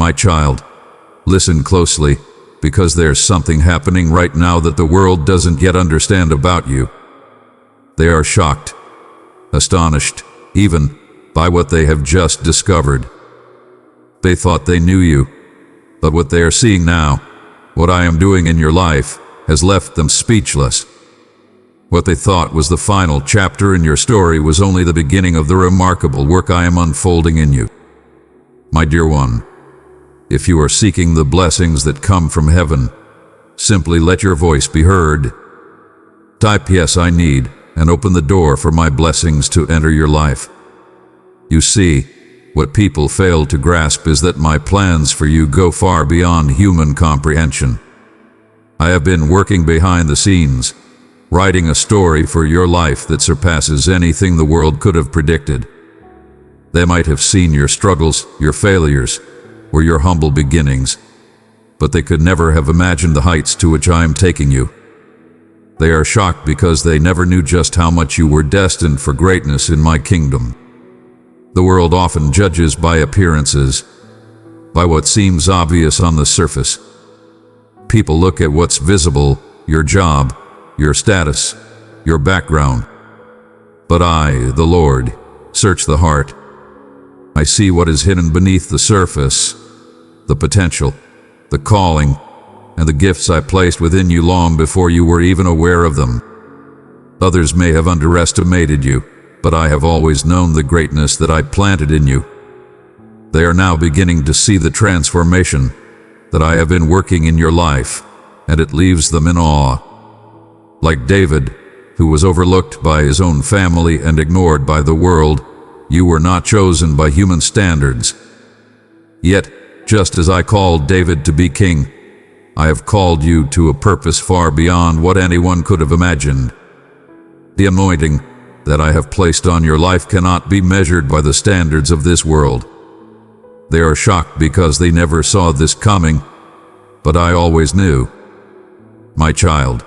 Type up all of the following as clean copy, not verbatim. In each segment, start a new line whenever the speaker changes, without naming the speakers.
My child, listen closely, because there's something happening right now that the world doesn't yet understand about you. They are shocked, astonished, even by what they have just discovered. They thought they knew you, but what they are seeing now, what I am doing in your life, has left them speechless. What they thought was the final chapter in your story was only the beginning of the remarkable work I am unfolding in you. My dear one, if you are seeking the blessings that come from heaven, simply let your voice be heard. Type "Yes, I need," and open the door for my blessings to enter your life. You see, what people fail to grasp is that my plans for you go far beyond human comprehension. I have been working behind the scenes, writing a story for your life that surpasses anything the world could have predicted. They might have seen your struggles, your failures, or your humble beginnings, but they could never have imagined the heights to which I am taking you. They are shocked because they never knew just how much you were destined for greatness in my kingdom. The world often judges by appearances, by what seems obvious on the surface. People look at what's visible, your job, your status, your background. But I, the Lord, search the heart. I see what is hidden beneath the surface, the potential, the calling, and the gifts I placed within you long before you were even aware of them. Others may have underestimated you, but I have always known the greatness that I planted in you. They are now beginning to see the transformation that I have been working in your life, and it leaves them in awe. Like David, who was overlooked by his own family and ignored by the world, you were not chosen by human standards. Yet, just as I called David to be king, I have called you to a purpose far beyond what anyone could have imagined. The anointing that I have placed on your life cannot be measured by the standards of this world. They are shocked because they never saw this coming, but I always knew. My child,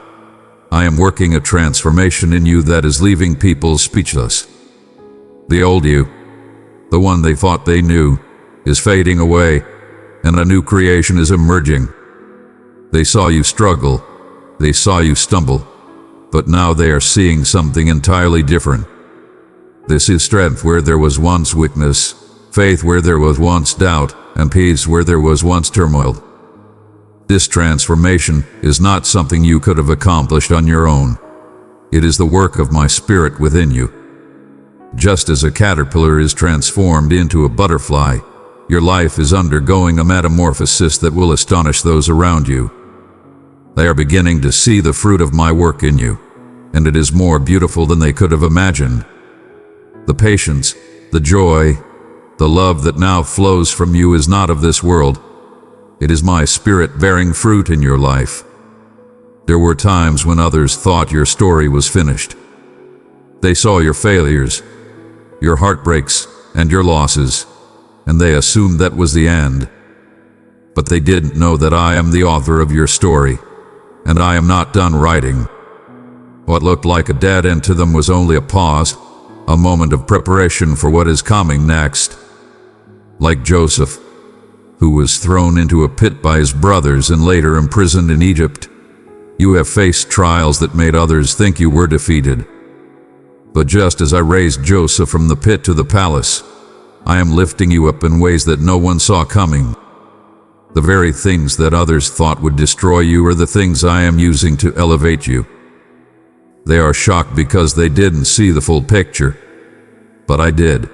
I am working a transformation in you that is leaving people speechless. The old you, the one they thought they knew, is fading away, and a new creation is emerging. They saw you struggle, they saw you stumble, but now they are seeing something entirely different. This is strength where there was once weakness, faith where there was once doubt, and peace where there was once turmoil. This transformation is not something you could have accomplished on your own. It is the work of my Spirit within you. Just as a caterpillar is transformed into a butterfly, your life is undergoing a metamorphosis that will astonish those around you. They are beginning to see the fruit of my work in you, and it is more beautiful than they could have imagined. The patience, the joy, the love that now flows from you is not of this world. It is my Spirit bearing fruit in your life. There were times when others thought your story was finished. They saw your failures, your heartbreaks, and your losses, and they assumed that was the end. But they didn't know that I am the author of your story, and I am not done writing. What looked like a dead end to them was only a pause, a moment of preparation for what is coming next. Like Joseph, who was thrown into a pit by his brothers and later imprisoned in Egypt, you have faced trials that made others think you were defeated. But just as I raised Joseph from the pit to the palace, I am lifting you up in ways that no one saw coming. The very things that others thought would destroy you are the things I am using to elevate you. They are shocked because they didn't see the full picture, but I did.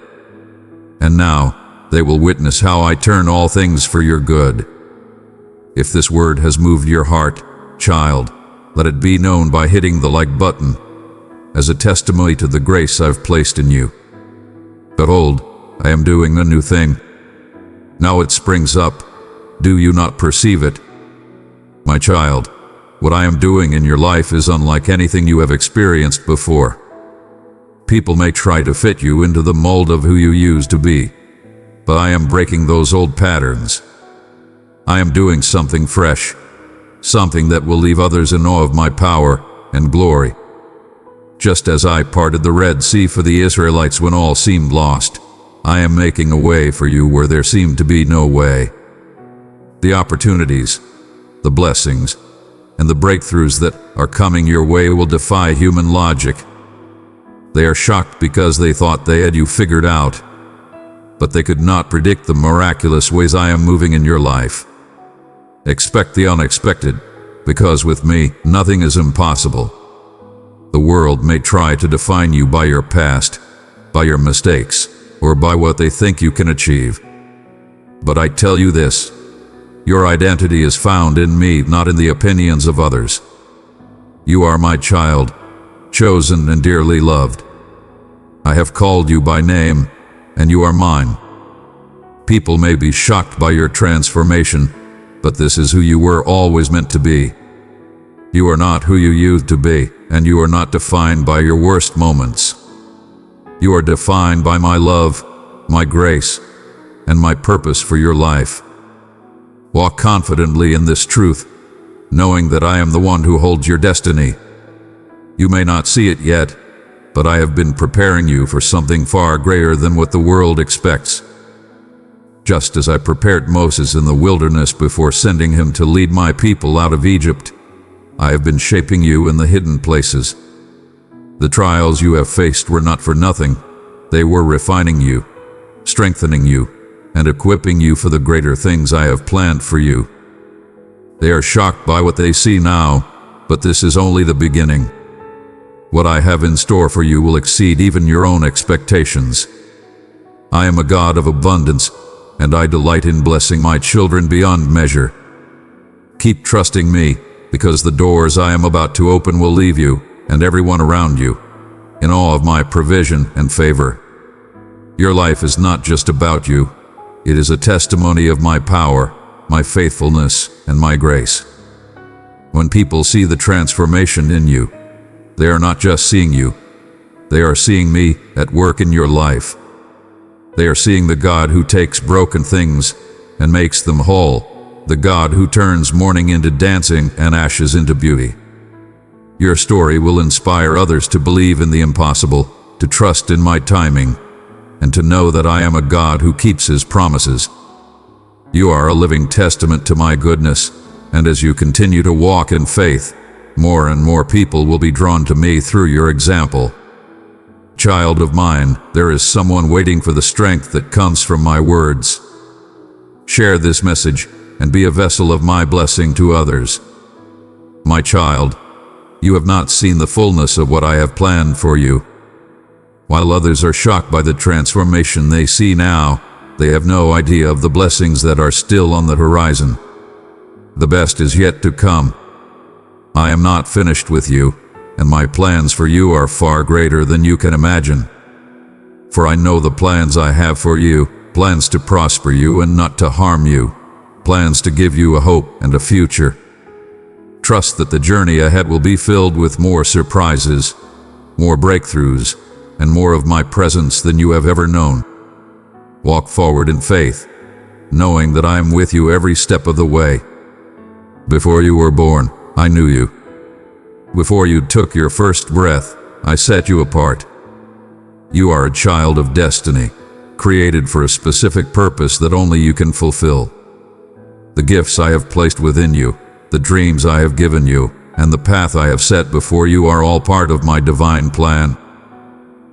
And now they will witness how I turn all things for your good. If this word has moved your heart, child, let it be known by hitting the like button, as a testimony to the grace I've placed in you. Behold, I am doing a new thing. Now it springs up. Do you not perceive it? My child, what I am doing in your life is unlike anything you have experienced before. People may try to fit you into the mold of who you used to be, but I am breaking those old patterns. I am doing something fresh, something that will leave others in awe of my power and glory. Just as I parted the Red Sea for the Israelites when all seemed lost, I am making a way for you where there seemed to be no way. The opportunities, the blessings, and the breakthroughs that are coming your way will defy human logic. They are shocked because they thought they had you figured out, but they could not predict the miraculous ways I am moving in your life. Expect the unexpected, because with me, nothing is impossible. The world may try to define you by your past, by your mistakes, or by what they think you can achieve. But I tell you this, your identity is found in me, not in the opinions of others. You are my child, chosen and dearly loved. I have called you by name, and you are mine. People may be shocked by your transformation, but this is who you were always meant to be. You are not who you used to be, and you are not defined by your worst moments. You are defined by my love, my grace, and my purpose for your life. Walk confidently in this truth, knowing that I am the one who holds your destiny. You may not see it yet, but I have been preparing you for something far greater than what the world expects. Just as I prepared Moses in the wilderness before sending him to lead my people out of Egypt, I have been shaping you in the hidden places. The trials you have faced were not for nothing. They were refining you, strengthening you, and equipping you for the greater things I have planned for you. They are shocked by what they see now, but this is only the beginning. What I have in store for you will exceed even your own expectations. I am a God of abundance, and I delight in blessing my children beyond measure. Keep trusting me, because the doors I am about to open will leave you, and everyone around you, in awe of my provision and favor. Your life is not just about you. It is a testimony of my power, my faithfulness, and my grace. When people see the transformation in you, they are not just seeing you. They are seeing me at work in your life. They are seeing the God who takes broken things and makes them whole, the God who turns mourning into dancing and ashes into beauty. Your story will inspire others to believe in the impossible, to trust in my timing, and to know that I am a God who keeps His promises. You are a living testament to my goodness, and as you continue to walk in faith, more and more people will be drawn to me through your example. Child of mine, there is someone waiting for the strength that comes from my words. Share this message and be a vessel of my blessing to others. My child, you have not seen the fullness of what I have planned for you. While others are shocked by the transformation they see now, they have no idea of the blessings that are still on the horizon. The best is yet to come. I am not finished with you, and my plans for you are far greater than you can imagine. For I know the plans I have for you, plans to prosper you and not to harm you, plans to give you a hope and a future. Trust that the journey ahead will be filled with more surprises, more breakthroughs, and more of my presence than you have ever known. Walk forward in faith, knowing that I am with you every step of the way. Before you were born, I knew you. Before you took your first breath, I set you apart. You are a child of destiny, created for a specific purpose that only you can fulfill. The gifts I have placed within you, the dreams I have given you, and the path I have set before you are all part of my divine plan.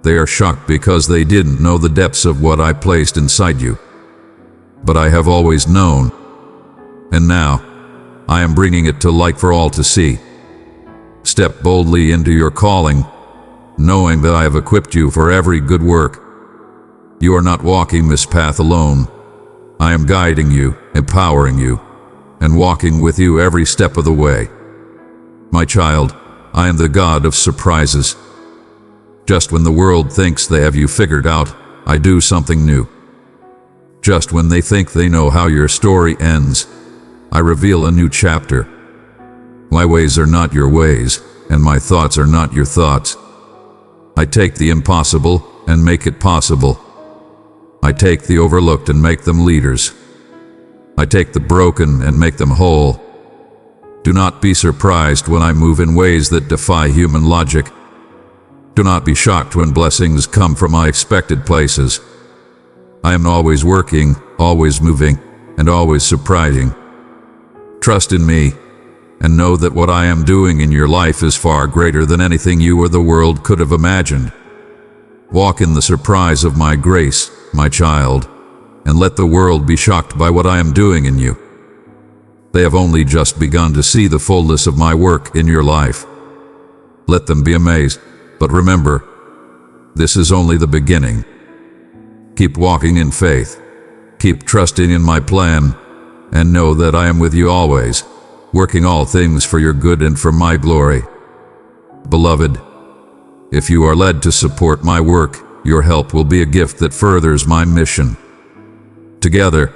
They are shocked because they didn't know the depths of what I placed inside you. But I have always known, and now I am bringing it to light for all to see. Step boldly into your calling, knowing that I have equipped you for every good work. You are not walking this path alone. I am guiding you, empowering you, and walking with you every step of the way. My child, I am the God of surprises. Just when the world thinks they have you figured out, I do something new. Just when they think they know how your story ends, I reveal a new chapter. My ways are not your ways, and my thoughts are not your thoughts. I take the impossible and make it possible. I take the overlooked and make them leaders. I take the broken and make them whole. Do not be surprised when I move in ways that defy human logic. Do not be shocked when blessings come from unexpected places. I am always working, always moving, and always surprising. Trust in me, and know that what I am doing in your life is far greater than anything you or the world could have imagined. Walk in the surprise of my grace, my child, and let the world be shocked by what I am doing in you. They have only just begun to see the fullness of my work in your life. Let them be amazed, but remember, this is only the beginning. Keep walking in faith, keep trusting in my plan, and know that I am with you always, working all things for your good and for my glory. Beloved, if you are led to support my work, your help will be a gift that furthers my mission. Together,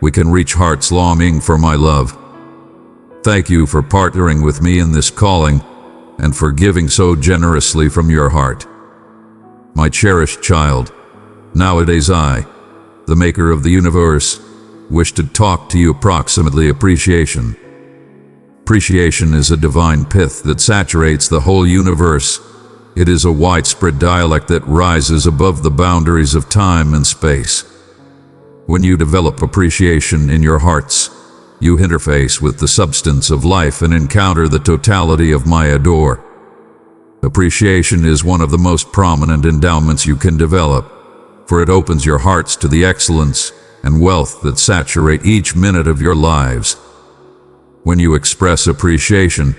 we can reach hearts longing for my love. Thank you for partnering with me in this calling and for giving so generously from your heart. My cherished child, nowadays I, the maker of the universe, wish to talk to you approximately appreciation. Appreciation is a divine pith that saturates the whole universe. It is a widespread dialect that rises above the boundaries of time and space. When you develop appreciation in your hearts, you interface with the substance of life and encounter the totality of my adore. Appreciation is one of the most prominent endowments you can develop, for it opens your hearts to the excellence and wealth that saturate each minute of your lives. When you express appreciation,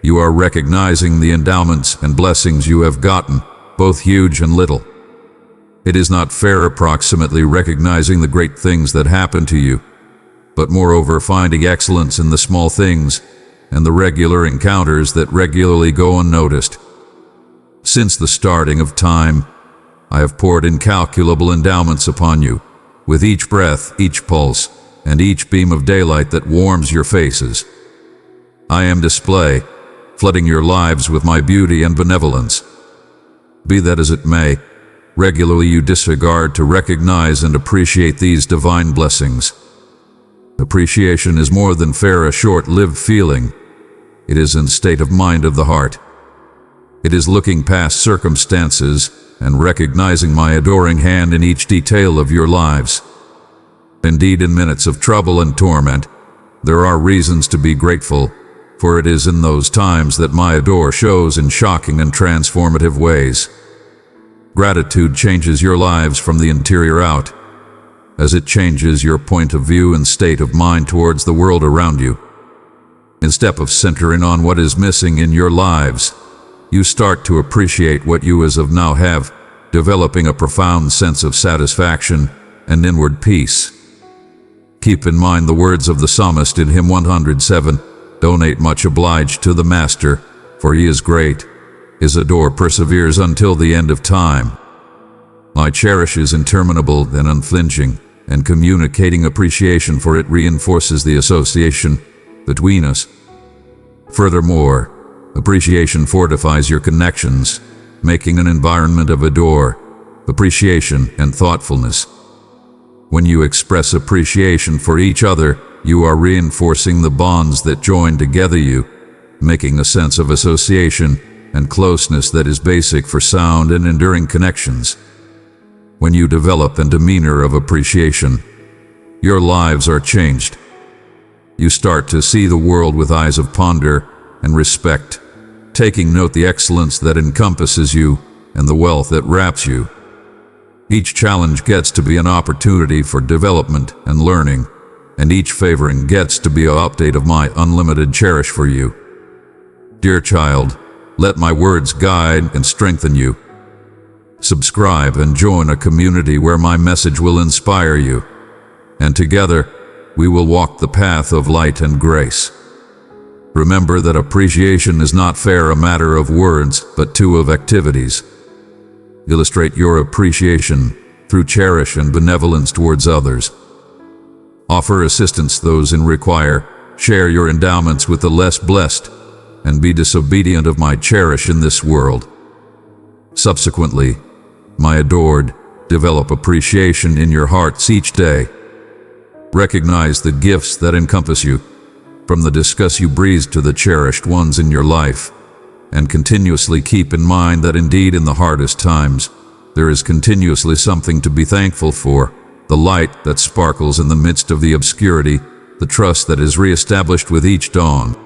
you are recognizing the endowments and blessings you have gotten, both huge and little. It is not fair approximately recognizing the great things that happen to you, but moreover finding excellence in the small things and the regular encounters that regularly go unnoticed. Since the starting of time, I have poured incalculable endowments upon you, with each breath, each pulse, and each beam of daylight that warms your faces. I am display, flooding your lives with my beauty and benevolence. Be that as it may, regularly you disregard to recognize and appreciate these divine blessings. Appreciation is more than a short-lived feeling. It is a state of mind of the heart. It is looking past circumstances and recognizing my adoring hand in each detail of your lives. Indeed, in minutes of trouble and torment, there are reasons to be grateful, for it is in those times that my adore shows in shocking and transformative ways. Gratitude changes your lives from the interior out, as it changes your point of view and state of mind towards the world around you. Instead of centering on what is missing in your lives, you start to appreciate what you as of now have, developing a profound sense of satisfaction and inward peace. Keep in mind the words of the psalmist in hymn 107, "Donate much obliged to the Master, for he is great. His adore perseveres until the end of time." My cherish is interminable and unflinching, and communicating appreciation for it reinforces the association between us. Furthermore, appreciation fortifies your connections, making an environment of adore, appreciation, and thoughtfulness. When you express appreciation for each other, you are reinforcing the bonds that join together you, making a sense of association and closeness that is basic for sound and enduring connections. When you develop a demeanor of appreciation, your lives are changed. You start to see the world with eyes of ponder and respect, taking note the excellence that encompasses you and the wealth that wraps you. Each challenge gets to be an opportunity for development and learning, and each favoring gets to be an update of my unlimited cherish for you. Dear child, let my words guide and strengthen you. Subscribe and join a community where my message will inspire you, and together we will walk the path of light and grace. Remember that appreciation is not a matter of words, but too of activities. Illustrate your appreciation through cherish and benevolence towards others. Offer assistance those in require, share your endowments with the less blessed, and be disobedient of my cherish in this world. Subsequently, my adored, develop appreciation in your hearts each day. Recognize the gifts that encompass you, from the discuss you breathe to the cherished ones in your life, and continuously keep in mind that indeed in the hardest times, there is continuously something to be thankful for, the light that sparkles in the midst of the obscurity, the trust that is reestablished with each dawn.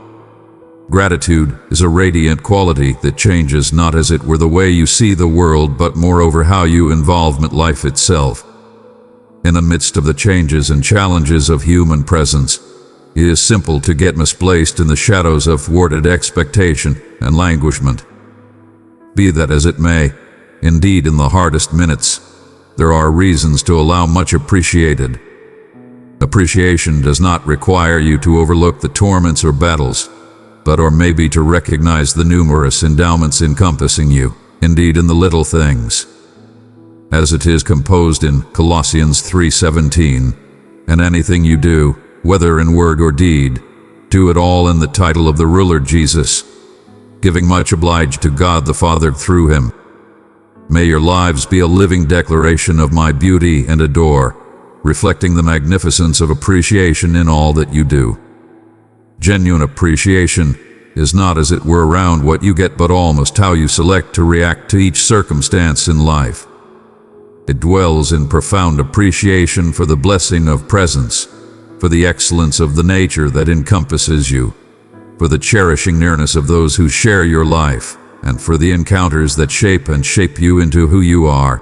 Gratitude is a radiant quality that changes not as it were the way you see the world, but moreover how you involvement life itself. In the midst of the changes and challenges of human presence, it is simple to get misplaced in the shadows of thwarted expectation and languishment. Be that as it may, indeed in the hardest minutes, there are reasons to allow much appreciated. Appreciation does not require you to overlook the torments or battles, but or maybe to recognize the numerous endowments encompassing you, indeed in the little things. As it is composed in Colossians 3:17, and anything you do, whether in word or deed, do it all in the title of the ruler Jesus, giving much obliged to God the Father through him. May your lives be a living declaration of my beauty and adore, reflecting the magnificence of appreciation in all that you do. Genuine appreciation is not as it were around what you get, but almost how you select to react to each circumstance in life. It dwells in profound appreciation for the blessing of presence, for the excellence of the nature that encompasses you, for the cherishing nearness of those who share your life, and for the encounters that shape you into who you are.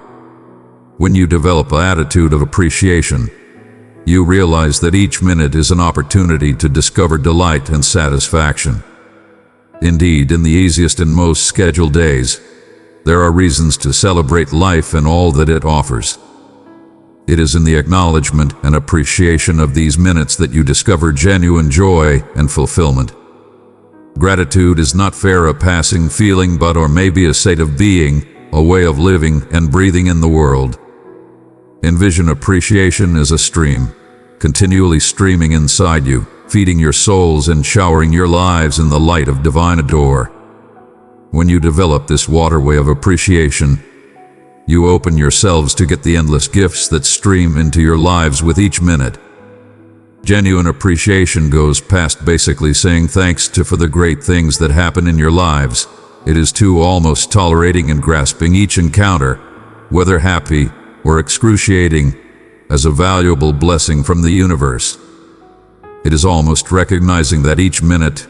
When you develop an attitude of appreciation, you realize that each minute is an opportunity to discover delight and satisfaction. Indeed, in the easiest and most scheduled days, there are reasons to celebrate life and all that it offers. It is in the acknowledgement and appreciation of these minutes that you discover genuine joy and fulfillment. Gratitude is not a passing feeling, but or maybe a state of being, a way of living and breathing in the world. Envision appreciation as a stream, continually streaming inside you, feeding your souls and showering your lives in the light of divine adore. When you develop this waterway of appreciation, you open yourselves to get the endless gifts that stream into your lives with each minute. Genuine appreciation goes past basically saying thanks for the great things that happen in your lives. It is to almost tolerating and grasping each encounter, whether happy or excruciating, as a valuable blessing from the universe. It is almost recognizing that each minute,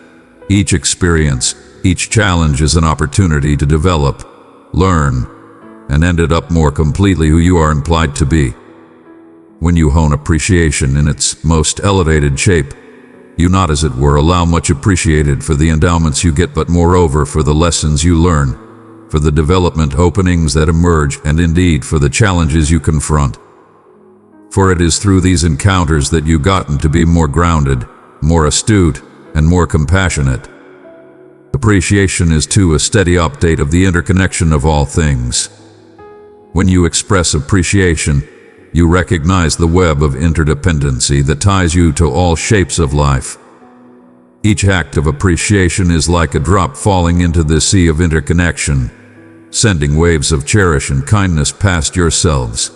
each experience, each challenge is an opportunity to develop, learn, and end up more completely who you are implied to be. When you hone appreciation in its most elevated shape, you not as it were allow much appreciated for the endowments you get, but moreover for the lessons you learn, for the development openings that emerge, and indeed for the challenges you confront. For it is through these encounters that you've gotten to be more grounded, more astute, and more compassionate. Appreciation is too a steady update of the interconnection of all things. When you express appreciation, you recognize the web of interdependency that ties you to all shapes of life. Each act of appreciation is like a drop falling into the sea of interconnection, sending waves of cherish and kindness past yourselves.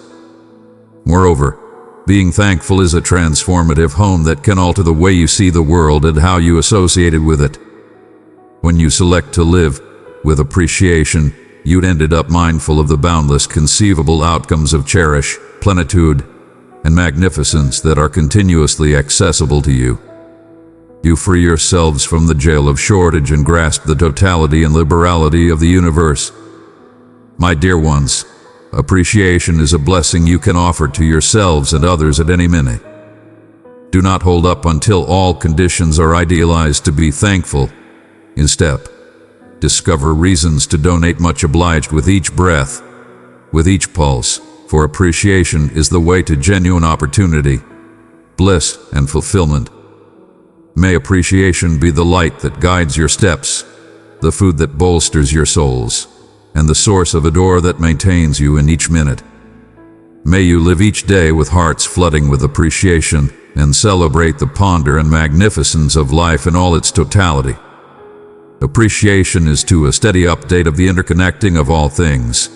Moreover, being thankful is a transformative home that can alter the way you see the world and how you associate with it. When you select to live with appreciation, you'd ended up mindful of the boundless conceivable outcomes of cherish, plenitude, and magnificence that are continuously accessible to you. You free yourselves from the jail of shortage and grasp the totality and liberality of the universe. My dear ones, appreciation is a blessing you can offer to yourselves and others at any minute. Do not hold up until all conditions are idealized to be thankful. Instead, discover reasons to donate much obliged with each breath, with each pulse, for appreciation is the way to genuine opportunity, bliss, and fulfillment. May appreciation be the light that guides your steps, the food that bolsters your souls, and the source of adore that maintains you in each minute. May you live each day with hearts flooding with appreciation and celebrate the wonder and magnificence of life in all its totality. Appreciation is to a steady update of the interconnecting of all things.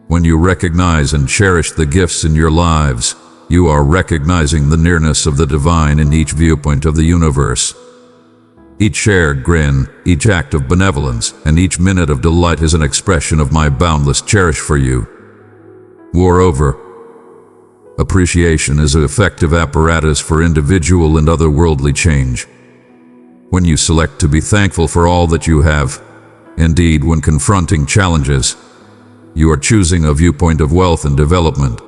When you recognize and cherish the gifts in your lives, you are recognizing the nearness of the divine in each viewpoint of the universe. Each shared grin, each act of benevolence, and each minute of delight is an expression of my boundless cherish for you. Moreover, Appreciation is an effective apparatus for individual and otherworldly change. When you select to be thankful for all that you have, indeed when confronting challenges, you are choosing a viewpoint of wealth and development.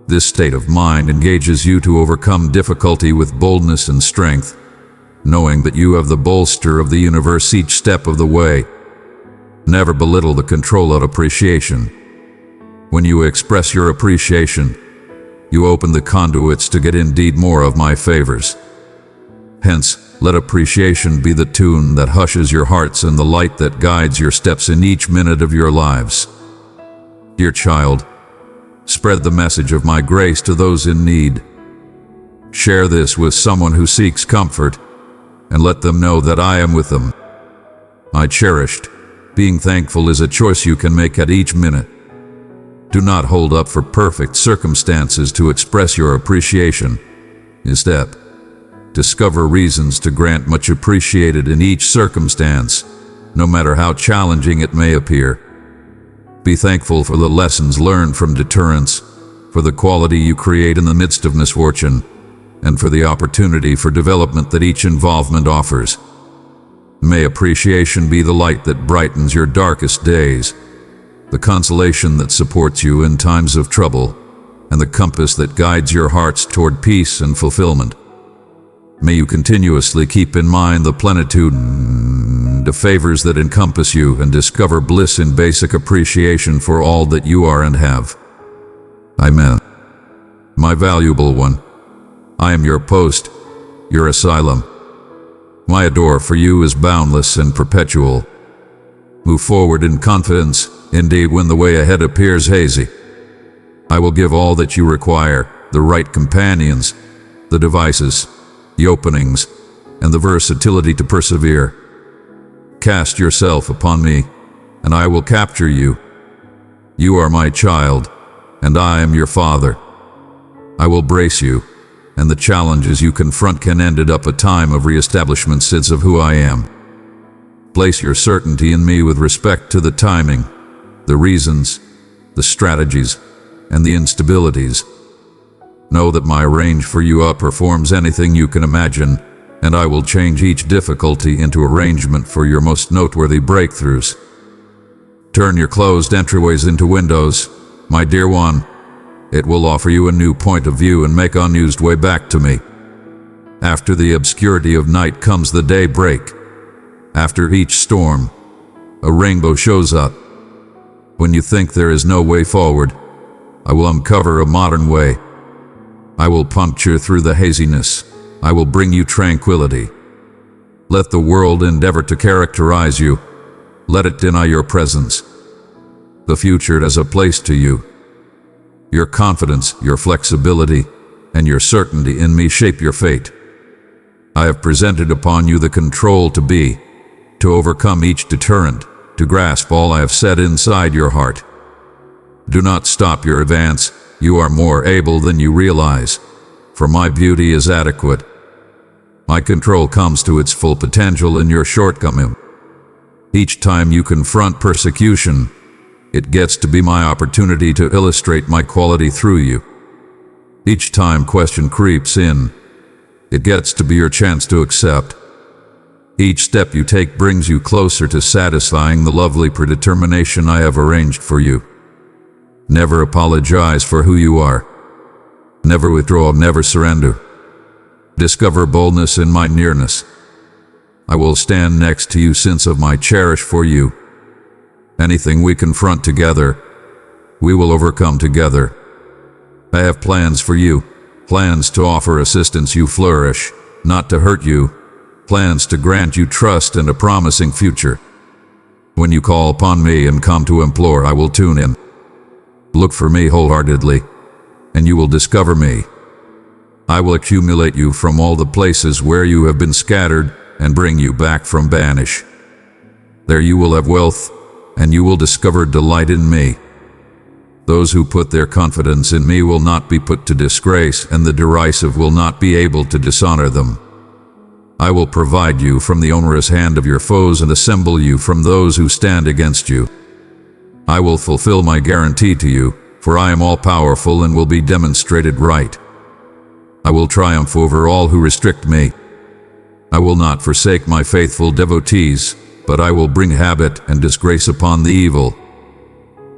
This state of mind engages you to overcome difficulty with boldness and strength, knowing that you have the bolster of the universe each step of the way. Never belittle the control of appreciation. When you express your appreciation, you open the conduits to get indeed more of my favors. Hence, let appreciation be the tune that hushes your hearts and the light that guides your steps in each minute of your lives. Dear child, spread the message of my grace to those in need. Share this with someone who seeks comfort, and let them know that I am with them. My cherished, being thankful is a choice you can make at each minute. Do not hold up for perfect circumstances to express your appreciation. Instead, discover reasons to grant much appreciated in each circumstance, no matter how challenging it may appear. Be thankful for the lessons learned from deterrence, for the quality you create in the midst of misfortune, and for the opportunity for development that each involvement offers. May appreciation be the light that brightens your darkest days, the consolation that supports you in times of trouble, and the compass that guides your hearts toward peace and fulfillment. May you continuously keep in mind the plenitude of favors that encompass you and discover bliss in basic appreciation for all that you are and have. Amen. My valuable one, I am your post, your asylum. My adore for you is boundless and perpetual. Move forward in confidence, indeed when the way ahead appears hazy. I will give all that you require, the right companions, the devices, the openings, and the versatility to persevere. Cast yourself upon me, and I will capture you. You are my child, and I am your father. I will brace you, and the challenges you confront can end up a time of reestablishment sense of who I am. Place your certainty in me with respect to the timing, the reasons, the strategies, and the instabilities. Know that my range for you outperforms anything you can imagine, and I will change each difficulty into arrangement for your most noteworthy breakthroughs. Turn your closed entryways into windows, my dear one. It will offer you a new point of view and make unused way back to me. After the obscurity of night comes the daybreak. After each storm, a rainbow shows up. When you think there is no way forward, I will uncover a modern way. I will puncture through the haziness. I will bring you tranquility. Let the world endeavor to characterize you. Let it deny your presence. The future has a place to you. Your confidence, your flexibility, and your certainty in me shape your fate. I have presented upon you the control to be, to overcome each deterrent, to grasp all I have set inside your heart. Do not stop your advance. You are more able than you realize, for my beauty is adequate. My control comes to its full potential in your shortcoming. Each time you confront persecution, it gets to be my opportunity to illustrate my quality through you. Each time question creeps in, it gets to be your chance to accept. Each step you take brings you closer to satisfying the lovely predetermination I have arranged for you. Never apologize for who you are. Never withdraw, never surrender. Discover boldness in my nearness. I will stand next to you since of my cherish for you. Anything we confront together, we will overcome together. I have plans for you, plans to offer assistance you flourish, not to hurt you, plans to grant you trust and a promising future. When you call upon me and come to implore, I will tune in. Look for me wholeheartedly, and you will discover me. I will accumulate you from all the places where you have been scattered and bring you back from banish. There you will have wealth, and you will discover delight in me. Those who put their confidence in me will not be put to disgrace, and the derisive will not be able to dishonor them. I will provide you from the onerous hand of your foes and assemble you from those who stand against you. I will fulfill my guarantee to you, for I am all-powerful and will be demonstrated right. I will triumph over all who restrict me. I will not forsake my faithful devotees, but I will bring habit and disgrace upon the evil.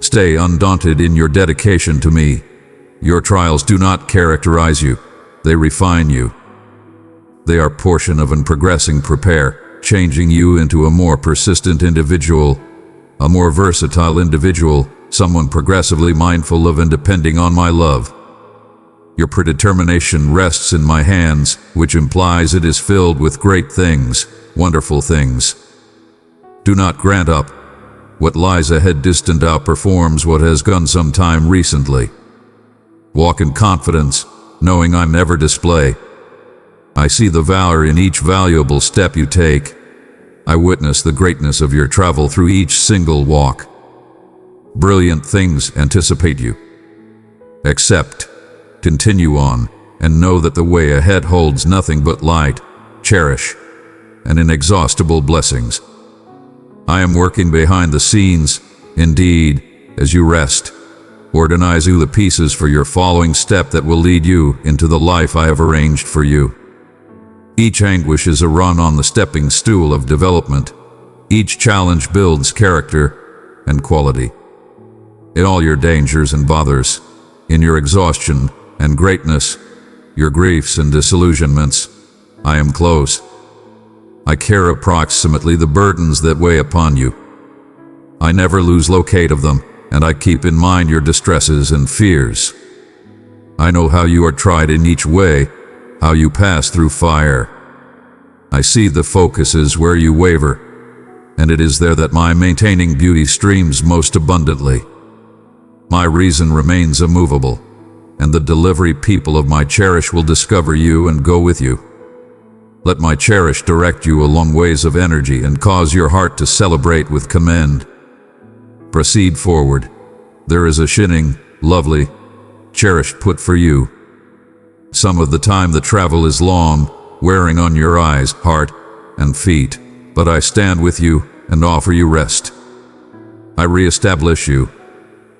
Stay undaunted in your dedication to me. Your trials do not characterize you, they refine you. They are portion of and progressing prepare, changing you into a more persistent individual, a more versatile individual, someone progressively mindful of and depending on my love. Your predetermination rests in my hands, which implies it is filled with great things, wonderful things. Do not grant up. What lies ahead distant outperforms what has gone some time recently. Walk in confidence, knowing I never display. I see the valor in each valuable step you take. I witness the greatness of your travel through each single walk. Brilliant things anticipate you. Accept, continue on, and know that the way ahead holds nothing but light, cherish, and inexhaustible blessings. I am working behind the scenes, indeed, as you rest, organizing the pieces for your following step that will lead you into the life I have arranged for you. Each anguish is a run on the stepping stool of development. Each challenge builds character and quality. In all your dangers and bothers, in your exhaustion and greatness, your griefs and disillusionments, I am close. I care approximately the burdens that weigh upon you. I never lose locate of them, and I keep in mind your distresses and fears. I know how you are tried in each way, how you pass through fire. I see the focuses where you waver, and it is there that my maintaining beauty streams most abundantly. My reason remains immovable, and the delivery people of my cherish will discover you and go with you. Let my cherish direct you along ways of energy and cause your heart to celebrate with commend. Proceed forward. There is a shining, lovely, cherish put for you. Some of the time the travel is long, wearing on your eyes, heart, and feet, but I stand with you and offer you rest. I re-establish you.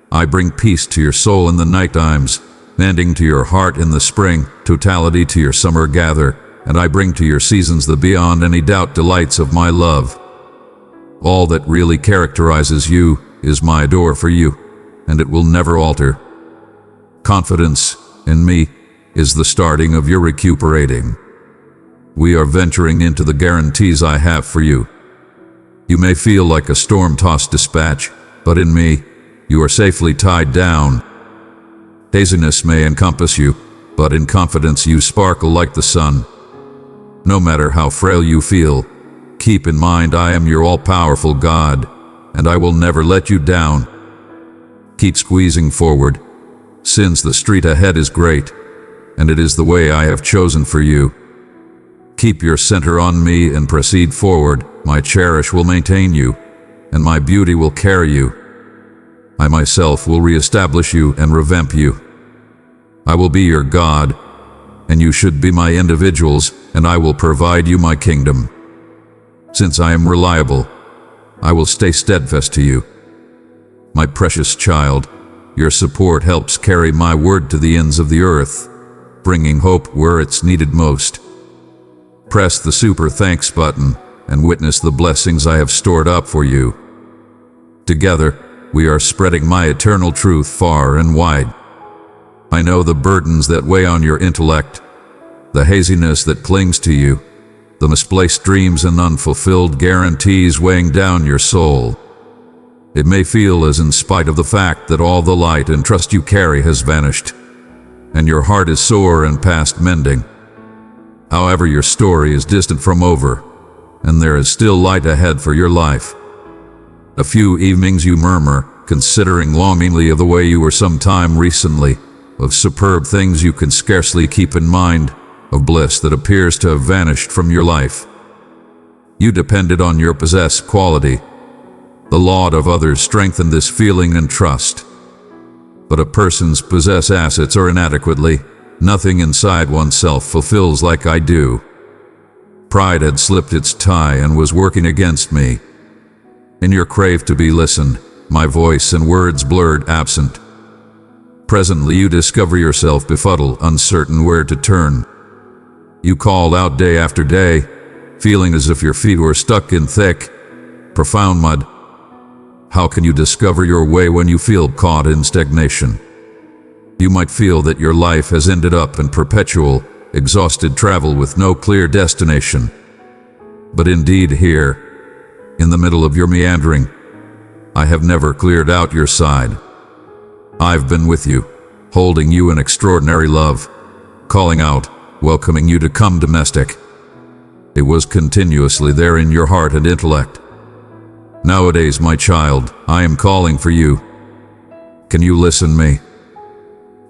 I bring peace to your soul in the night times, mending to your heart in the spring, totality to your summer gather, and I bring to your seasons the beyond any doubt delights of my love. All that really characterizes you is my adore for you, and it will never alter. Confidence in me is the starting of your recuperating. We are venturing into the guarantees I have for you. You may feel like a storm-tossed dispatch, but in me, you are safely tied down. Haziness may encompass you, but in confidence you sparkle like the sun. No matter how frail you feel, keep in mind I am your all-powerful God, and I will never let you down. Keep squeezing forward, since the street ahead is great, and it is the way I have chosen for you. Keep your center on me and proceed forward. My cherish will maintain you, and my beauty will carry you. I myself will reestablish you and revamp you. I will be your God, and you should be my individuals, and I will provide you my kingdom. Since I am reliable, I will stay steadfast to you. My precious child, your support helps carry my word to the ends of the earth, bringing hope where it's needed most. Press the super thanks button and witness the blessings I have stored up for you. Together, we are spreading my eternal truth far and wide. I know the burdens that weigh on your intellect, the haziness that clings to you, the misplaced dreams and unfulfilled guarantees weighing down your soul. It may feel as in spite of the fact that all the light and trust you carry has vanished, and your heart is sore and past mending. However, your story is distant from over, and there is still light ahead for your life. A few evenings you murmur, considering longingly of the way you were some time recently, of superb things you can scarcely keep in mind, of bliss that appears to have vanished from your life. You depended on your possessed quality. The laud of others strengthened this feeling and trust. But a person's possessed assets are inadequately. Nothing inside oneself fulfills like I do. Pride had slipped its tie and was working against me. In your crave to be listened, my voice and words blurred absent. Presently you discover yourself befuddled, uncertain where to turn. You call out day after day, feeling as if your feet were stuck in thick, profound mud. How can you discover your way when you feel caught in stagnation? You might feel that your life has ended up in perpetual, exhausted travel with no clear destination. But indeed here, in the middle of your meandering, I have never cleared out your side. I've been with you, holding you in extraordinary love, calling out, welcoming you to come domestic. It was continuously there in your heart and intellect. Nowadays, my child, I am calling for you. Can you listen me?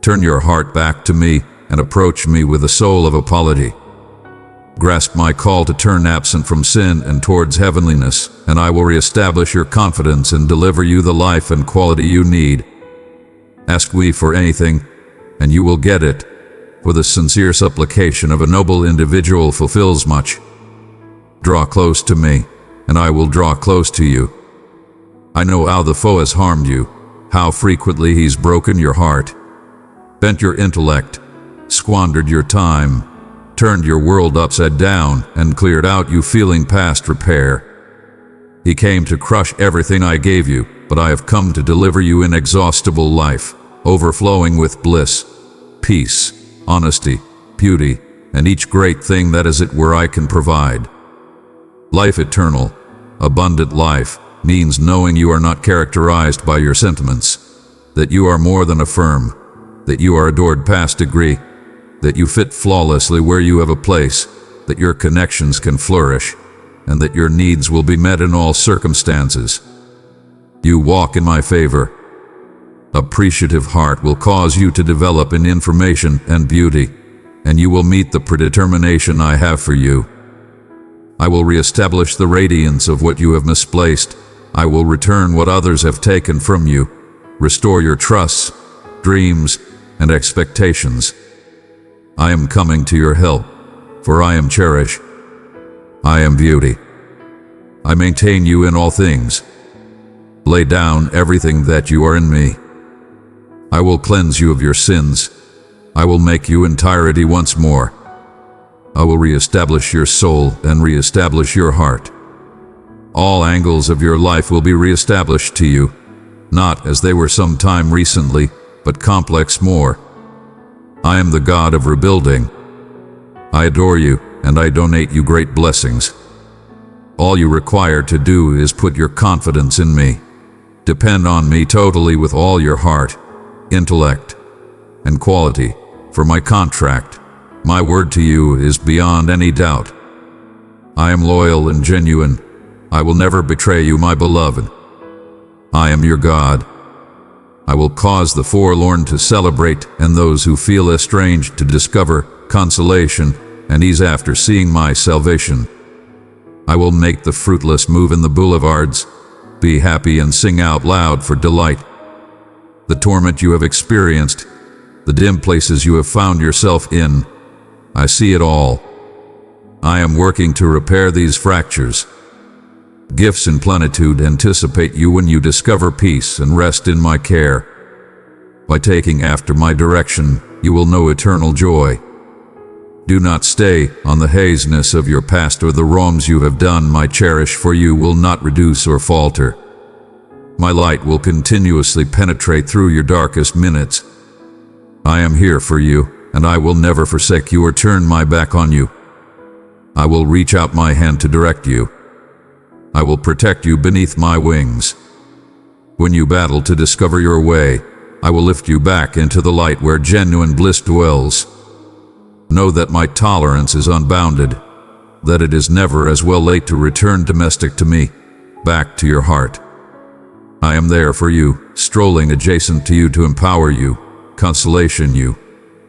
Turn your heart back to me and approach me with a soul of apology. Grasp my call to turn absent from sin and towards heavenliness, and I will reestablish your confidence and deliver you the life and quality you need. Ask me for anything, and you will get it, for the sincere supplication of a noble individual fulfills much. Draw close to me, and I will draw close to you. I know how the foe has harmed you, how frequently he's broken your heart, bent your intellect, squandered your time, turned your world upside down, and cleared out you feeling past repair. He came to crush everything I gave you, but I have come to deliver you inexhaustible life, overflowing with bliss, peace, honesty, beauty, and each great thing that as it were I can provide. Life eternal, abundant life, means knowing you are not characterized by your sentiments, that you are more than a firm, that you are adored past degree, that you fit flawlessly where you have a place, that your connections can flourish, and that your needs will be met in all circumstances. You walk in my favor. Appreciative heart will cause you to develop in information and beauty, and you will meet the predetermination I have for you. I will reestablish the radiance of what you have misplaced. I will return what others have taken from you, restore your trusts, dreams, and expectations. I am coming to your help, for I am cherish. I am beauty. I maintain you in all things. Lay down everything that you are in me. I will cleanse you of your sins. I will make you entirety once more. I will reestablish your soul and reestablish your heart. All angles of your life will be reestablished to you, not as they were some time recently, but complex more. I am the God of rebuilding. I adore you, and I donate you great blessings. All you require to do is put your confidence in me. Depend on me totally with all your heart, intellect, and quality, for my contract, my word to you is beyond any doubt. I am loyal and genuine. I will never betray you, my beloved. I am your God. I will cause the forlorn to celebrate and those who feel estranged to discover consolation and ease after seeing my salvation. I will make the fruitless move in the boulevards, be happy and sing out loud for delight. The torment you have experienced, the dim places you have found yourself in, I see it all. I am working to repair these fractures. Gifts in plenitude anticipate you when you discover peace and rest in my care. By taking after my direction, you will know eternal joy. Do not stay on the haziness of your past or the wrongs you have done, my cherish, for you will not reduce or falter. My light will continuously penetrate through your darkest minutes. I am here for you, and I will never forsake you or turn my back on you. I will reach out my hand to direct you. I will protect you beneath my wings. When you battle to discover your way, I will lift you back into the light where genuine bliss dwells. Know that my tolerance is unbounded, that it is never as well late to return domestic to me, back to your heart. I am there for you, strolling adjacent to you to empower you, consolation you,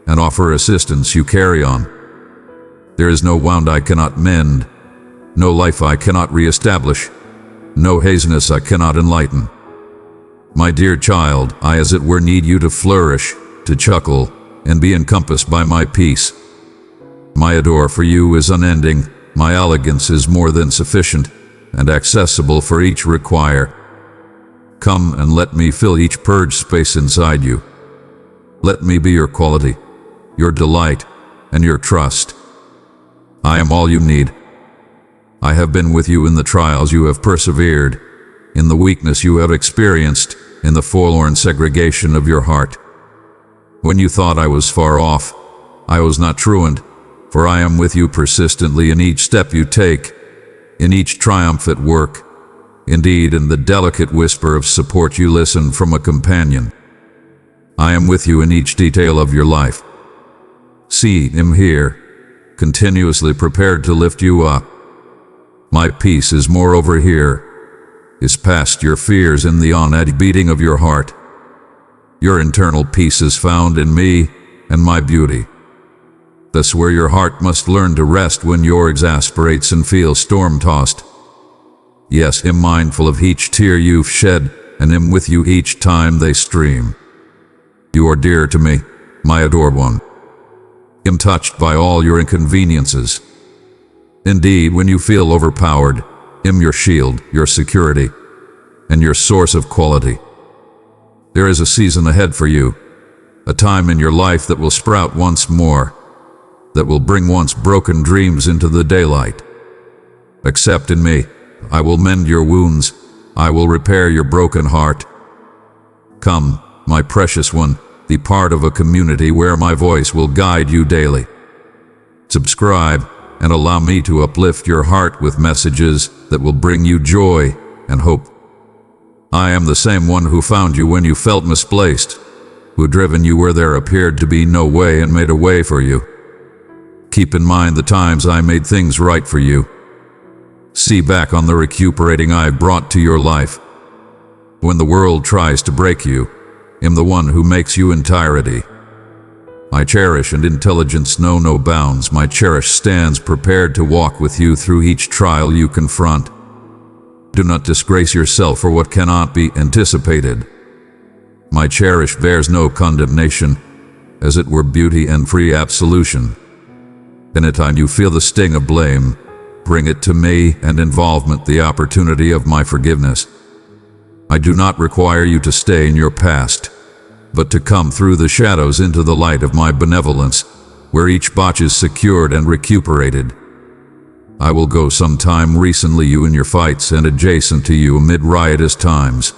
and offer assistance you carry on. There is no wound I cannot mend, no life I cannot reestablish, no haziness I cannot enlighten. My dear child, I as it were need you to flourish, to chuckle, and be encompassed by my peace. My adore for you is unending, my elegance is more than sufficient, and accessible for each require. Come and let me fill each purged space inside you. Let me be your quality, your delight, and your trust. I am all you need. I have been with you in the trials you have persevered, in the weakness you have experienced, in the forlorn segregation of your heart. When you thought I was far off, I was not truant, for I am with you persistently in each step you take, in each triumph at work. Indeed, in the delicate whisper of support you listen from a companion. I am with you in each detail of your life. See, am here, continuously prepared to lift you up. My peace is moreover here, is past your fears in the unending beating of your heart. Your internal peace is found in me and my beauty. Thus where your heart must learn to rest when your exasperates and feels storm-tossed. Yes, am mindful of each tear you've shed, and am with you each time they stream. You are dear to me, my adored one. Am touched by all your inconveniences. Indeed, when you feel overpowered, am your shield, your security, and your source of quality. There is a season ahead for you, a time in your life that will sprout once more, that will bring once broken dreams into the daylight. Accept in me, I will mend your wounds, I will repair your broken heart. Come, my precious one, be part of a community where my voice will guide you daily. Subscribe and allow me to uplift your heart with messages that will bring you joy and hope. I am the same one who found you when you felt misplaced, who had driven you where there appeared to be no way and made a way for you. Keep in mind the times I made things right for you. See back on the recuperating I brought to your life. When the world tries to break you, am the one who makes you entirety. My cherish and intelligence know no bounds. My cherish stands prepared to walk with you through each trial you confront. Do not disgrace yourself for what cannot be anticipated. My cherish bears no condemnation, as it were beauty and free absolution. Anytime you feel the sting of blame, bring it to me and involvement the opportunity of my forgiveness. I do not require you to stay in your past, but to come through the shadows into the light of my benevolence, where each botch is secured and recuperated. I will go sometime recently you in your fights and adjacent to you amid riotous times.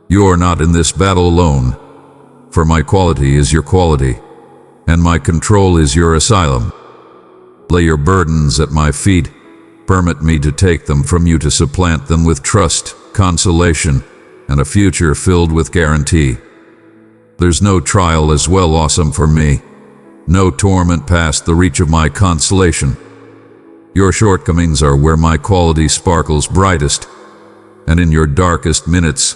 You are not in this battle alone, for my quality is your quality, and my control is your asylum. Lay your burdens at my feet, permit me to take them from you to supplant them with trust, consolation, and a future filled with guarantee. There's no trial as well awesome for me, no torment past the reach of my consolation. Your shortcomings are where my quality sparkles brightest, and in your darkest minutes,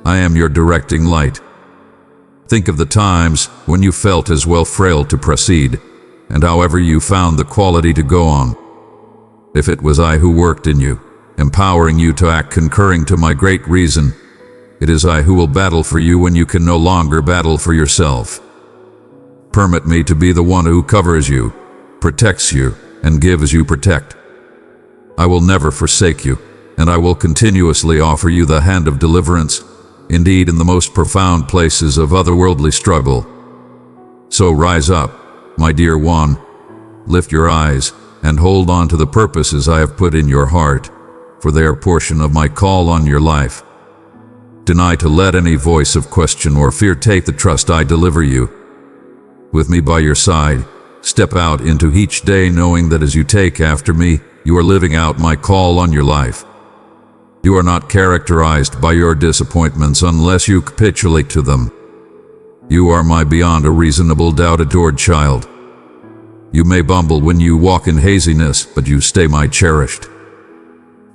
I am your directing light. Think of the times when you felt as well frail to proceed, and however you found the quality to go on. If it was I who worked in you, empowering you to act concurring to my great reason, it is I who will battle for you when you can no longer battle for yourself. Permit me to be the one who covers you, protects you, and gives you protect. I will never forsake you, and I will continuously offer you the hand of deliverance, indeed in the most profound places of otherworldly struggle. So rise up, my dear one, lift your eyes, and hold on to the purposes I have put in your heart, for they are portion of my call on your life. Deny to let any voice of question or fear take the trust I deliver you. With me by your side, step out into each day knowing that as you take after me, you are living out my call on your life. You are not characterized by your disappointments unless you capitulate to them. You are my beyond a reasonable doubt adored child. You may bumble when you walk in haziness, but you stay my cherished.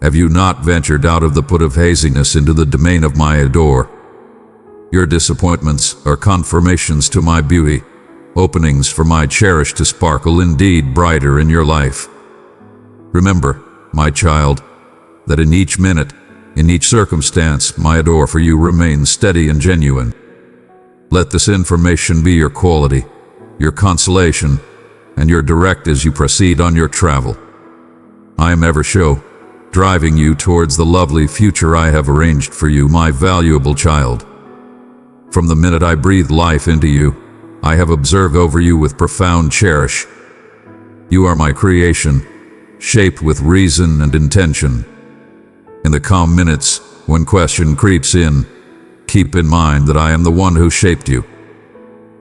Have you not ventured out of the pit of haziness into the domain of my adore? Your disappointments are confirmations to my beauty, openings for my cherish to sparkle indeed brighter in your life. Remember, my child, that in each minute, in each circumstance, my adore for you remains steady and genuine. Let this information be your quality, your consolation, and your direct as you proceed on your travel. I am ever so, driving you towards the lovely future I have arranged for you, my valuable child. From the minute I breathed life into you, I have observed over you with profound cherish. You are my creation, shaped with reason and intention. In the calm minutes, when question creeps in, keep in mind that I am the one who shaped you.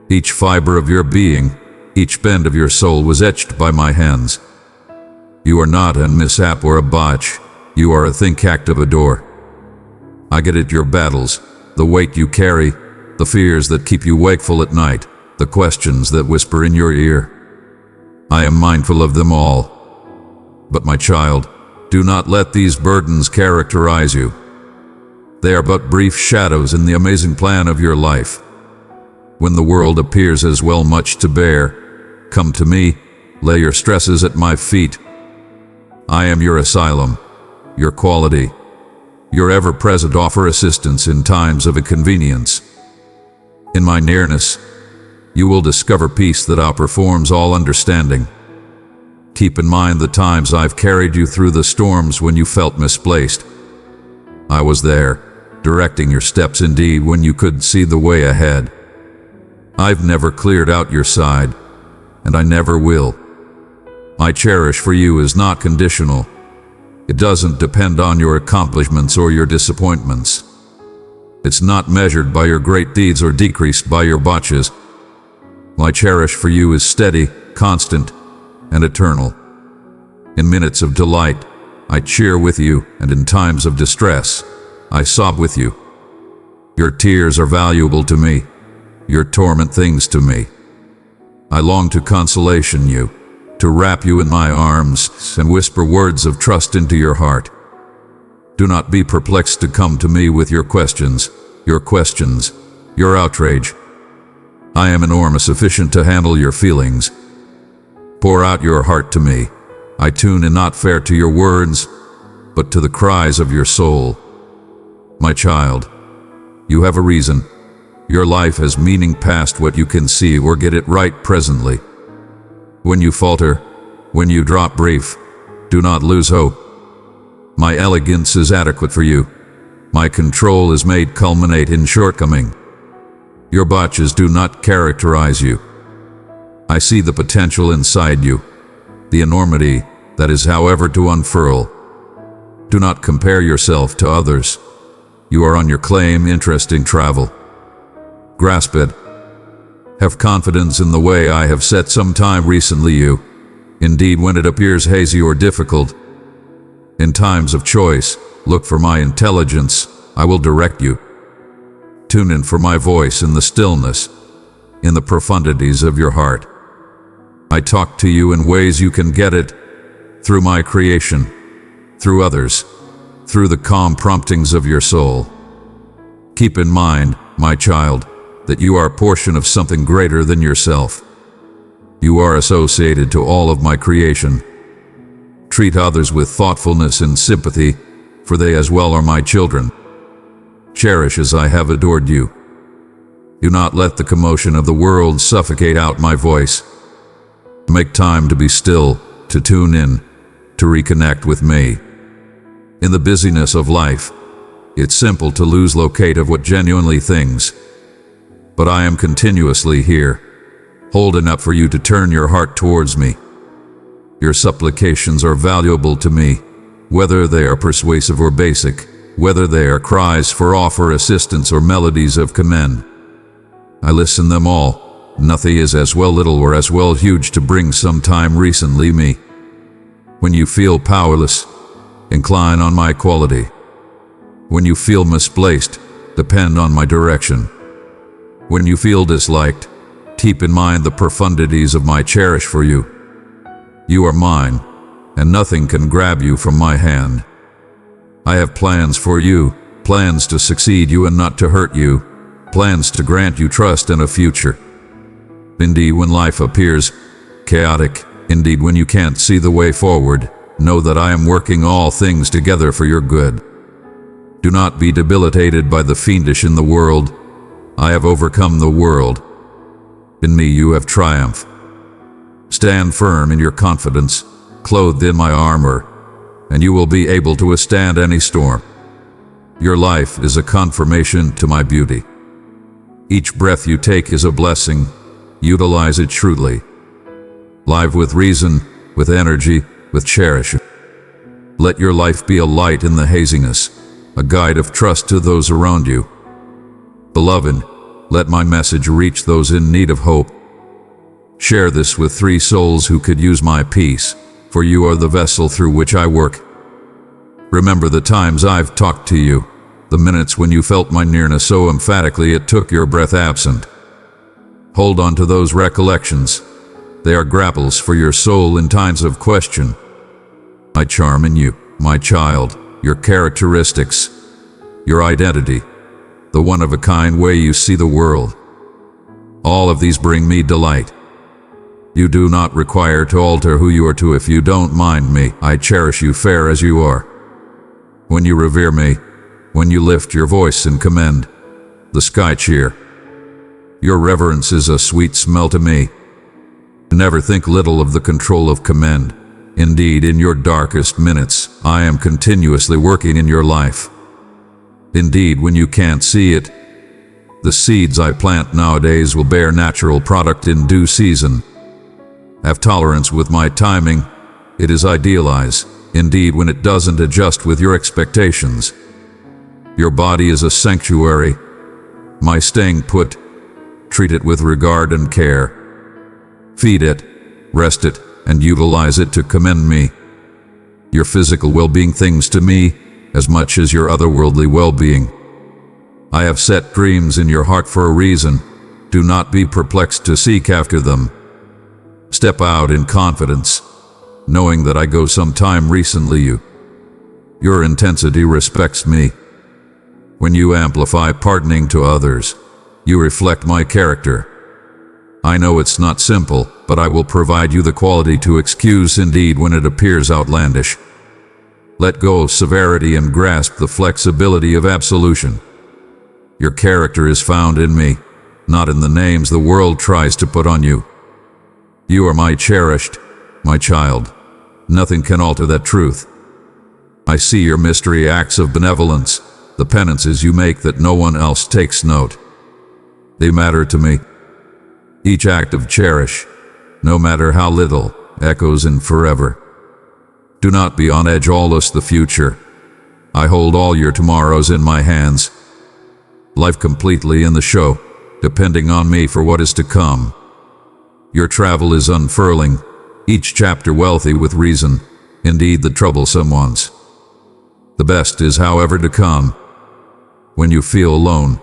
Each fiber of your being, each bend of your soul was etched by my hands. You are not a mishap or a botch. You are a think act of adore. I get at your battles, the weight you carry, the fears that keep you wakeful at night, the questions that whisper in your ear. I am mindful of them all. But my child, do not let these burdens characterize you. They are but brief shadows in the amazing plan of your life. When the world appears as well much to bear, come to me, lay your stresses at my feet. I am your asylum, your quality, your ever-present offer assistance in times of inconvenience. In my nearness, you will discover peace that outperforms all understanding. Keep in mind the times I've carried you through the storms when you felt misplaced. I was there, directing your steps indeed when you couldn't see the way ahead. I've never cleared out your side, and I never will. My cherish for you is not conditional. It doesn't depend on your accomplishments or your disappointments. It's not measured by your great deeds or decreased by your botches. My cherish for you is steady, constant, and eternal. In minutes of delight, I cheer with you, and in times of distress, I sob with you. Your tears are valuable to me, your torment things to me. I long to consolation you, to wrap you in my arms and whisper words of trust into your heart. Do not be perplexed to come to me with your questions, your outrage. I am enormous sufficient to handle your feelings. Pour out your heart to me. I tune in not fair to your words, but to the cries of your soul. My child, you have a reason. Your life has meaning past what you can see or get it right presently. When you falter, when you drop brief, do not lose hope. My elegance is adequate for you. My control is made culminate in shortcoming. Your botches do not characterize you. I see the potential inside you, the enormity that is however to unfurl. Do not compare yourself to others. You are on your claim interesting travel. Grasp it. Have confidence in the way I have set some time recently you. Indeed, when it appears hazy or difficult, in times of choice, look for my intelligence, I will direct you. Tune in for my voice in the stillness, in the profundities of your heart. I talk to you in ways you can get it, through my creation, through others, through the calm promptings of your soul. Keep in mind, my child, that you are a portion of something greater than yourself. You are associated to all of my creation. Treat others with thoughtfulness and sympathy, for they as well are my children. Cherish as I have adored you. Do not let the commotion of the world suffocate out my voice. Make time to be still, to tune in, to reconnect with me. In the busyness of life, it's simple to lose locate of what genuinely things. But I am continuously here, holding up for you to turn your heart towards me. Your supplications are valuable to me, whether they are persuasive or basic, whether they are cries for offer assistance or melodies of commend. I listen them all. Nothing is as well little or as well huge to bring some time recently me. When you feel powerless, incline on my quality. When you feel misplaced, depend on my direction. When you feel disliked, keep in mind the profundities of my cherish for you. You are mine, and nothing can grab you from my hand. I have plans for you, plans to succeed you and not to hurt you, plans to grant you trust and a future. Indeed, when life appears chaotic, indeed when you can't see the way forward, know that I am working all things together for your good. Do not be debilitated by the fiendish in the world. I have overcome the world. In me you have triumph. Stand firm in your confidence, clothed in my armor, and you will be able to withstand any storm. Your life is a confirmation to my beauty. Each breath you take is a blessing. Utilize it shrewdly. Live with reason, with energy, with cherish. Let your life be a light in the haziness, a guide of trust to those around you. Beloved, let my message reach those in need of hope. Share this with 3 souls who could use my peace, for you are the vessel through which I work. Remember the times I've talked to you, the minutes when you felt my nearness so emphatically it took your breath absent. Hold on to those recollections. They are grapples for your soul in times of question. My charm in you, my child, your characteristics, your identity, the one-of-a-kind way you see the world. All of these bring me delight. You do not require to alter who you are to if you don't mind me. I cherish you fair as you are. When you revere me, when you lift your voice in commend, the sky cheer. Your reverence is a sweet smell to me. Never think little of the control of commend. Indeed, in your darkest minutes, I am continuously working in your life. Indeed, when you can't see it, the seeds I plant nowadays will bear natural product in due season. Have tolerance with my timing. It is idealized, indeed, when it doesn't adjust with your expectations. Your body is a sanctuary. My staying put. Treat it with regard and care. Feed it, rest it, and utilize it to commend me. Your physical well-being things to me as much as your otherworldly well-being. I have set dreams in your heart for a reason. Do not be perplexed to seek after them. Step out in confidence, knowing that I go sometime recently you. Your intensity respects me. When you amplify pardoning to others, you reflect my character. I know it's not simple, but I will provide you the quality to excuse indeed when it appears outlandish. Let go of severity and grasp the flexibility of absolution. Your character is found in me, not in the names the world tries to put on you. You are my cherished, my child. Nothing can alter that truth. I see your mystery acts of benevolence, the penances you make that no one else takes note. They matter to me. Each act of cherish, no matter how little, echoes in forever. Do not be on edge always the future. I hold all your tomorrows in my hands. Life completely in the show, depending on me for what is to come. Your travel is unfurling, each chapter wealthy with reason, indeed the troublesome ones. The best is however to come. When you feel alone,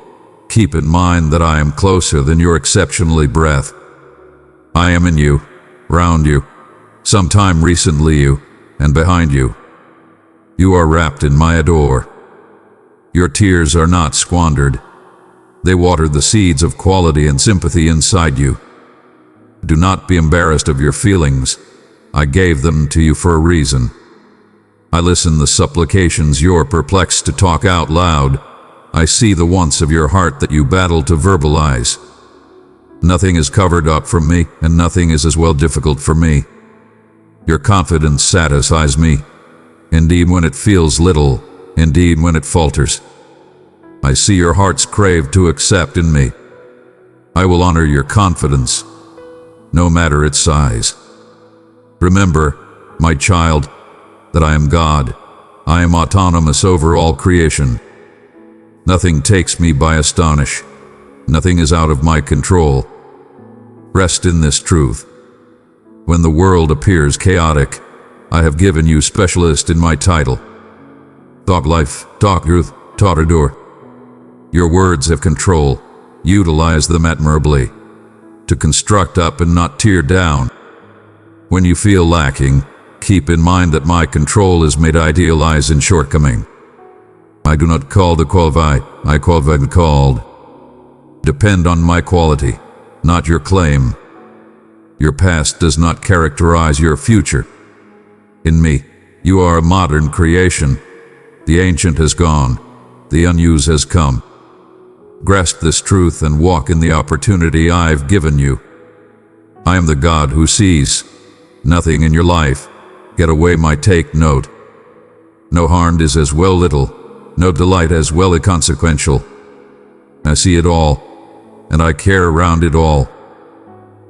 keep in mind that I am closer than your exceptionally breath. I am in you, round you, sometime recently you, and behind you. You are wrapped in my adore. Your tears are not squandered. They water the seeds of quality and sympathy inside you. Do not be embarrassed of your feelings. I gave them to you for a reason. I listen the supplications you're perplexed to talk out loud. I see the wants of your heart that you battle to verbalize. Nothing is covered up from me, and nothing is as well difficult for me. Your confidence satisfies me. Indeed when it feels little, indeed when it falters. I see your heart's crave to accept in me. I will honor your confidence, no matter its size. Remember, my child, that I am God. I am autonomous over all creation. Nothing takes me by astonish. Nothing is out of my control. Rest in this truth. When the world appears chaotic, I have given you specialist in my title. Talk life, talk truth, talk adore. Your words have control. Utilize them admirably. To construct up and not tear down. When you feel lacking, keep in mind that my control is made idealize in shortcoming. I do not call the qualified, I qualify the called. Depend on my quality, not your claim. Your past does not characterize your future. In me, you are a modern creation. The ancient has gone, the unused has come. Grasp this truth and walk in the opportunity I've given you. I am the God who sees. Nothing in your life, get away my take note. No harm is as well little, no delight as well inconsequential. I see it all. and I care around it all.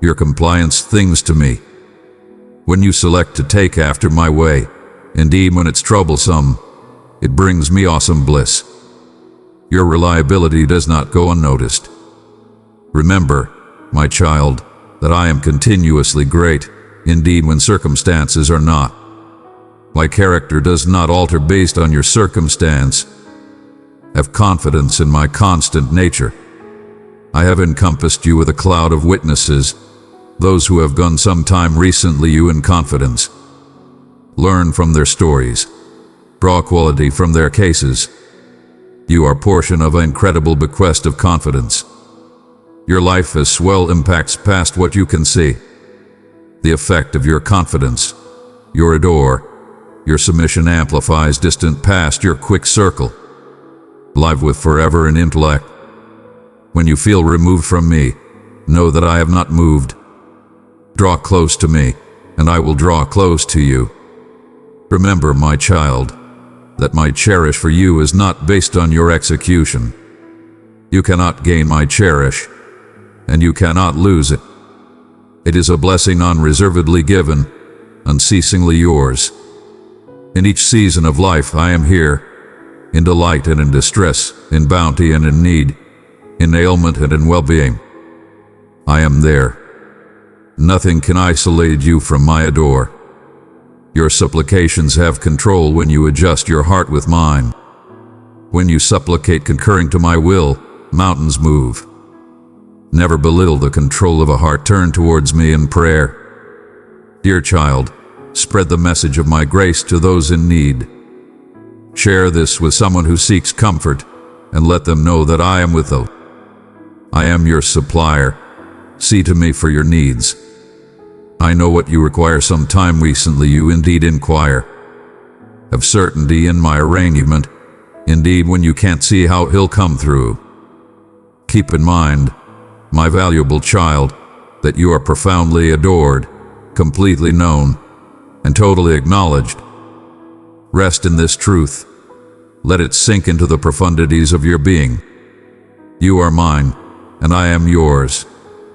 Your compliance things to me. When you select to take after my way, indeed when it's troublesome, it brings me awesome bliss. Your reliability does not go unnoticed. Remember, my child, that I am continuously great, indeed when circumstances are not. My character does not alter based on your circumstance. Have confidence in my constant nature. I have encompassed you with a cloud of witnesses, those who have gone some time recently you in confidence. Learn from their stories. Draw quality from their cases. You are portion of an incredible bequest of confidence. Your life as swell impacts past what you can see. The effect of your confidence, your adore, your submission amplifies distant past your quick circle. Live with forever in intellect. When you feel removed from me, know that I have not moved. Draw close to me, and I will draw close to you. Remember, my child, that my cherish for you is not based on your execution. You cannot gain my cherish, and you cannot lose it. It is a blessing unreservedly given, unceasingly yours. In each season of life I am here, in delight and in distress, in bounty and in need, in ailment and in well-being. I am there. Nothing can isolate you from my adore. Your supplications have control when you adjust your heart with mine. When you supplicate concurring to my will, mountains move. Never belittle the control of a heart turned towards me in prayer. Dear child, spread the message of my grace to those in need. Share this with someone who seeks comfort, and let them know that I am with them. I am your supplier. See to me for your needs. I know what you require. Some time recently you indeed inquire. Have certainty in my arrangement, indeed when you can't see how he'll come through. Keep in mind, my valuable child, that you are profoundly adored, completely known, and totally acknowledged. Rest in this truth. Let it sink into the profundities of your being. You are mine, and I am yours,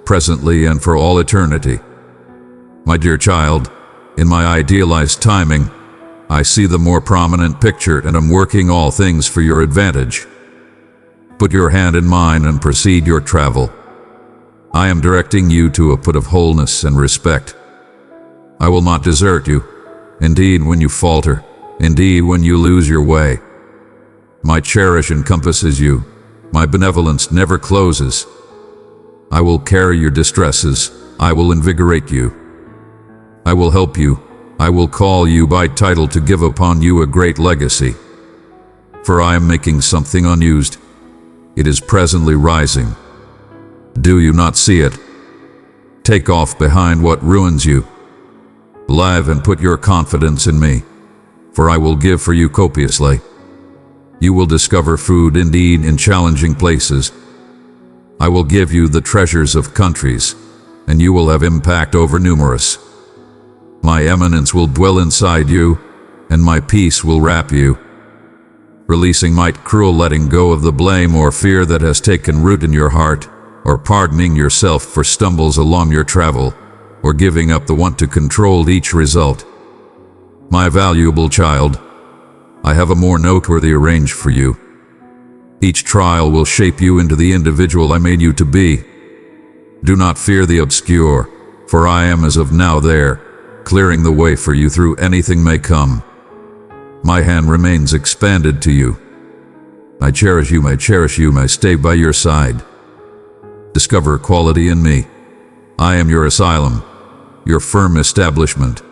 presently and for all eternity. My dear child, in my idealized timing, I see the more prominent picture and am working all things for your advantage. Put your hand in mine and proceed your travel. I am directing you to a put of wholeness and respect. I will not desert you, indeed when you falter, indeed when you lose your way. My cherish encompasses you, my benevolence never closes. I will carry your distresses, I will invigorate you. I will help you, I will call you by title to give upon you a great legacy. For I am making something unused. It is presently rising. Do you not see it? Take off behind what ruins you. Live and put your confidence in me, for I will give for you copiously. You will discover food indeed in challenging places. I will give you the treasures of countries, and you will have impact over numerous. My eminence will dwell inside you, and my peace will wrap you. Releasing might cruel letting go of the blame or fear that has taken root in your heart, or pardoning yourself for stumbles along your travel, or giving up the want to control each result. My valuable child, I have a more noteworthy arrange for you. Each trial will shape you into the individual I made you to be. Do not fear the obscure, for I am as of now there, clearing the way for you through anything may come. My hand remains expanded to you. I cherish you, may stay by your side. Discover quality in me. I am your asylum, your firm establishment.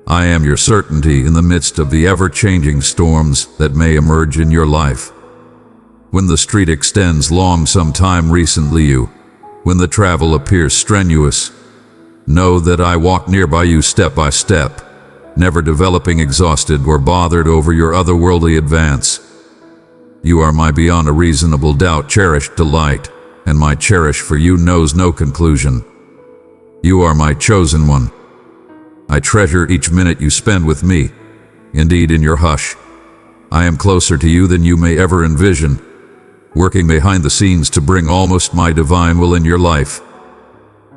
I am your certainty in the midst of the ever-changing storms that may emerge in your life. When the street extends long some time recently you, when the travel appears strenuous, know that I walk nearby you step by step, never developing exhausted or bothered over your otherworldly advance. You are my beyond a reasonable doubt cherished delight, and my cherish for you knows no conclusion. You are my chosen one. I treasure each minute you spend with me. Indeed, in your hush, I am closer to you than you may ever envision. working behind the scenes to bring almost my divine will in your life.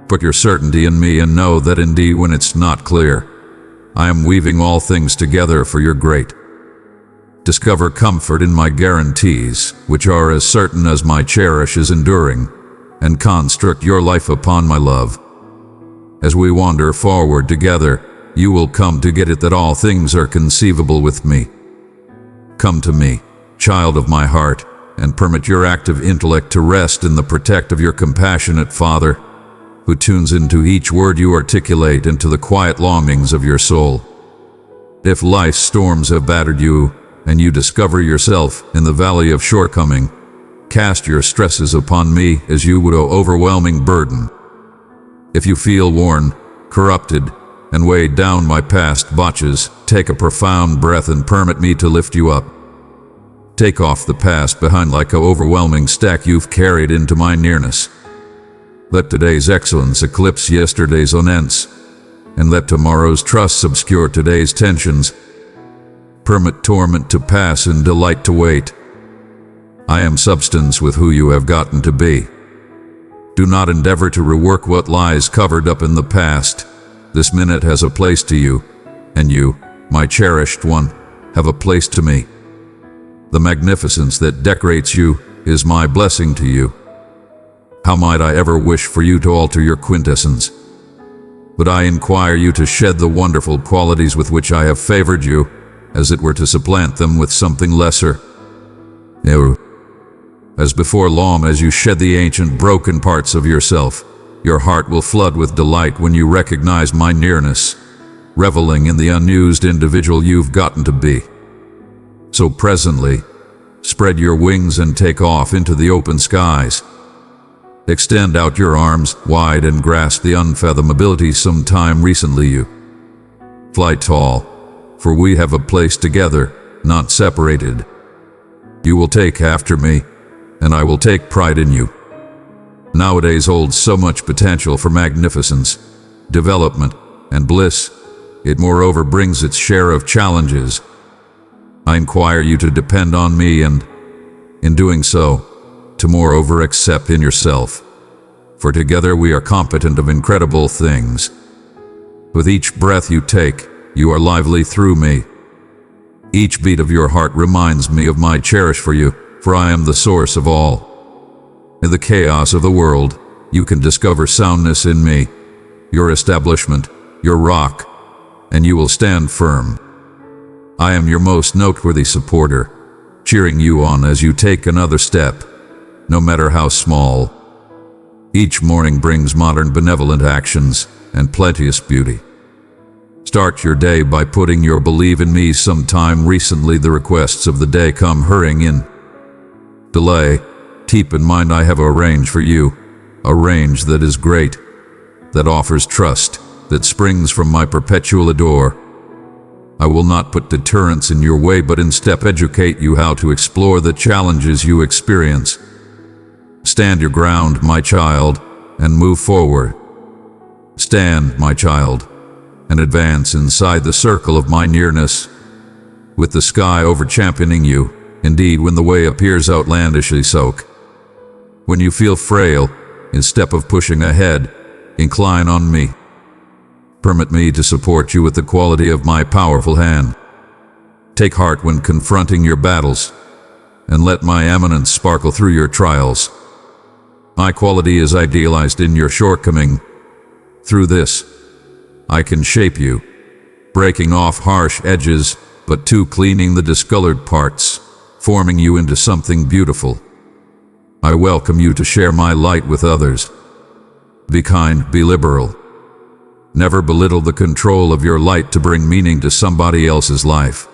Put your certainty in me and know that indeed when it's not clear, I am weaving all things together for your great. Discover comfort in my guarantees, which are as certain as my cherish is enduring, and construct your life upon my love. As we wander forward together, you will come to get it that all things are conceivable with me. Come to me, child of my heart, and permit your active intellect to rest in the protect of your compassionate Father, who tunes into each word you articulate and to the quiet longings of your soul. If life's storms have battered you, and you discover yourself in the valley of shortcoming, cast your stresses upon me as you would an overwhelming burden. If you feel worn, corrupted, and weighed down by past botches, take a profound breath and permit me to lift you up. Take off the past behind like an overwhelming stack you've carried into my nearness. Let today's excellence eclipse yesterday's unends, and let tomorrow's trusts obscure today's tensions. Permit torment to pass and delight to wait. I am substance with who you have gotten to be. Do not endeavor to rework what lies covered up in the past. This minute has a place to you, and you, my cherished one, have a place to me. The magnificence that decorates you is my blessing to you. How might I ever wish for you to alter your quintessence? But I inquire you to shed the wonderful qualities with which I have favored you, as it were to supplant them with something lesser. As before long as you shed the ancient broken parts of yourself, your heart will flood with delight when you recognize my nearness, reveling in the unused individual you've gotten to be. So presently, spread your wings and take off into the open skies. Extend out your arms wide and grasp the unfathomability sometime recently you. Fly tall, for we have a place together, not separated. You will take after me, and I will take pride in you. Nowadays holds so much potential for magnificence, development, and bliss. It moreover brings its share of challenges. I inquire you to depend on me and, in doing so, to moreover accept in yourself. For together we are competent of incredible things. With each breath you take, you are lively through me. Each beat of your heart reminds me of my cherish for you, for I am the source of all. In the chaos of the world, you can discover soundness in me, your establishment, your rock, and you will stand firm. I am your most noteworthy supporter, cheering you on as you take another step, no matter how small. Each morning brings modern benevolent actions and plenteous beauty. Start your day by putting your believe in me. Sometime recently the requests of the day come hurrying in. Delay. Keep in mind I have arranged for you, a range that is great, that offers trust, that springs from my perpetual adore. I will not put deterrence in your way, but instead educate you how to explore the challenges you experience. Stand your ground, my child, and move forward. Stand, my child, and advance inside the circle of my nearness, with the sky over championing you, indeed when the way appears outlandishly soak. When you feel frail, instead of pushing ahead, incline on me. Permit me to support you with the quality of my powerful hand. Take heart when confronting your battles, and let my eminence sparkle through your trials. My quality is idealized in your shortcoming. Through this, I can shape you, breaking off harsh edges, but too cleaning the discolored parts, forming you into something beautiful. I welcome you to share my light with others. Be kind, be liberal. Never belittle the control of your light to bring meaning to somebody else's life.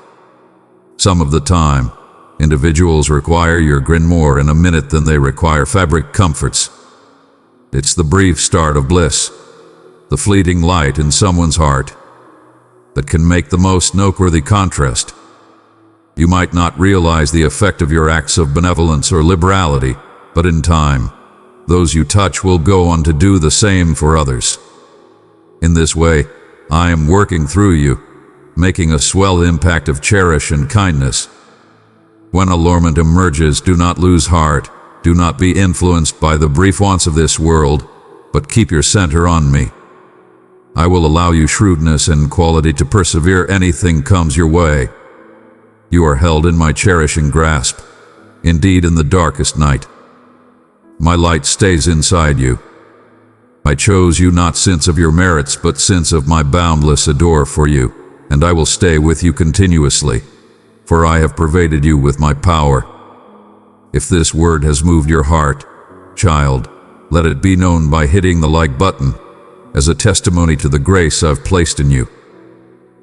Some of the time, individuals require your grin more in a minute than they require fabric comforts. It's the brief start of bliss, the fleeting light in someone's heart, that can make the most noteworthy contrast. You might not realize the effect of your acts of benevolence or liberality, but in time, those you touch will go on to do the same for others. In this way, I am working through you, making a swell impact of cherish and kindness. When allurement emerges, do not lose heart. Do not be influenced by the brief wants of this world, but keep your center on me. I will allow you shrewdness and quality to persevere anything comes your way. You are held in my cherishing grasp, indeed in the darkest night. My light stays inside you. I chose you not since of your merits, but since of my boundless adore for you, and I will stay with you continuously, for I have pervaded you with my power. If this word has moved your heart, child, let it be known by hitting the like button, as a testimony to the grace I've placed in you.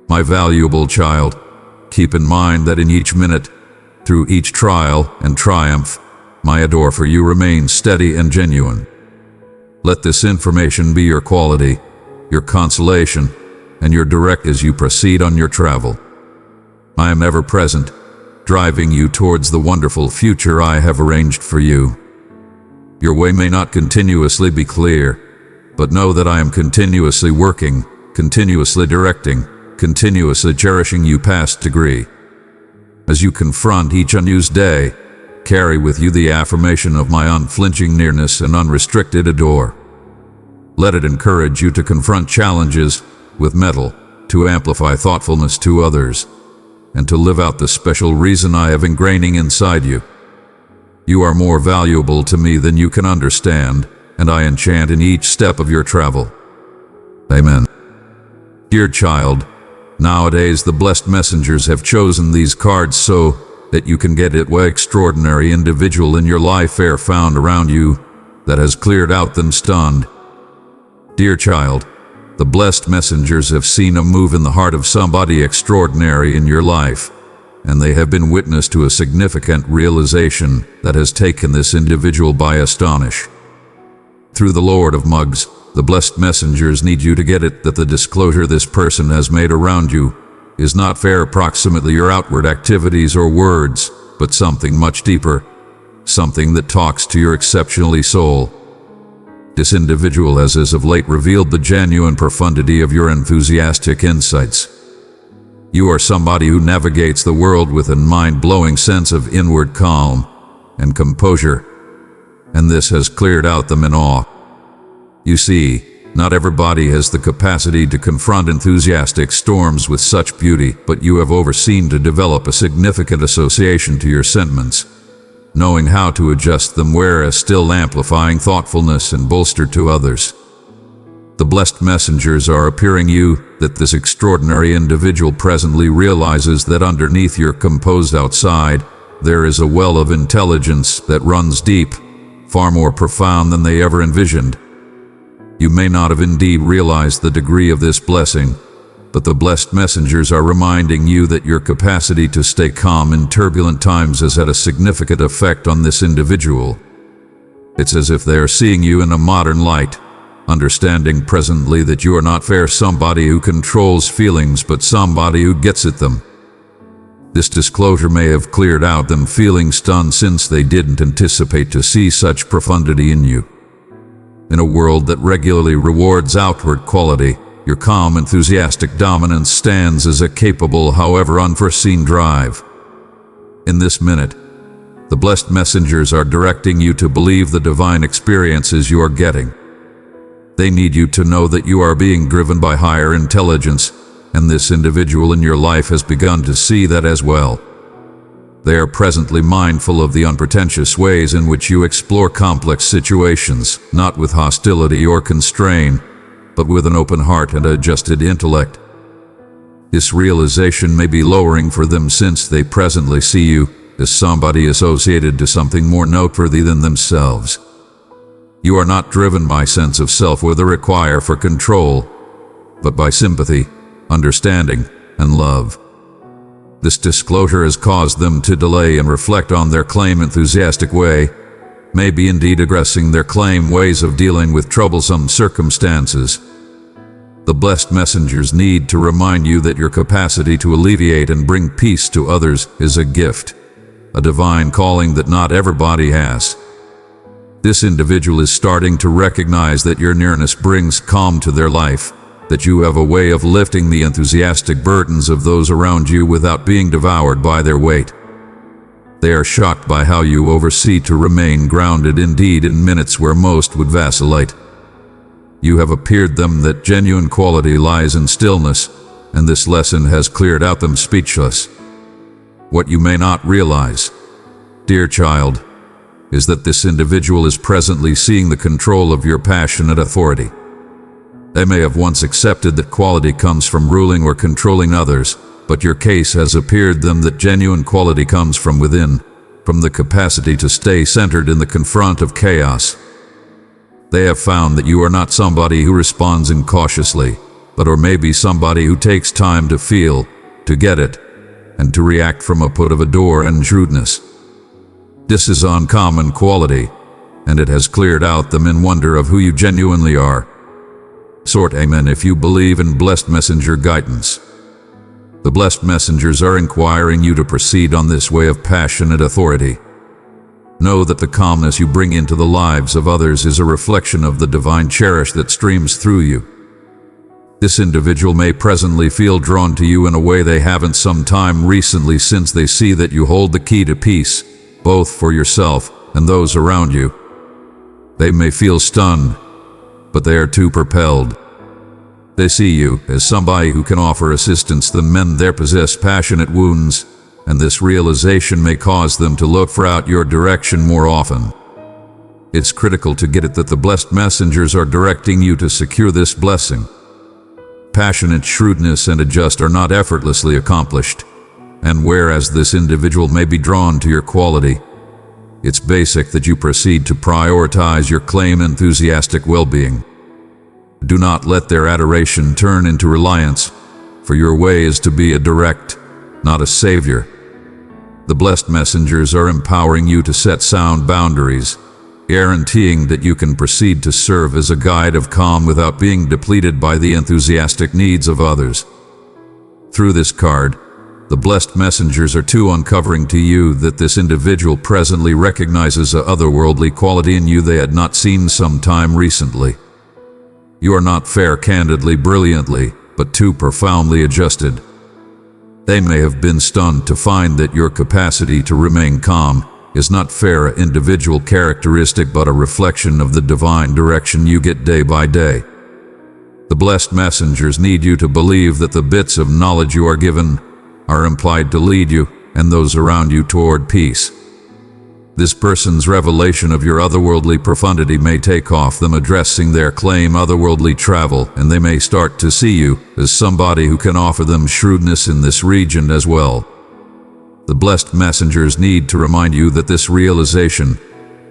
My valuable child, keep in mind that in each minute, through each trial and triumph, my adore for you remains steady and genuine. Let this information be your quality, your consolation, and your direct as you proceed on your travel. I am ever present, driving you towards the wonderful future I have arranged for you. Your way may not continuously be clear, but know that I am continuously working, continuously directing, continuously cherishing you past degree. As you confront each unused day, carry with you the affirmation of my unflinching nearness and unrestricted adore. Let it encourage you to confront challenges with mettle, to amplify thoughtfulness to others, and to live out the special reason I have ingraining inside you. You are more valuable to me than you can understand, and I enchant in each step of your travel. Amen. Dear child, nowadays the blessed messengers have chosen these cards so that you can get it what extraordinary individual in your life air found around you that has cleared out them stunned. Dear child, the blessed messengers have seen a move in the heart of somebody extraordinary in your life, and they have been witness to a significant realization that has taken this individual by astonish. Through the Lord of Mugs, the blessed messengers need you to get it that the disclosure this person has made around you is not fair approximately your outward activities or words, but something much deeper, something that talks to your exceptionally soul. This individual has as of late revealed the genuine profundity of your enthusiastic insights. You are somebody who navigates the world with a mind-blowing sense of inward calm and composure, and this has cleared out them in awe. You see, not everybody has the capacity to confront enthusiastic storms with such beauty, but you have overseen to develop a significant association to your sentiments, knowing how to adjust them whereas still amplifying thoughtfulness and bolster to others. The blessed messengers are appearing you that this extraordinary individual presently realizes that underneath your composed outside, there is a well of intelligence that runs deep, far more profound than they ever envisioned. You may not have indeed realized the degree of this blessing, but the blessed messengers are reminding you that your capacity to stay calm in turbulent times has had a significant effect on this individual. It's as if they are seeing you in a modern light, understanding presently that you are not fair somebody who controls feelings, but somebody who gets at them. This disclosure may have cleared out them feeling stunned since they didn't anticipate to see such profundity in you. In a world that regularly rewards outward quality, your calm, enthusiastic dominance stands as a capable, however unforeseen drive. In this minute, the blessed messengers are directing you to believe the divine experiences you are getting. They need you to know that you are being driven by higher intelligence, and this individual in your life has begun to see that as well. They are presently mindful of the unpretentious ways in which you explore complex situations, not with hostility or constraint, but with an open heart and adjusted intellect. This realization may be lowering for them since they presently see you as somebody associated to something more noteworthy than themselves. You are not driven by sense of self or the require for control, but by sympathy, understanding, and love. This disclosure has caused them to delay and reflect on their claim enthusiastic way, maybe indeed aggressing their claim ways of dealing with troublesome circumstances. The blessed messengers need to remind you that your capacity to alleviate and bring peace to others is a gift, a divine calling that not everybody has. This individual is starting to recognize that your nearness brings calm to their life, that you have a way of lifting the enthusiastic burdens of those around you without being devoured by their weight. They are shocked by how you oversee to remain grounded indeed in minutes where most would vacillate. You have appeared them that genuine quality lies in stillness, and this lesson has cleared out them speechless. What you may not realize, dear child, is that this individual is presently seeing the control of your passionate authority. They may have once accepted that quality comes from ruling or controlling others, but your case has appeared them that genuine quality comes from within, from the capacity to stay centered in the confront of chaos. They have found that you are not somebody who responds incautiously, but or maybe somebody who takes time to feel, to get it, and to react from a put of a door and shrewdness. This is uncommon quality, and it has cleared out them in wonder of who you genuinely are. Sort amen if you believe in blessed messenger guidance. The blessed messengers are inquiring you to proceed on this way of passionate authority. Know that the calmness you bring into the lives of others is a reflection of the divine cherish that streams through you. This individual may presently feel drawn to you in a way they haven't some time recently, since they see that you hold the key to peace, both for yourself and those around you. They may feel stunned, but they are too propelled. They see you as somebody who can offer assistance to mend their possessed passionate wounds, and this realization may cause them to look for out your direction more often. It's critical to get it that the blessed messengers are directing you to secure this blessing. Passionate shrewdness and adjust are not effortlessly accomplished, and whereas this individual may be drawn to your quality, it's basic that you proceed to prioritize your claim enthusiastic well-being. Do not let their adoration turn into reliance, for your way is to be a direct, not a savior. The blessed messengers are empowering you to set sound boundaries, guaranteeing that you can proceed to serve as a guide of calm without being depleted by the enthusiastic needs of others. Through this card, the blessed messengers are too uncovering to you that this individual presently recognizes a otherworldly quality in you they had not seen some time recently. You are not fair candidly, brilliantly, but too profoundly adjusted. They may have been stunned to find that your capacity to remain calm is not fair an individual characteristic but a reflection of the divine direction you get day by day. The blessed messengers need you to believe that the bits of knowledge you are given are implied to lead you and those around you toward peace. This person's revelation of your otherworldly profundity may take off them addressing their claim otherworldly travel, and they may start to see you as somebody who can offer them shrewdness in this region as well. The blessed messengers need to remind you that this realization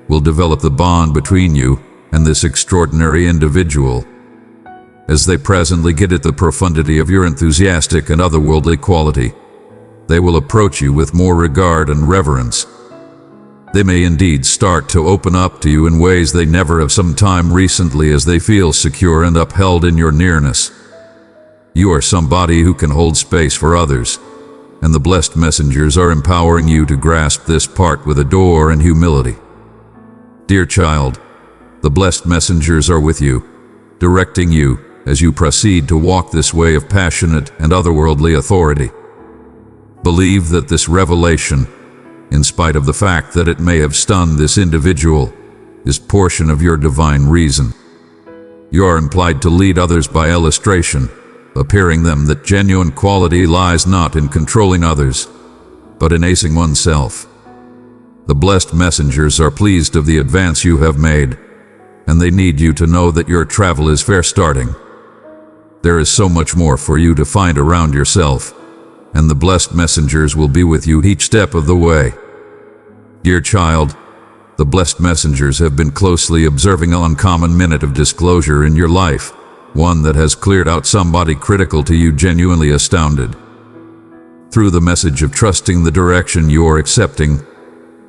will develop the bond between you and this extraordinary individual. As they presently get at the profundity of your enthusiastic and otherworldly quality, they will approach you with more regard and reverence. They may indeed start to open up to you in ways they never have some time recently as they feel secure and upheld in your nearness. You are somebody who can hold space for others, and the blessed messengers are empowering you to grasp this part with adore and humility. Dear child, the blessed messengers are with you, directing you as you proceed to walk this way of passionate and otherworldly authority. Believe that this revelation, in spite of the fact that it may have stunned this individual, is portion of your divine reason. You are implied to lead others by illustration, appearing them that genuine quality lies not in controlling others, but in acing oneself. The blessed messengers are pleased of the advance you have made, and they need you to know that your travel is fair starting. There is so much more for you to find around yourself, and the blessed messengers will be with you each step of the way. Dear child, the blessed messengers have been closely observing an uncommon minute of disclosure in your life, one that has cleared out somebody critical to you, genuinely astounded. Through the message of trusting the direction you are accepting,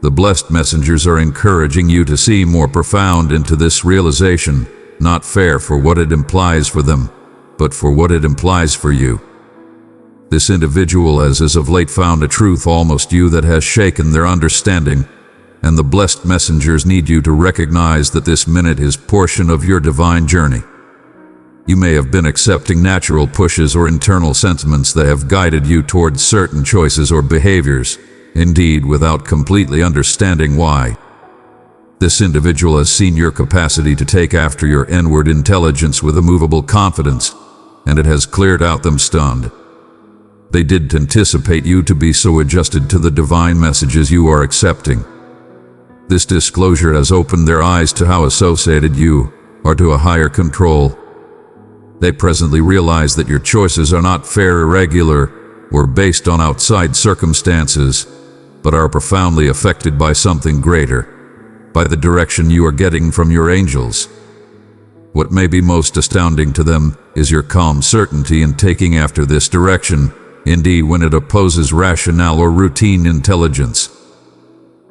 the blessed messengers are encouraging you to see more profound into this realization, not fair for what it implies for them, but for what it implies for you. This individual has as of late found a truth almost you that has shaken their understanding, and the blessed messengers need you to recognize that this minute is portion of your divine journey. You may have been accepting natural pushes or internal sentiments that have guided you towards certain choices or behaviors, indeed without completely understanding why. This individual has seen your capacity to take after your inward intelligence with immovable confidence, and it has cleared out them stunned. They didn't anticipate you to be so adjusted to the divine messages you are accepting. This disclosure has opened their eyes to how associated you are to a higher control. They presently realize that your choices are not fair, irregular, or based on outside circumstances, but are profoundly affected by something greater, by the direction you are getting from your angels. What may be most astounding to them is your calm certainty in taking after this direction, indeed when it opposes rationale or routine intelligence.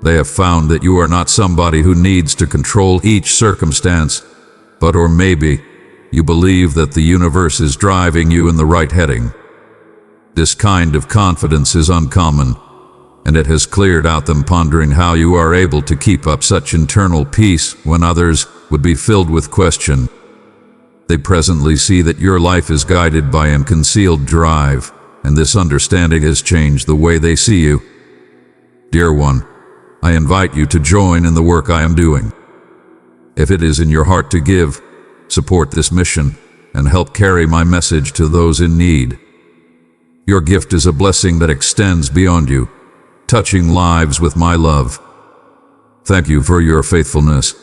They have found that you are not somebody who needs to control each circumstance, but or maybe you believe that the universe is driving you in the right heading. This kind of confidence is uncommon, and it has cleared out them pondering how you are able to keep up such internal peace when others would be filled with question. They presently see that your life is guided by an concealed drive, and this understanding has changed the way they see you. Dear one, I invite you to join in the work I am doing. If it is in your heart to give, support this mission, and help carry my message to those in need. Your gift is a blessing that extends beyond you, touching lives with my love. Thank you for your faithfulness.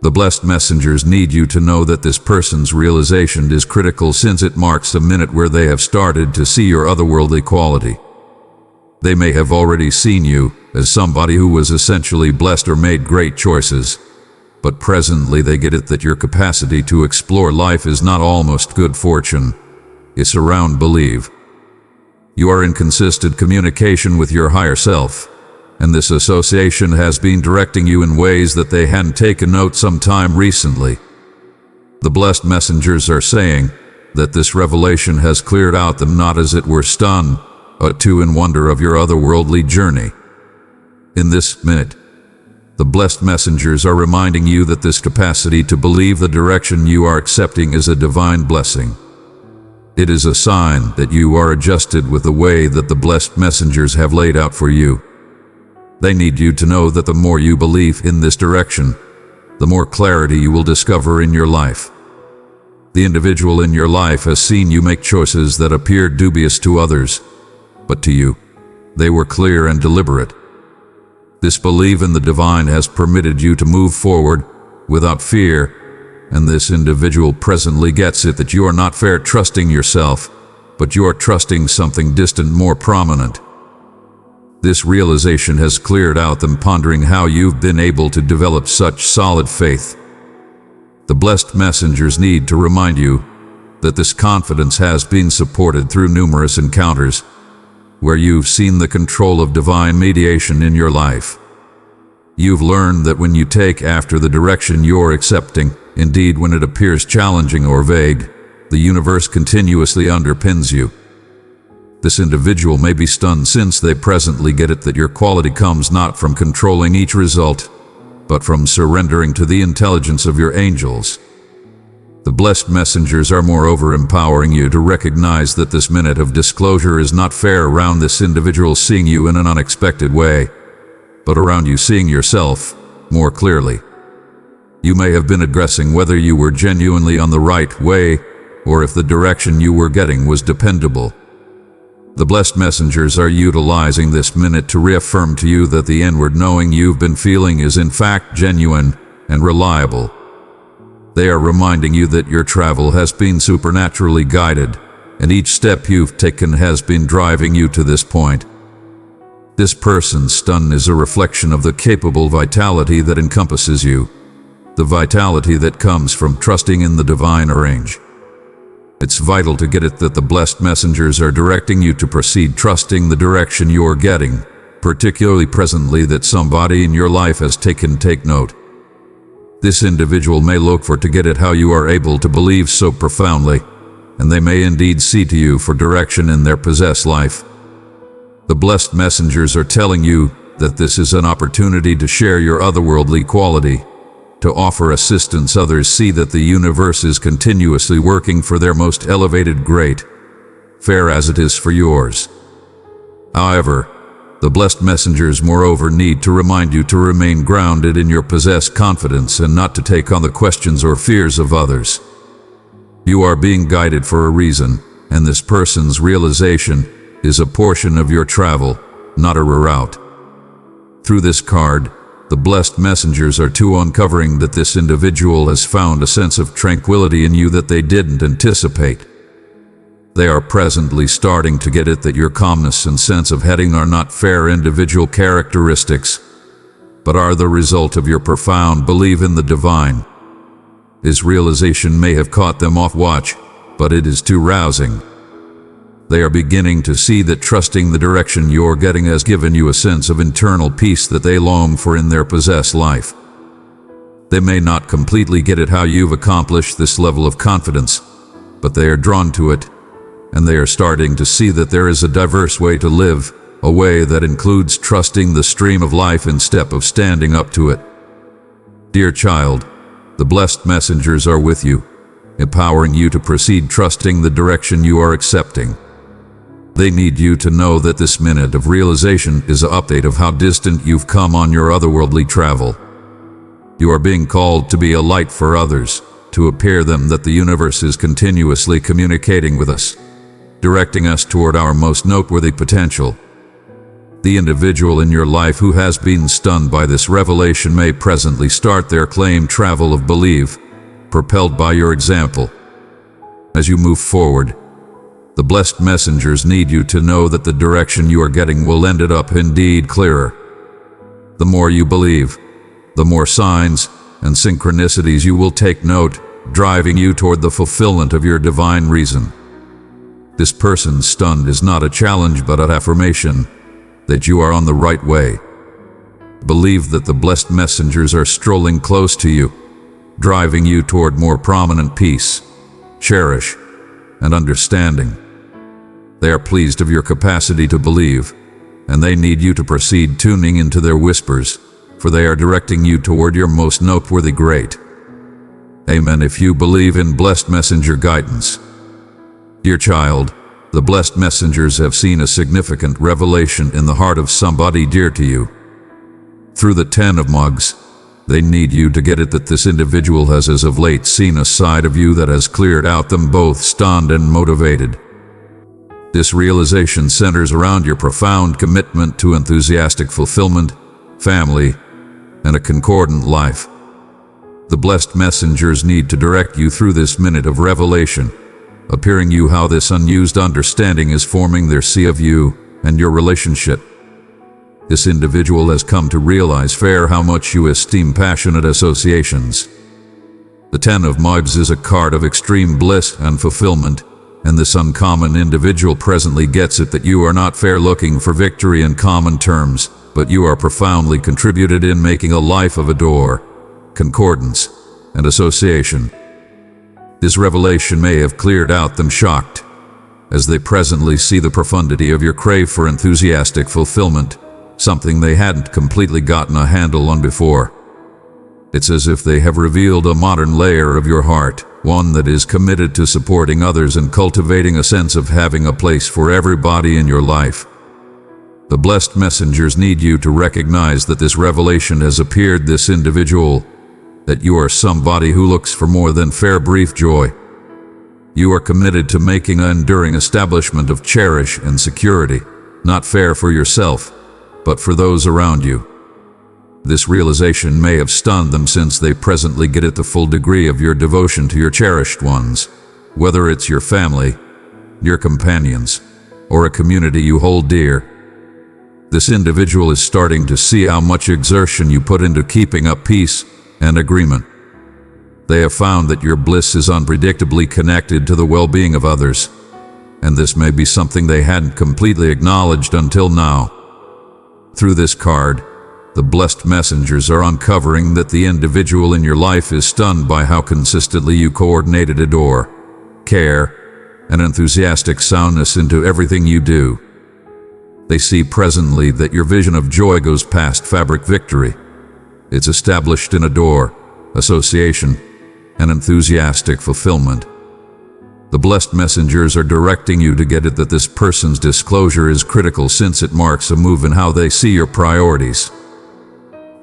The blessed messengers need you to know that this person's realization is critical, since it marks a minute where they have started to see your otherworldly quality. They may have already seen you as somebody who was essentially blessed or made great choices, but presently they get it that your capacity to explore life is not almost good fortune, it's around belief. You are in consistent communication with your higher self, and this association has been directing you in ways that they hadn't taken note sometime recently. The blessed messengers are saying that this revelation has cleared out them not as it were stun, but to in wonder of your otherworldly journey. In this minute, the blessed messengers are reminding you that this capacity to believe the direction you are accepting is a divine blessing. It is a sign that you are adjusted with the way that the blessed messengers have laid out for you. They need you to know that the more you believe in this direction, the more clarity you will discover in your life. The individual in your life has seen you make choices that appeared dubious to others, but to you, they were clear and deliberate. This belief in the divine has permitted you to move forward without fear, and this individual presently gets it that you are not fair trusting yourself, but you are trusting something distant, more prominent. This realization has cleared out them pondering how you've been able to develop such solid faith. The blessed messengers need to remind you that this confidence has been supported through numerous encounters where you've seen the control of divine mediation in your life. You've learned that when you take after the direction you're accepting, indeed when it appears challenging or vague, the universe continuously underpins you. This individual may be stunned since they presently get it that your quality comes not from controlling each result, but from surrendering to the intelligence of your angels. The blessed messengers are moreover empowering you to recognize that this minute of disclosure is not fair around this individual seeing you in an unexpected way, but around you seeing yourself more clearly. You may have been addressing whether you were genuinely on the right way or if the direction you were getting was dependable. The blessed messengers are utilizing this minute to reaffirm to you that the inward knowing you've been feeling is in fact genuine and reliable. They are reminding you that your travel has been supernaturally guided, and each step you've taken has been driving you to this point. This person's stun is a reflection of the capable vitality that encompasses you, the vitality that comes from trusting in the divine arrange. It's vital to get it that the blessed messengers are directing you to proceed trusting the direction you're getting, particularly presently that somebody in your life has take note. This individual may look for to get at how you are able to believe so profoundly, and they may indeed see to you for direction in their possessed life. The blessed messengers are telling you that this is an opportunity to share your otherworldly quality, to offer assistance others see that the universe is continuously working for their most elevated great, fair as it is for yours. However, The blessed messengers moreover need to remind you to remain grounded in your possessed confidence and not to take on the questions or fears of others. You are being guided for a reason, and this person's realization is a portion of your travel, not a reroute. Through this card, the blessed messengers are too uncovering that this individual has found a sense of tranquility in you that they didn't anticipate. They are presently starting to get it that your calmness and sense of heading are not fair individual characteristics, but are the result of your profound belief in the divine. This realization may have caught them off watch, but it is too rousing. They are beginning to see that trusting the direction you're getting has given you a sense of internal peace that they long for in their possessed life. They may not completely get it how you've accomplished this level of confidence, but they are drawn to it, and they are starting to see that there is a diverse way to live, a way that includes trusting the stream of life instead of standing up to it. Dear child, the blessed messengers are with you, empowering you to proceed trusting the direction you are accepting. They need you to know that this minute of realization is an update of how distant you've come on your otherworldly travel. You are being called to be a light for others, to appear them that the universe is continuously communicating with us, directing us toward our most noteworthy potential. The individual in your life who has been stunned by this revelation may presently start their claimed travel of belief, propelled by your example. As you move forward, the blessed messengers need you to know that the direction you are getting will end up indeed clearer. The more you believe, the more signs and synchronicities you will take note, driving you toward the fulfillment of your divine reason. This person stunned is not a challenge but an affirmation that you are on the right way. Believe that the blessed messengers are strolling close to you, driving you toward more prominent peace, cherish, and understanding. They are pleased of your capacity to believe, and they need you to proceed tuning into their whispers, for they are directing you toward your most noteworthy great. Amen if you believe in blessed messenger guidance. Dear child, the blessed messengers have seen a significant revelation in the heart of somebody dear to you. Through the 10 of Mugs, they need you to get it that this individual has as of late seen a side of you that has cleared out them both stunned and motivated. This realization centers around your profound commitment to enthusiastic fulfillment, family, and a concordant life. The blessed messengers need to direct you through this minute of revelation, appearing you how this unused understanding is forming their sea of you and your relationship. This individual has come to realize how much you esteem passionate associations. The 10 of Mugs is a card of extreme bliss and fulfillment, and this uncommon individual presently gets it that you are not looking for victory in common terms, but you are profoundly contributed in making a life of adore, concordance, and association. This revelation may have cleared out them shocked, as they presently see the profundity of your crave for enthusiastic fulfillment, something they hadn't completely gotten a handle on before. It's as if they have revealed a modern layer of your heart, one that is committed to supporting others and cultivating a sense of having a place for everybody in your life. The blessed messengers need you to recognize that this revelation has appeared this individual, that you are somebody who looks for more than brief joy. You are committed to making an enduring establishment of cherish and security, not for yourself, but for those around you. This realization may have stunned them since they presently get it the full degree of your devotion to your cherished ones, whether it's your family, your companions, or a community you hold dear. This individual is starting to see how much exertion you put into keeping up peace and agreement. They have found that your bliss is unpredictably connected to the well-being of others, and this may be something they hadn't completely acknowledged until now. Through this card, the blessed messengers are uncovering that the individual in your life is stunned by how consistently you coordinated adore, care, and enthusiastic soundness into everything you do. They see presently that your vision of joy goes past fabric victory. It's established in adore, association, and enthusiastic fulfillment. The blessed messengers are directing you to get it that this person's disclosure is critical since it marks a move in how they see your priorities.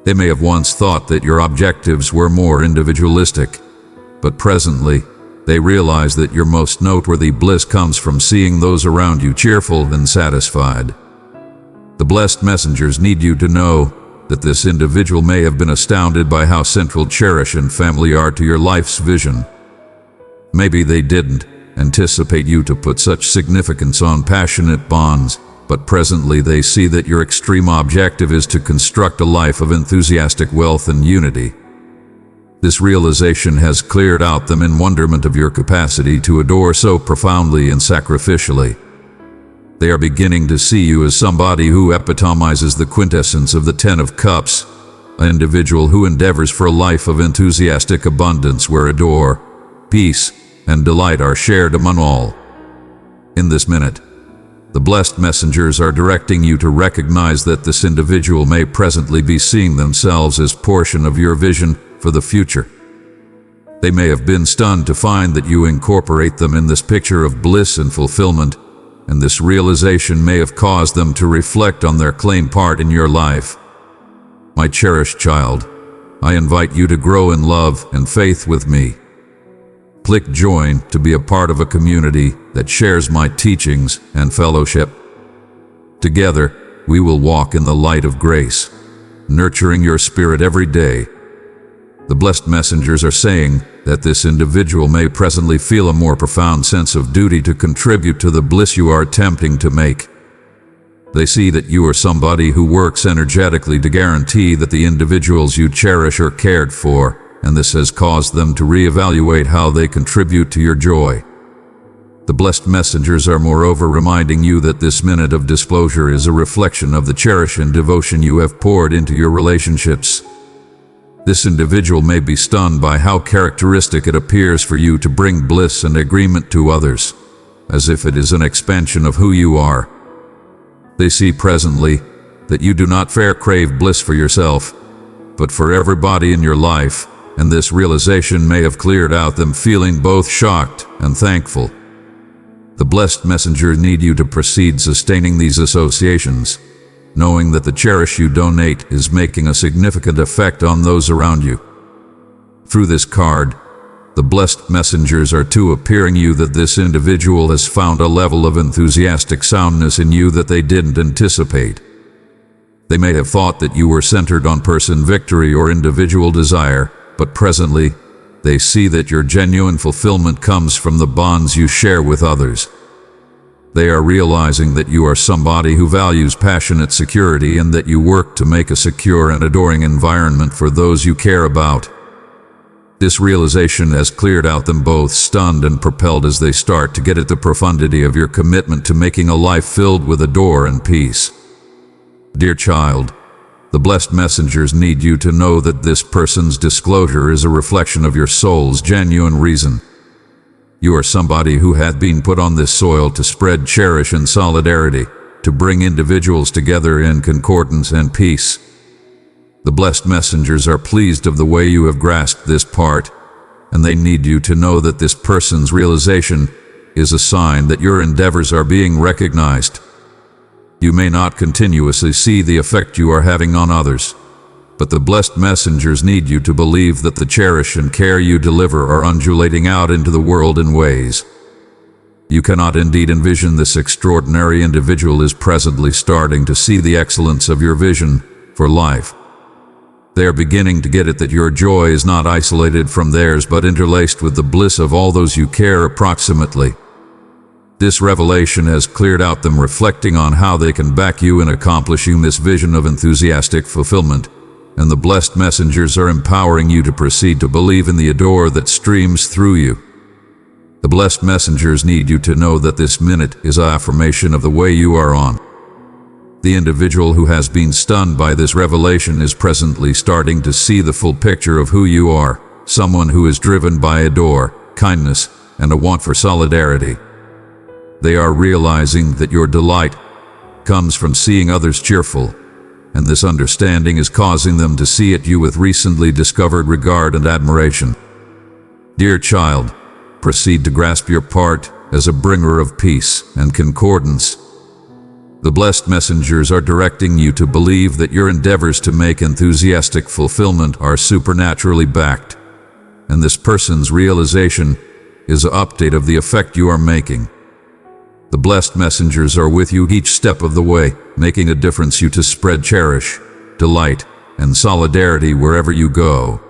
They may have once thought that your objectives were more individualistic, but presently, they realize that your most noteworthy bliss comes from seeing those around you cheerful and satisfied. The blessed messengers need you to know that this individual may have been astounded by how central cherish and family are to your life's vision. Maybe they didn't anticipate you to put such significance on passionate bonds, but presently they see that your extreme objective is to construct a life of enthusiastic wealth and unity. This realization has cleared out them in wonderment of your capacity to adore so profoundly and sacrificially. They are beginning to see you as somebody who epitomizes the quintessence of the Ten of Cups, an individual who endeavors for a life of enthusiastic abundance where adore, peace, and delight are shared among all. In this minute, the blessed messengers are directing you to recognize that this individual may presently be seeing themselves as portion of your vision for the future. They may have been stunned to find that you incorporate them in this picture of bliss and fulfillment, and this realization may have caused them to reflect on their claimed part in your life. My cherished child, I invite you to grow in love and faith with me. Click join to be a part of a community that shares my teachings and fellowship. Together, we will walk in the light of grace, nurturing your spirit every day. The blessed messengers are saying that this individual may presently feel a more profound sense of duty to contribute to the bliss you are attempting to make. They see that you are somebody who works energetically to guarantee that the individuals you cherish are cared for, and this has caused them to reevaluate how they contribute to your joy. The blessed messengers are moreover reminding you that this minute of disclosure is a reflection of the cherish and devotion you have poured into your relationships. This individual may be stunned by how characteristic it appears for you to bring bliss and agreement to others, as if it is an expansion of who you are. They see presently that you do not crave bliss for yourself, but for everybody in your life, and this realization may have cleared out them feeling both shocked and thankful. The blessed messengers need you to proceed sustaining these associations, knowing that the cherish you donate is making a significant effect on those around you. Through this card, the blessed messengers are too appearing you that this individual has found a level of enthusiastic soundness in you that they didn't anticipate. They may have thought that you were centered on person victory or individual desire, but presently, they see that your genuine fulfillment comes from the bonds you share with others. They are realizing that you are somebody who values passionate security and that you work to make a secure and adoring environment for those you care about. This realization has cleared out them both stunned and propelled as they start to get at the profundity of your commitment to making a life filled with adore and peace. Dear child, the blessed messengers need you to know that this person's disclosure is a reflection of your soul's genuine reason. You are somebody who had been put on this soil to spread cherish and solidarity, to bring individuals together in concordance and peace. The blessed messengers are pleased of the way you have grasped this part, and they need you to know that this person's realization is a sign that your endeavors are being recognized. You may not continuously see the effect you are having on others, but the blessed messengers need you to believe that the cherish and care you deliver are undulating out into the world in ways you cannot indeed envision. This extraordinary individual is presently starting to see the excellence of your vision for life. They are beginning to get it that your joy is not isolated from theirs but interlaced with the bliss of all those you care approximately. This revelation has cleared out them reflecting on how they can back you in accomplishing this vision of enthusiastic fulfillment, and the blessed messengers are empowering you to proceed to believe in the adore that streams through you. The blessed messengers need you to know that this minute is an affirmation of the way you are on. The individual who has been stunned by this revelation is presently starting to see the full picture of who you are, someone who is driven by adore, kindness, and a want for solidarity. They are realizing that your delight comes from seeing others cheerful, and this understanding is causing them to see at you with recently discovered regard and admiration. Dear child, proceed to grasp your part as a bringer of peace and concordance. The blessed messengers are directing you to believe that your endeavors to make enthusiastic fulfillment are supernaturally backed, and this person's realization is an update of the effect you are making. The blessed messengers are with you each step of the way, making a difference you to spread cherish, delight, and solidarity wherever you go.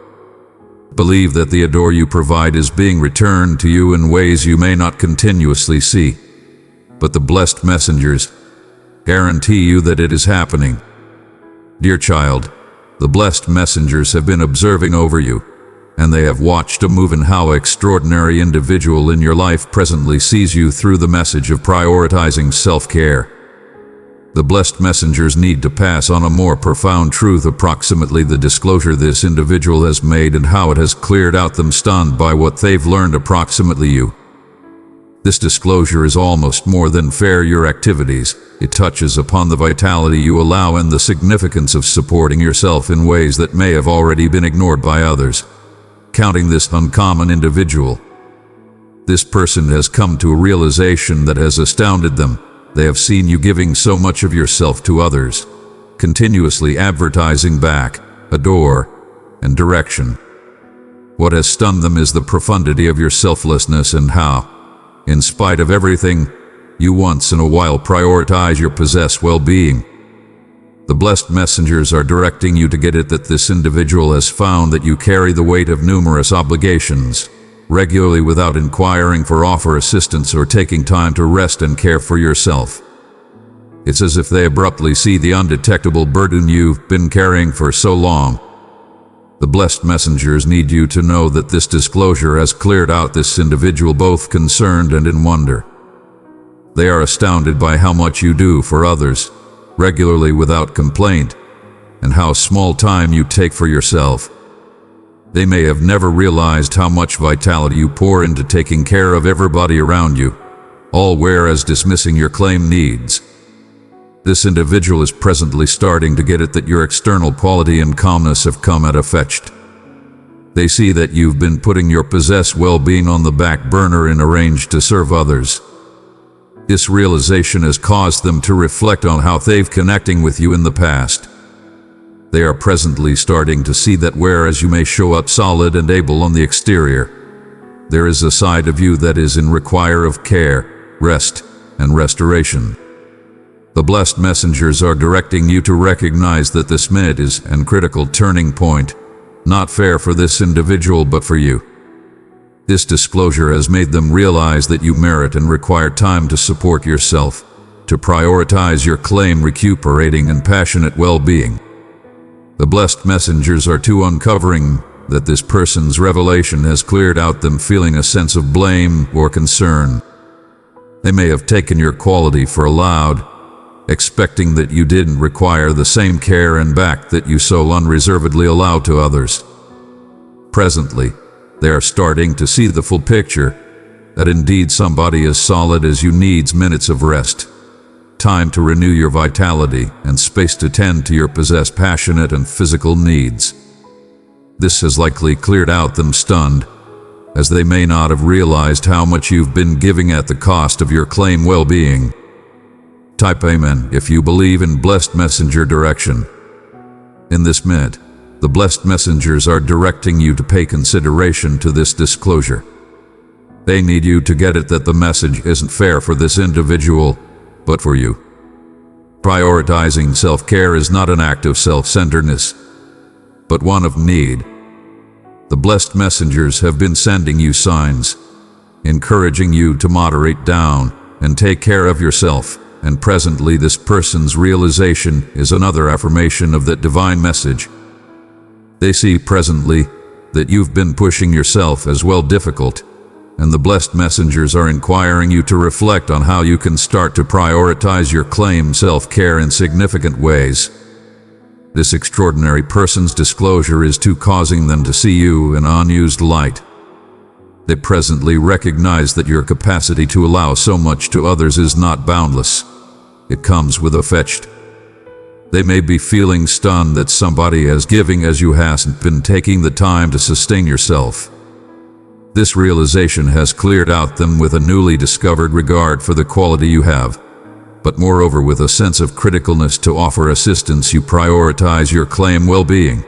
Believe that the adore you provide is being returned to you in ways you may not continuously see, but the blessed messengers guarantee you that it is happening. Dear child, the blessed messengers have been observing over you, and they have watched a move in how extraordinary individual in your life presently sees you through the message of prioritizing self-care. The blessed messengers need to pass on a more profound truth, approximately the disclosure this individual has made and how it has cleared out them stunned by what they've learned approximately you. This disclosure is almost more than fair your activities. It touches upon the vitality you allow and the significance of supporting yourself in ways that may have already been ignored by others. Counting this uncommon individual, this person has come to a realization that has astounded them. They have seen you giving so much of yourself to others, continuously advertising back, adore, and direction. What has stunned them is the profundity of your selflessness and how, in spite of everything, you once in a while prioritize your possessed well-being. The blessed messengers are directing you to get it that this individual has found that you carry the weight of numerous obligations, regularly without inquiring for offer assistance or taking time to rest and care for yourself. It's as if they abruptly see the undetectable burden you've been carrying for so long. The blessed messengers need you to know that this disclosure has cleared out this individual both concerned and in wonder. They are astounded by how much you do for others, regularly without complaint, and how small time you take for yourself. They may have never realized how much vitality you pour into taking care of everybody around you, all whereas dismissing your claim needs. This individual is presently starting to get it that your external quality and calmness have come at a fetched. They see that you've been putting your possessed well-being on the back burner in arrange to serve others. This realization has caused them to reflect on how they've connecting with you in the past. They are presently starting to see that whereas you may show up solid and able on the exterior, there is a side of you that is in require of care, rest, and restoration. The blessed messengers are directing you to recognize that this mid is an critical turning point, not fair for this individual but for you. This disclosure has made them realize that you merit and require time to support yourself, to prioritize your claim, recuperating and passionate well-being. The blessed messengers are too uncovering that this person's revelation has cleared out them feeling a sense of blame or concern. They may have taken your quality for allowed, expecting that you didn't require the same care and back that you so unreservedly allow to others. Presently, they are starting to see the full picture, that indeed somebody as solid as you needs minutes of rest, time to renew your vitality, and space to tend to your possessed passionate and physical needs. This has likely cleared out them stunned, as they may not have realized how much you've been giving at the cost of your claim well-being. Type Amen if you believe in blessed messenger direction. In this minute, the blessed messengers are directing you to pay consideration to this disclosure. They need you to get it that the message isn't fair for this individual, but for you. Prioritizing self-care is not an act of self-centeredness, but one of need. The blessed messengers have been sending you signs, encouraging you to moderate down and take care of yourself, and presently this person's realization is another affirmation of that divine message. They see presently that you've been pushing yourself as well difficult, and the blessed messengers are inquiring you to reflect on how you can start to prioritize your claim self-care in significant ways. This extraordinary person's disclosure is too causing them to see you in unused light. They presently recognize that your capacity to allow so much to others is not boundless. It comes with a fetched. They may be feeling stunned that somebody as giving as you hasn't been taking the time to sustain yourself. This realization has cleared out them with a newly discovered regard for the quality you have, but moreover with a sense of criticalness to offer assistance. You prioritize your claim well-being.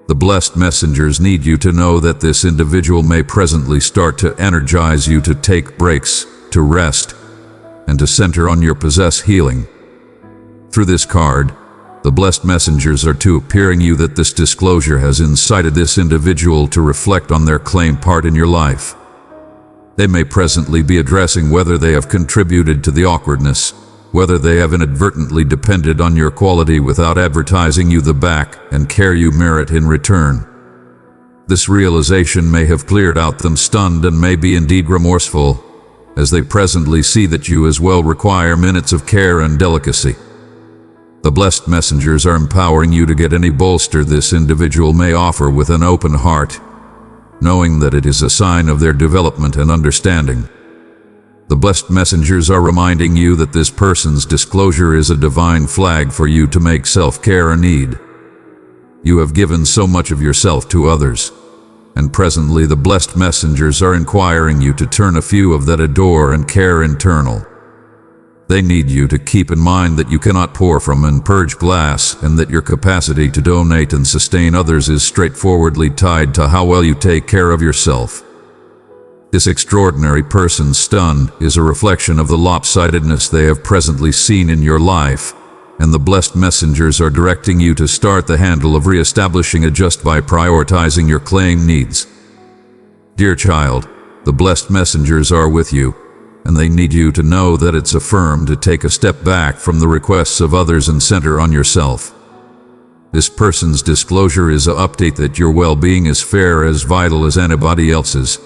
The blessed messengers need you to know that this individual may presently start to energize you to take breaks, to rest, and to center on your possess healing. Through this card, the blessed messengers are to appearing you that this disclosure has incited this individual to reflect on their claimed part in your life. They may presently be addressing whether they have contributed to the awkwardness, whether they have inadvertently depended on your quality without advertising you the back and care you merit in return. This realization may have cleared out them stunned and may be indeed remorseful, as they presently see that you as well require minutes of care and delicacy. The blessed messengers are empowering you to get any bolster this individual may offer with an open heart, knowing that it is a sign of their development and understanding. The blessed messengers are reminding you that this person's disclosure is a divine flag for you to make self-care a need. You have given so much of yourself to others, and presently the blessed messengers are inquiring you to turn a few of that adore and care internal. They need you to keep in mind that you cannot pour from and purge glass, and that your capacity to donate and sustain others is straightforwardly tied to how well you take care of yourself. This extraordinary person's stun is a reflection of the lopsidedness they have presently seen in your life, and the blessed messengers are directing you to start the handle of re-establishing adjust by prioritizing your claim needs. Dear child, the blessed messengers are with you, and they need you to know that it's affirmed to take a step back from the requests of others and center on yourself. This person's disclosure is an update that your well-being is fair as vital as anybody else's.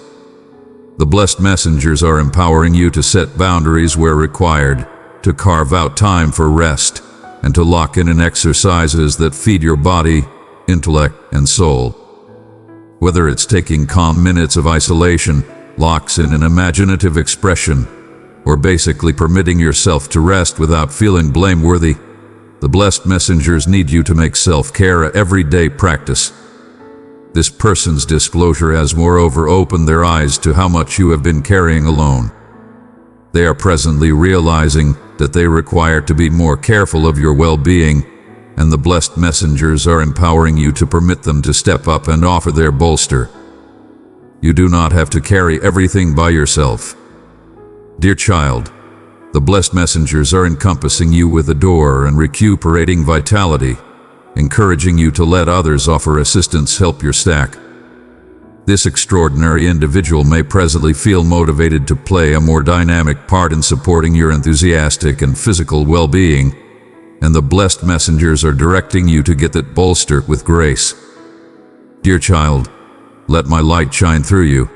The blessed messengers are empowering you to set boundaries where required, to carve out time for rest, and to lock in exercises that feed your body, intellect, and soul. Whether it's taking calm minutes of isolation, locks in an imaginative expression, or basically permitting yourself to rest without feeling blameworthy, the blessed messengers need you to make self-care an everyday practice. This person's disclosure has moreover opened their eyes to how much you have been carrying alone. They are presently realizing that they require to be more careful of your well-being, and the blessed messengers are empowering you to permit them to step up and offer their bolster. You do not have to carry everything by yourself. Dear child, the blessed messengers are encompassing you with adore and recuperating vitality, encouraging you to let others offer assistance help your stack. This extraordinary individual may presently feel motivated to play a more dynamic part in supporting your enthusiastic and physical well-being, and the blessed messengers are directing you to get that bolster with grace. Dear child, let my light shine through you.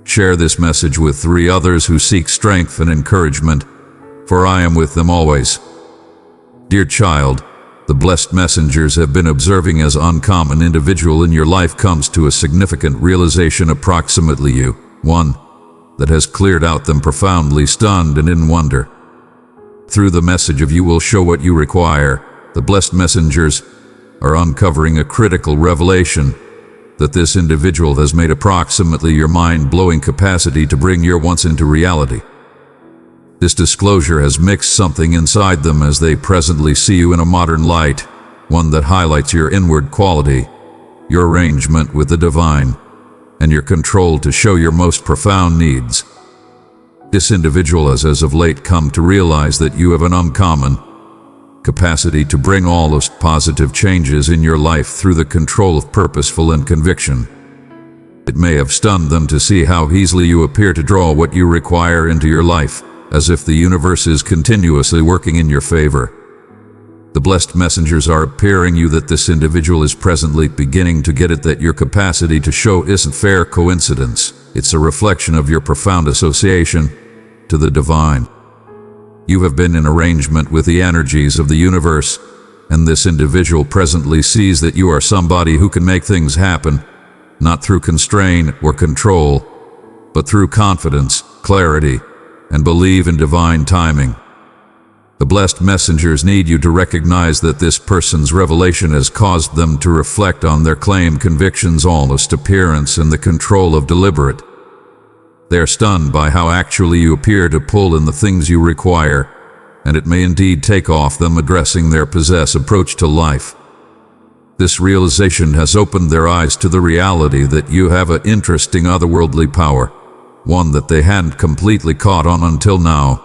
Share this message with 3 others who seek strength and encouragement, for I am with them always. Dear child, the blessed messengers have been observing as uncommon individual in your life comes to a significant realization approximately you, one that has cleared out them profoundly stunned and in wonder. Through the message of you will show what you require, the blessed messengers are uncovering a critical revelation that this individual has made approximately your mind-blowing capacity to bring your wants into reality. This disclosure has mixed something inside them as they presently see you in a modern light, one that highlights your inward quality, your arrangement with the divine, and your control to show your most profound needs. This individual has as of late come to realize that you have an uncommon capacity to bring all those positive changes in your life through the control of purposeful and conviction. It may have stunned them to see how easily you appear to draw what you require into your life, as if the universe is continuously working in your favor. The blessed messengers are appearing you that this individual is presently beginning to get it that your capacity to show isn't fair coincidence. It's a reflection of your profound association to the divine. You have been in arrangement with the energies of the universe, and this individual presently sees that you are somebody who can make things happen, not through constraint or control, but through confidence, clarity, and believe in divine timing. The The blessed messengers need you to recognize that this person's revelation has caused them to reflect on their claim, convictions, honest appearance, and the control of deliberate. They are stunned by how actually you appear to pull in the things you require, and it may indeed take off them addressing their approach to life. This realization has opened their eyes to the reality that you have an interesting otherworldly power, one that they hadn't completely caught on until now.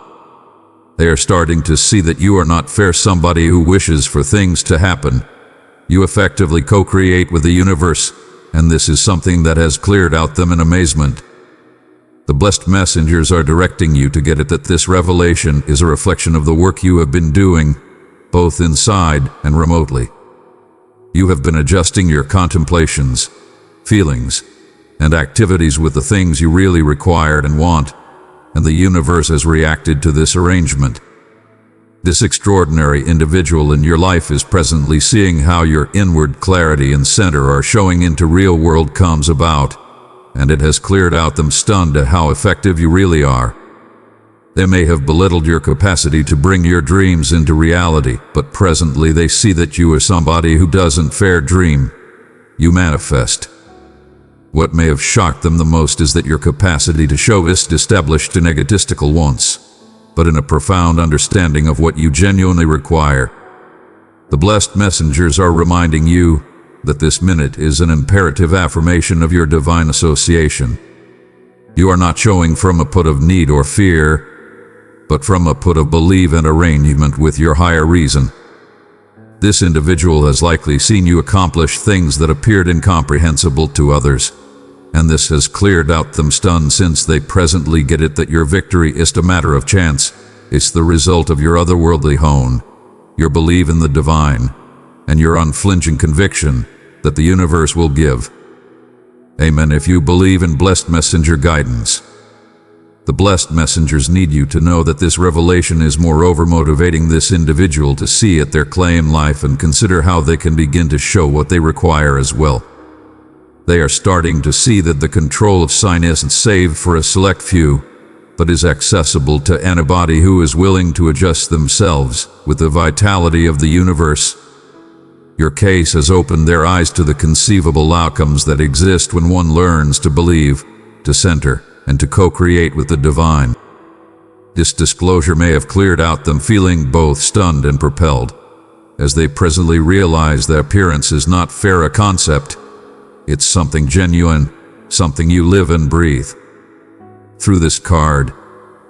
They are starting to see that you are not somebody who wishes for things to happen. You effectively co-create with the universe, and this is something that has cleared out them in amazement. The blessed messengers are directing you to get it that this revelation is a reflection of the work you have been doing, both inside and remotely. You have been adjusting your contemplations, feelings, and activities with the things you really required and want, and the universe has reacted to this arrangement. This extraordinary individual in your life is presently seeing how your inward clarity and center are showing into real world comes about, and it has cleared out them, stunned at how effective you really are. They may have belittled your capacity to bring your dreams into reality, but presently they see that you are somebody who doesn't dream, you manifest. What may have shocked them the most is that your capacity to show isn't established in egotistical wants, but in a profound understanding of what you genuinely require. The blessed messengers are reminding you that this minute is an imperative affirmation of your divine association. You are not showing from a put of need or fear, but from a put of belief and arrangement with your higher reason. This individual has likely seen you accomplish things that appeared incomprehensible to others, and this has cleared out them stunned since they presently get it that your victory isn't a matter of chance. It's the result of your otherworldly hone, your belief in the divine, and your unflinching conviction that the universe will give. Amen. If you believe in blessed messenger guidance, the blessed messengers need you to know that this revelation is moreover motivating this individual to see at their claim life and consider how they can begin to show what they require as well. They are starting to see that the control of sign isn't saved for a select few, but is accessible to anybody who is willing to adjust themselves with the vitality of the universe. Your case has opened their eyes to the conceivable outcomes that exist when one learns to believe, to center, and to co-create with the divine. This disclosure may have cleared out them feeling both stunned and propelled, as they presently realize that appearance is not a concept. It's something genuine, something you live and breathe. Through this card,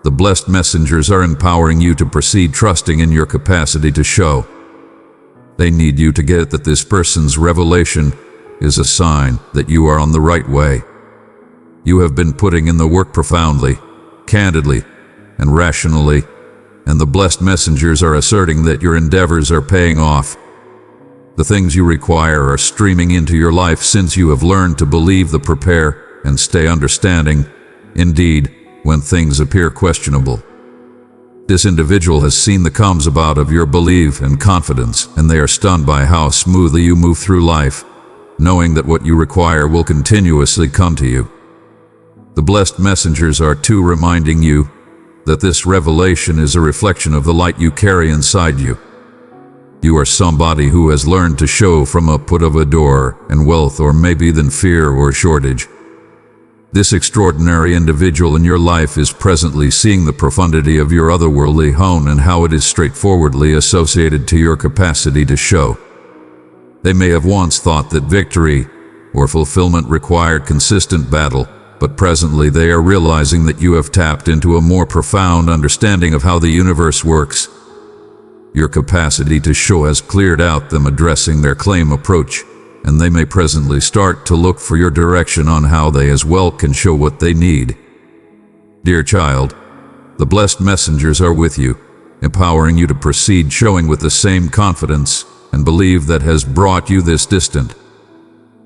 the blessed messengers are empowering you to proceed trusting in your capacity to show. They need you to get that this person's revelation is a sign that you are on the right way. You have been putting in the work profoundly, candidly, and rationally, and the blessed messengers are asserting that your endeavors are paying off. The things you require are streaming into your life since you have learned to believe, prepare, and stay understanding, indeed, when things appear questionable. This individual has seen the comes about of your belief and confidence, and they are stunned by how smoothly you move through life, knowing that what you require will continuously come to you. The blessed messengers are too reminding you that this revelation is a reflection of the light you carry inside you. You are somebody who has learned to show from a put of a door and wealth or maybe than fear or shortage. This extraordinary individual in your life is presently seeing the profundity of your otherworldly hone and how it is straightforwardly associated to your capacity to show. They may have once thought that victory or fulfillment required consistent battle, but presently they are realizing that you have tapped into a more profound understanding of how the universe works. Your capacity to show has cleared out them addressing their claim approach, and they may presently start to look for your direction on how they as well can show what they need. Dear child, the blessed messengers are with you, empowering you to proceed showing with the same confidence and belief that has brought you this distant.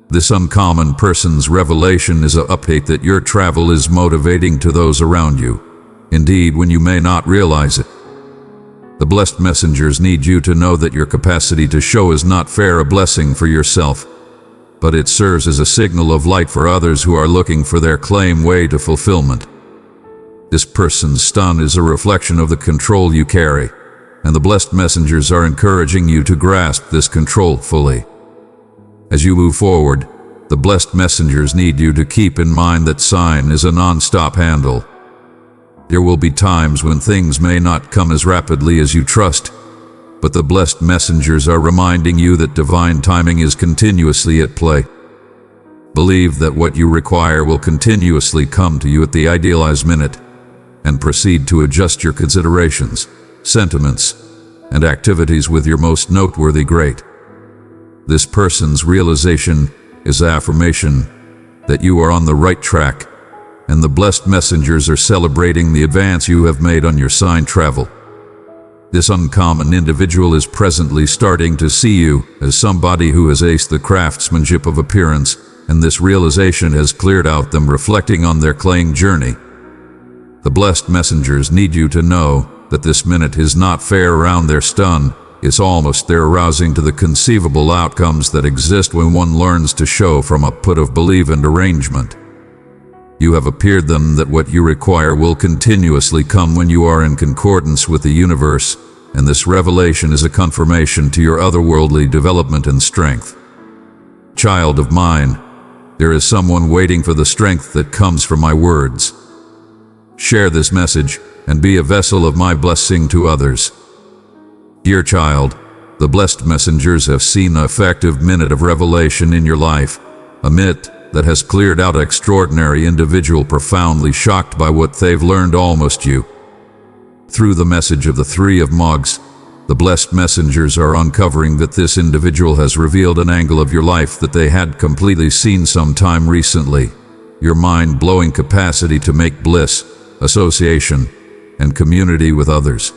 This uncommon person's revelation is an update that your travel is motivating to those around you, indeed when you may not realize it. The blessed messengers need you to know that your capacity to show is not a blessing for yourself, but it serves as a signal of light for others who are looking for their claim way to fulfillment. This person's stun is a reflection of the control you carry, and the blessed messengers are encouraging you to grasp this control fully. As you move forward, the blessed messengers need you to keep in mind that sign is a non-stop handle. There will be times when things may not come as rapidly as you trust, but the blessed messengers are reminding you that divine timing is continuously at play. Believe that what you require will continuously come to you at the idealized minute, and proceed to adjust your considerations, sentiments, and activities with your most noteworthy great. This person's realization is affirmation that you are on the right track, and the blessed messengers are celebrating the advance you have made on your sign travel. This uncommon individual is presently starting to see you as somebody who has aced the craftsmanship of appearance, and this realization has cleared out them reflecting on their claying journey. The blessed messengers need you to know that this minute is not fair around their stun, it's almost their arousing to the conceivable outcomes that exist when one learns to show from a put of belief and arrangement. You have appeared them that what you require will continuously come when you are in concordance with the universe, and this revelation is a confirmation to your otherworldly development and strength. Child of mine, there is someone waiting for the strength that comes from my words. Share this message and be a vessel of my blessing to others. Dear child, the blessed messengers have seen an effective minute of revelation in your life, a minute that has cleared out an extraordinary individual profoundly shocked by what they've learned almost you. Through the message of the Three of Mugs, the blessed messengers are uncovering that this individual has revealed an angle of your life that they had completely seen sometime recently. Your mind-blowing capacity to make bliss, association, and community with others.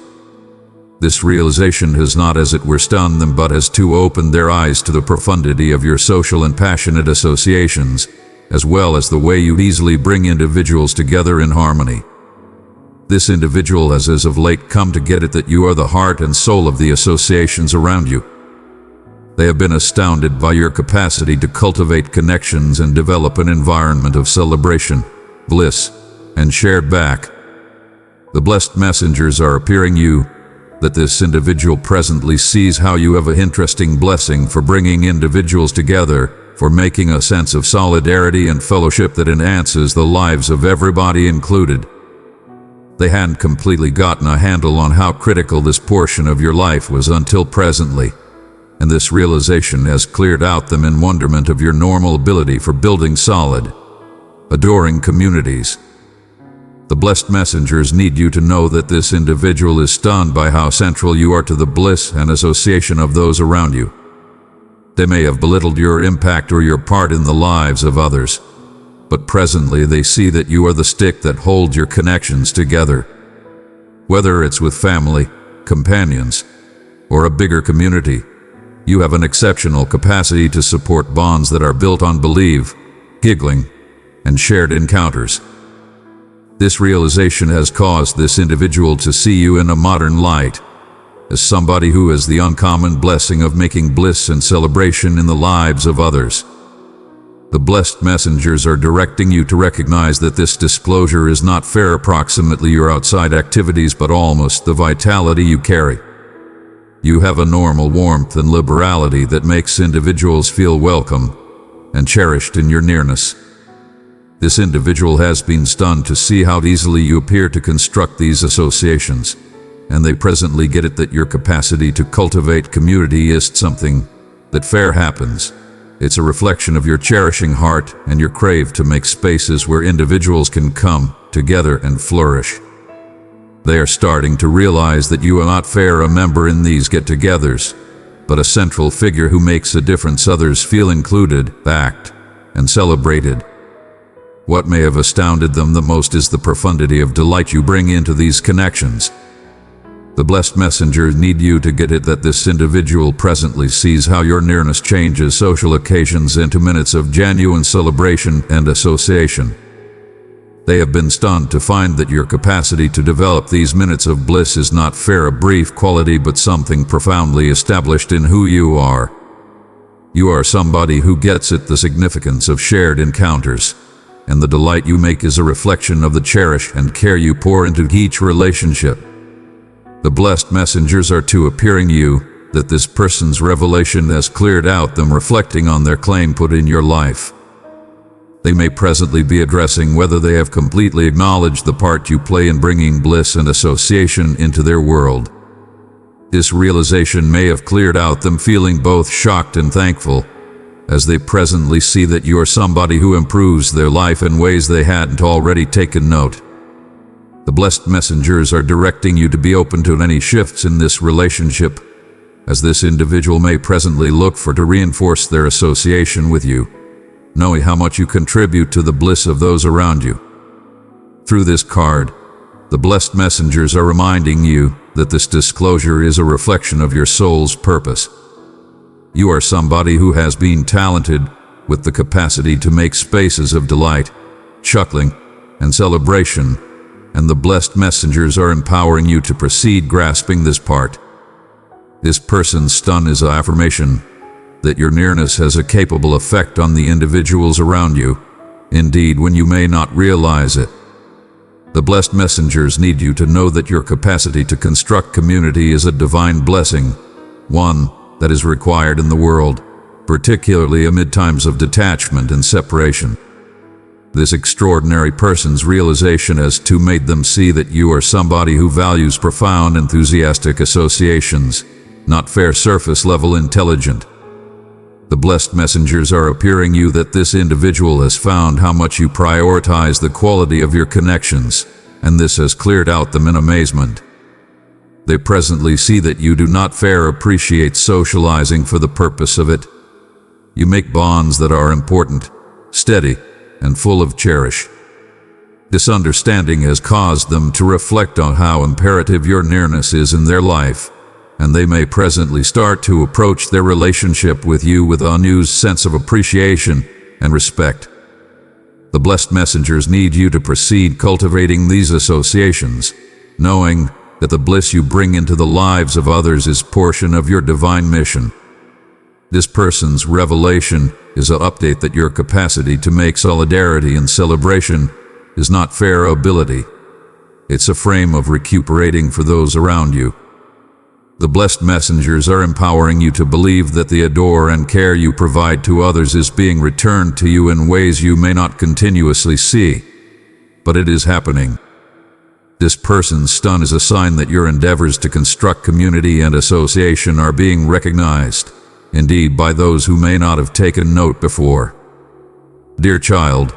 This realization has not as it were stunned them but has to opened their eyes to the profundity of your social and passionate associations, as well as the way you easily bring individuals together in harmony. This individual has as of late come to get it that you are the heart and soul of the associations around you. They have been astounded by your capacity to cultivate connections and develop an environment of celebration, bliss, and shared back. The blessed messengers are appearing you that this individual presently sees how you have an interesting blessing for bringing individuals together, for making a sense of solidarity and fellowship that enhances the lives of everybody included. They hadn't completely gotten a handle on how critical this portion of your life was until presently, and this realization has cleared out them in wonderment of your normal ability for building solid, adoring communities. The blessed messengers need you to know that this individual is stunned by how central you are to the bliss and association of those around you. They may have belittled your impact or your part in the lives of others, but presently they see that you are the stick that holds your connections together. Whether it's with family, companions, or a bigger community, you have an exceptional capacity to support bonds that are built on belief, giggling, and shared encounters. This realization has caused this individual to see you in a modern light, as somebody who has the uncommon blessing of making bliss and celebration in the lives of others. The blessed messengers are directing you to recognize that this disclosure is not fair approximately your outside activities but almost the vitality you carry. You have a normal warmth and liberality that makes individuals feel welcome and cherished in your nearness. This individual has been stunned to see how easily you appear to construct these associations, and they presently get it that your capacity to cultivate community is something that fair happens. It's a reflection of your cherishing heart and your crave to make spaces where individuals can come together and flourish. They are starting to realize that you are not fair a member in these get-togethers, but a central figure who makes a difference. Others feel included, backed, and celebrated. What may have astounded them the most is the profundity of delight you bring into these connections. The blessed messengers need you to get it that this individual presently sees how your nearness changes social occasions into minutes of genuine celebration and association. They have been stunned to find that your capacity to develop these minutes of bliss is not fair a brief quality but something profoundly established in who you are. You are somebody who gets it, the significance of shared encounters, and the delight you make is a reflection of the cherish and care you pour into each relationship. The blessed messengers are to appearing you that this person's revelation has cleared out them, reflecting on their claim put in your life. They may presently be addressing whether they have completely acknowledged the part you play in bringing bliss and association into their world. This realization may have cleared out them, feeling both shocked and thankful, as they presently see that you are somebody who improves their life in ways they hadn't already taken note. The blessed messengers are directing you to be open to any shifts in this relationship, as this individual may presently look for to reinforce their association with you, knowing how much you contribute to the bliss of those around you. Through this card, the blessed messengers are reminding you that this disclosure is a reflection of your soul's purpose. You are somebody who has been talented with the capacity to make spaces of delight, chuckling, and celebration, and the blessed messengers are empowering you to proceed grasping this part. This person's stun is an affirmation that your nearness has a capable effect on the individuals around you, indeed when you may not realize it. The blessed messengers need you to know that your capacity to construct community is a divine blessing, one that is required in the world, particularly amid times of detachment and separation. This extraordinary person's realization has too made them see that you are somebody who values profound, enthusiastic associations, not fair surface-level intelligent. The blessed messengers are appearing you that this individual has found how much you prioritize the quality of your connections, and this has cleared out them in amazement. They presently see that you do not fair appreciate socializing for the purpose of it. You make bonds that are important, steady, and full of cherish. This understanding has caused them to reflect on how imperative your nearness is in their life, and they may presently start to approach their relationship with you with a new sense of appreciation and respect. The blessed messengers need you to proceed cultivating these associations, knowing that the bliss you bring into the lives of others is portion of your divine mission. This person's revelation is an update that your capacity to make solidarity and celebration is not fair ability. It's a frame of recuperating for those around you. The blessed messengers are empowering you to believe that the adore and care you provide to others is being returned to you in ways you may not continuously see, but it is happening. This person's stun is a sign that your endeavors to construct community and association are being recognized, indeed by those who may not have taken note before. Dear child,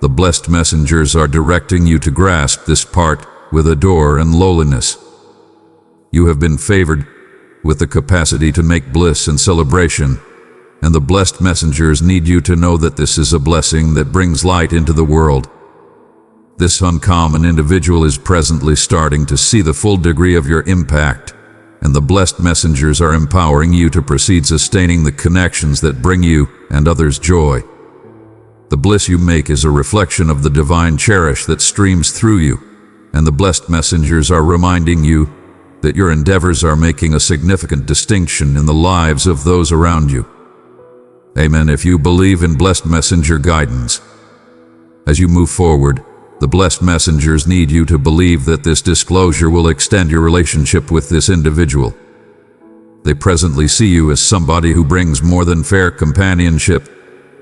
the blessed messengers are directing you to grasp this part with adore and lowliness. You have been favored with the capacity to make bliss and celebration, and the blessed messengers need you to know that this is a blessing that brings light into the world. This uncommon individual is presently starting to see the full degree of your impact, and the blessed messengers are empowering you to proceed sustaining the connections that bring you and others joy. The bliss you make is a reflection of the divine cherish that streams through you, and the blessed messengers are reminding you that your endeavors are making a significant distinction in the lives of those around you. Amen if you believe in blessed messenger guidance. As you move forward, the blessed messengers need you to believe that this disclosure will extend your relationship with this individual. They presently see you as somebody who brings more than fair companionship.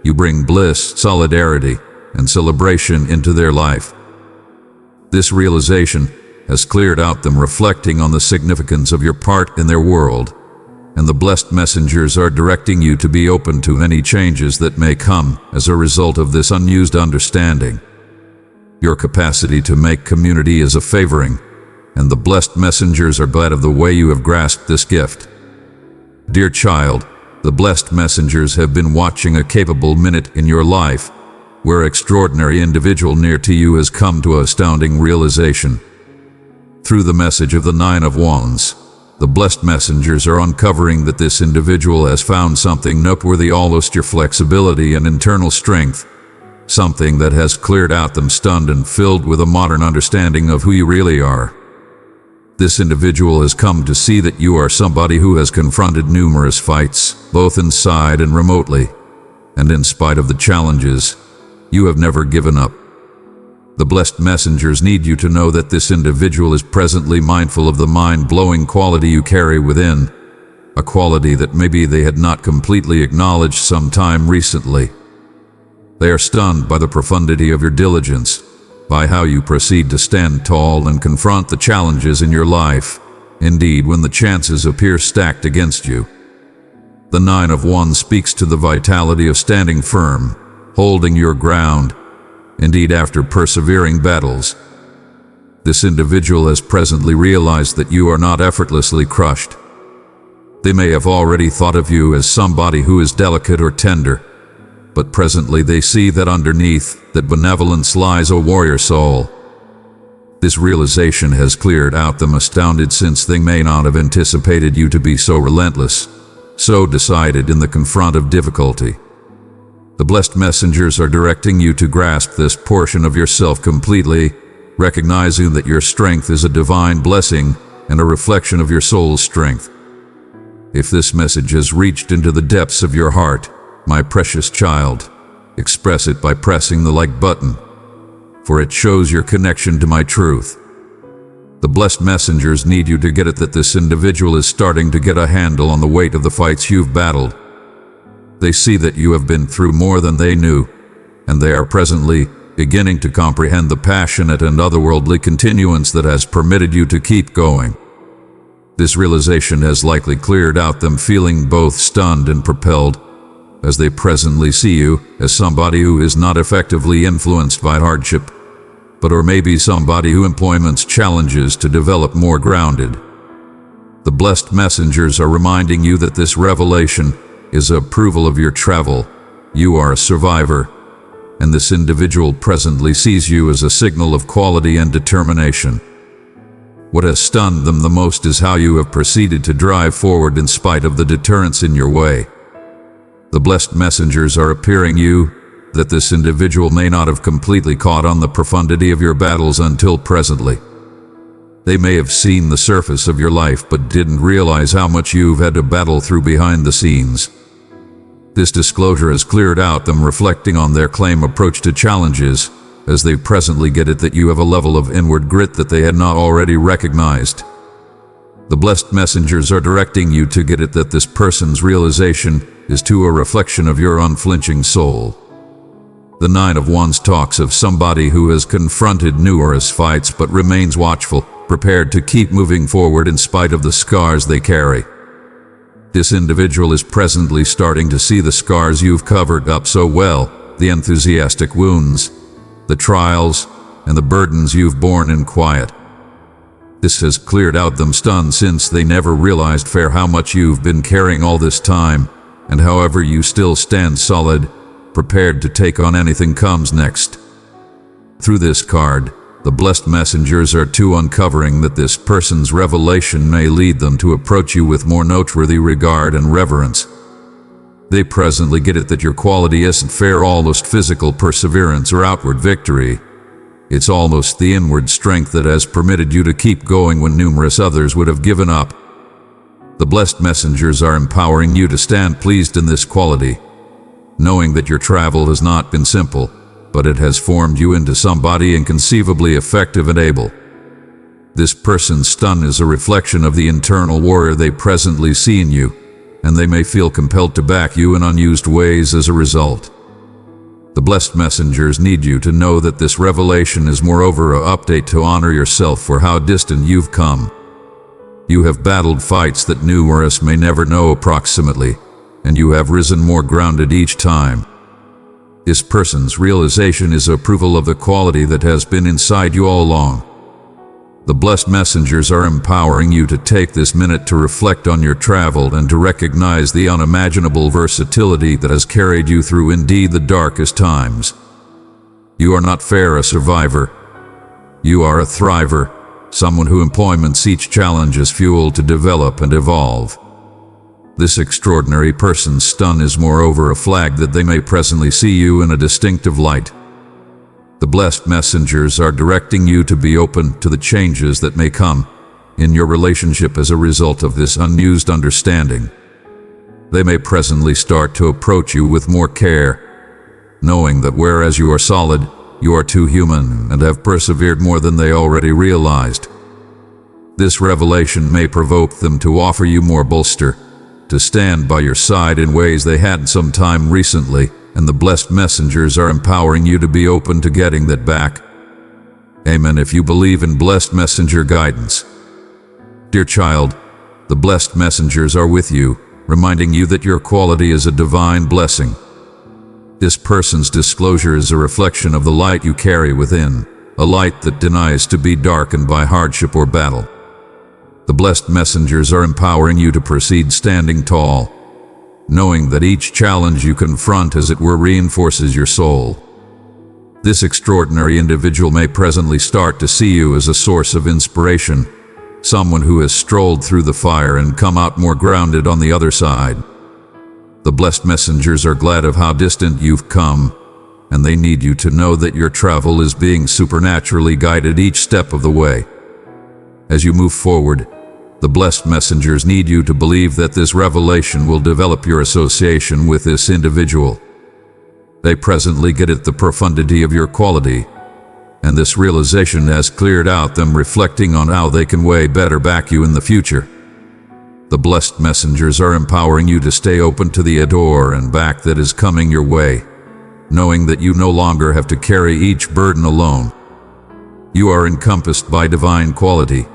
You bring bliss, solidarity, and celebration into their life. This realization has cleared out them, reflecting on the significance of your part in their world, and the blessed messengers are directing you to be open to any changes that may come as a result of this unused understanding. Your capacity to make community is a favoring, and the blessed messengers are glad of the way you have grasped this gift. Dear child, the blessed messengers have been watching a capable minute in your life, where an extraordinary individual near to you has come to an astounding realization. Through the message of the Nine of Wands, the blessed messengers are uncovering that this individual has found something noteworthy, almost your flexibility and internal strength, something that has cleared out them stunned and filled with a modern understanding of who you really are. This individual has come to see that you are somebody who has confronted numerous fights, both inside and remotely, and in spite of the challenges, you have never given up. The blessed messengers need you to know that this individual is presently mindful of the mind-blowing quality you carry within, a quality that maybe they had not completely acknowledged some time recently. They are stunned by the profundity of your diligence, by how you proceed to stand tall and confront the challenges in your life, indeed when the chances appear stacked against you. The Nine of Wands speaks to the vitality of standing firm, holding your ground, indeed after persevering battles. This individual has presently realized that you are not effortlessly crushed. They may have already thought of you as somebody who is delicate or tender, but presently they see that underneath that benevolence lies a warrior soul. This realization has cleared out them astounded, since they may not have anticipated you to be so relentless, so decided in the confront of difficulty. The blessed messengers are directing you to grasp this portion of yourself completely, recognizing that your strength is a divine blessing and a reflection of your soul's strength. If this message has reached into the depths of your heart, my precious child, express it by pressing the like button, for it shows your connection to my truth. The blessed messengers need you to get it that this individual is starting to get a handle on the weight of the fights you've battled. They see that you have been through more than they knew, and they are presently beginning to comprehend the passionate and otherworldly continuance that has permitted you to keep going. This realization has likely cleared out them feeling both stunned and propelled, as they presently see you as somebody who is not effectively influenced by hardship, but or maybe somebody who employments challenges to develop more grounded. The blessed messengers are reminding you that this revelation is approval of your travel. You are a survivor, and this individual presently sees you as a signal of quality and determination. What has stunned them the most is how you have proceeded to drive forward in spite of the deterrents in your way. The blessed messengers are appearing you that this individual may not have completely caught on the profundity of your battles until presently. They may have seen the surface of your life but didn't realize how much you've had to battle through behind the scenes. This disclosure has cleared out them reflecting on their claim approach to challenges, as they presently get it that you have a level of inward grit that they had not already recognized. The blessed messengers are directing you to get it that this person's realization is to a reflection of your unflinching soul. The Nine of Wands talks of somebody who has confronted numerous fights but remains watchful, prepared to keep moving forward in spite of the scars they carry. This individual is presently starting to see the scars you've covered up so well, the enthusiastic wounds, the trials, and the burdens you've borne in quiet. This has cleared out them stunned, since they never realized fair how much you've been carrying all this time, and however you still stand solid, prepared to take on anything comes next. Through this card, the blessed messengers are too uncovering that this person's revelation may lead them to approach you with more noteworthy regard and reverence. They presently get it that your quality isn't fair almost physical perseverance or outward victory. It's almost the inward strength that has permitted you to keep going when numerous others would have given up. The blessed messengers are empowering you to stand pleased in this quality, knowing that your travel has not been simple, but it has formed you into somebody inconceivably effective and able. This person's stun is a reflection of the internal warrior they presently see in you, and they may feel compelled to back you in unused ways as a result. The blessed messengers need you to know that this revelation is moreover an update to honor yourself for how distant you've come. You have battled fights that numerous may never know approximately, and you have risen more grounded each time. This person's realization is approval of the quality that has been inside you all along. The blessed messengers are empowering you to take this minute to reflect on your travel and to recognize the unimaginable versatility that has carried you through indeed the darkest times. You are not fair a survivor. You are a thriver, someone who employments each challenge as fuel to develop and evolve. This extraordinary person's stun is moreover a flag that they may presently see you in a distinctive light. The blessed messengers are directing you to be open to the changes that may come in your relationship as a result of this unused understanding. They may presently start to approach you with more care, knowing that whereas you are solid, you are too human and have persevered more than they already realized. This revelation may provoke them to offer you more bolster, to stand by your side in ways they hadn't some time recently, and the blessed messengers are empowering you to be open to getting that back. Amen if you believe in blessed messenger guidance. Dear child, the blessed messengers are with you, reminding you that your quality is a divine blessing. This person's disclosure is a reflection of the light you carry within, a light that denies to be darkened by hardship or battle. The blessed messengers are empowering you to proceed standing tall, knowing that each challenge you confront, as it were, reinforces your soul. This extraordinary individual may presently start to see you as a source of inspiration, someone who has strolled through the fire and come out more grounded on the other side. The blessed messengers are glad of how distant you've come, and they need you to know that your travel is being supernaturally guided each step of the way. As you move forward, the blessed messengers need you to believe that this revelation will develop your association with this individual. They presently get at the profundity of your quality, and this realization has cleared out them reflecting on how they can way better back you in the future. The blessed messengers are empowering you to stay open to the door and back that is coming your way, knowing that you no longer have to carry each burden alone. You are encompassed by divine quality,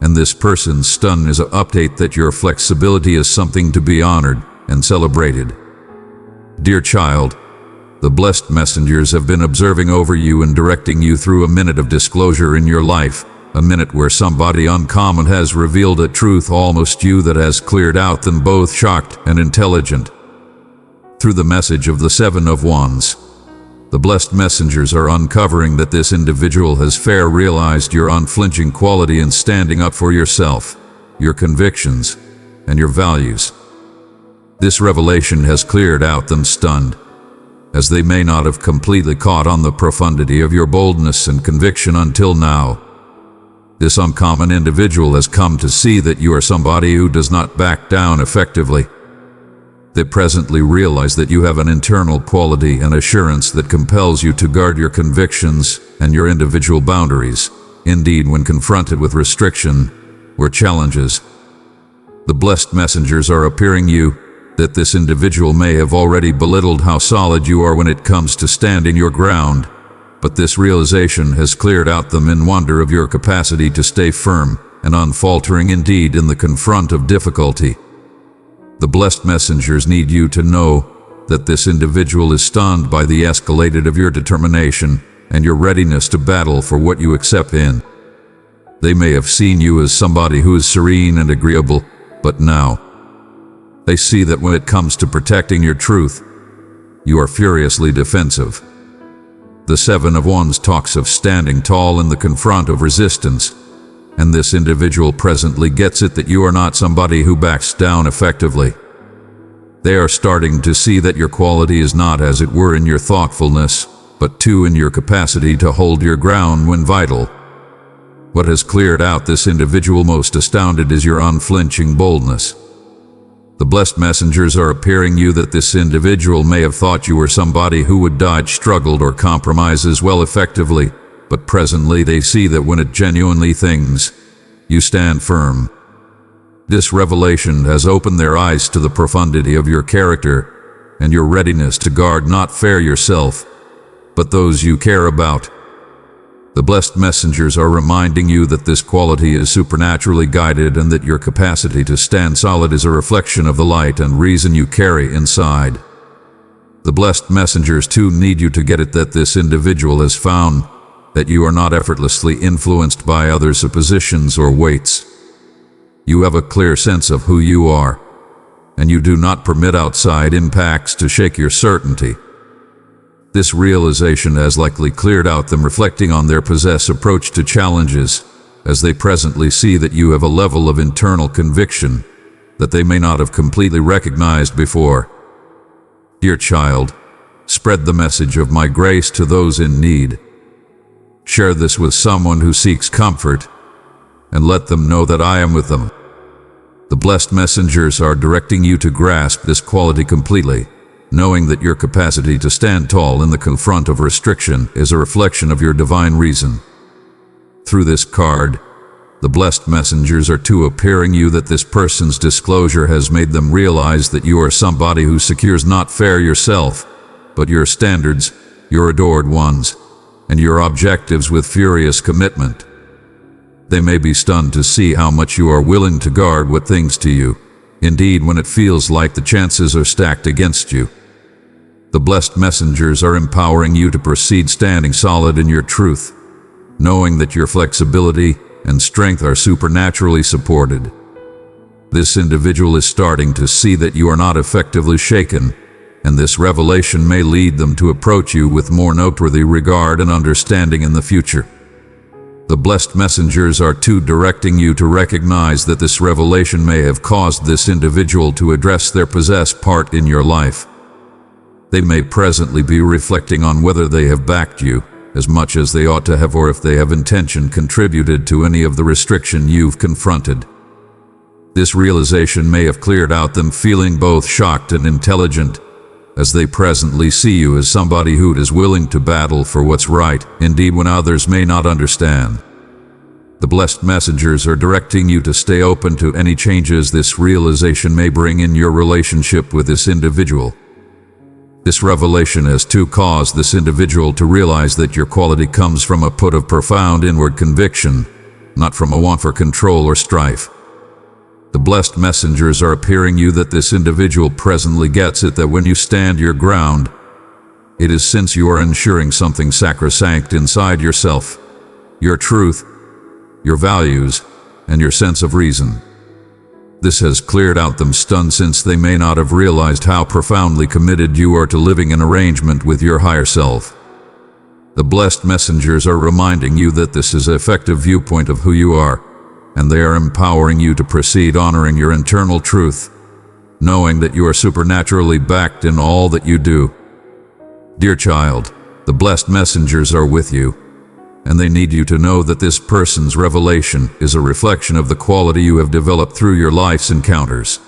and this person's stun is an update that your flexibility is something to be honored and celebrated. Dear child, the blessed messengers have been observing over you and directing you through a minute of disclosure in your life, a minute where somebody uncommon has revealed a truth almost you that has cleared out them both shocked and intelligent. Through the message of the Seven of Wands, the blessed messengers are uncovering that this individual has fair realized your unflinching quality in standing up for yourself, your convictions, and your values. This revelation has cleared out them stunned, as they may not have completely caught on the profundity of your boldness and conviction until now. This uncommon individual has come to see that you are somebody who does not back down effectively. They presently realize that you have an internal quality and assurance that compels you to guard your convictions and your individual boundaries. Indeed, when confronted with restriction or challenges, the blessed messengers are appearing you that this individual may have already belittled how solid you are when it comes to standing your ground, but this realization has cleared out them in wonder of your capacity to stay firm and unfaltering indeed in the confront of difficulty. The blessed messengers need you to know that this individual is stunned by the escalation of your determination and your readiness to battle for what you accept in. They may have seen you as somebody who is serene and agreeable, but now they see that when it comes to protecting your truth, you are furiously defensive. The Seven of Wands talks of standing tall in the confront of resistance, and this individual presently gets it that you are not somebody who backs down effectively. They are starting to see that your quality is not, as it were, in your thoughtfulness, but too in your capacity to hold your ground when vital. What has cleared out this individual most astounded is your unflinching boldness. The blessed messengers are appearing you that this individual may have thought you were somebody who would dodge, struggled, or compromise as well effectively, but presently they see that when it genuinely things, you stand firm. This revelation has opened their eyes to the profundity of your character and your readiness to guard not fair yourself, but those you care about. The blessed messengers are reminding you that this quality is supernaturally guided and that your capacity to stand solid is a reflection of the light and reason you carry inside. The blessed messengers too need you to get it that this individual has found that you are not effortlessly influenced by others' suppositions or weights. You have a clear sense of who you are, and you do not permit outside impacts to shake your certainty. This realization has likely cleared out them reflecting on their possessed approach to challenges, as they presently see that you have a level of internal conviction that they may not have completely recognized before. Dear child, spread the message of my grace to those in need. Share this with someone who seeks comfort, and let them know that I am with them. The blessed messengers are directing you to grasp this quality completely, knowing that your capacity to stand tall in the confront of restriction is a reflection of your divine reason. Through this card, the blessed messengers are to appearing you that this person's disclosure has made them realize that you are somebody who secures not fair yourself, but your standards, your adored ones, and your objectives with furious commitment. They may be stunned to see how much you are willing to guard what things to you, indeed when it feels like the chances are stacked against you. The blessed messengers are empowering you to proceed standing solid in your truth, knowing that your flexibility and strength are supernaturally supported. This individual is starting to see that you are not effectively shaken, and this revelation may lead them to approach you with more noteworthy regard and understanding in the future. The blessed messengers are too directing you to recognize that this revelation may have caused this individual to address their possessed part in your life. They may presently be reflecting on whether they have backed you as much as they ought to have, or if they have intention contributed to any of the restriction you've confronted. This realization may have cleared out them feeling both shocked and intelligent, as they presently see you as somebody who is willing to battle for what's right, indeed when others may not understand. The blessed messengers are directing you to stay open to any changes this realization may bring in your relationship with this individual. This revelation has to cause this individual to realize that your quality comes from a put of profound inward conviction, not from a want for control or strife. The blessed messengers are appearing you that this individual presently gets it, that when you stand your ground, it is since you are ensuring something sacrosanct inside yourself, your truth, your values, and your sense of reason. This has cleared out them stunned, since they may not have realized how profoundly committed you are to living in arrangement with your higher self. The blessed messengers are reminding you that this is an effective viewpoint of who you are, and they are empowering you to proceed honoring your internal truth, knowing that you are supernaturally backed in all that you do. Dear child, the blessed messengers are with you, and they need you to know that this person's revelation is a reflection of the quality you have developed through your life's encounters.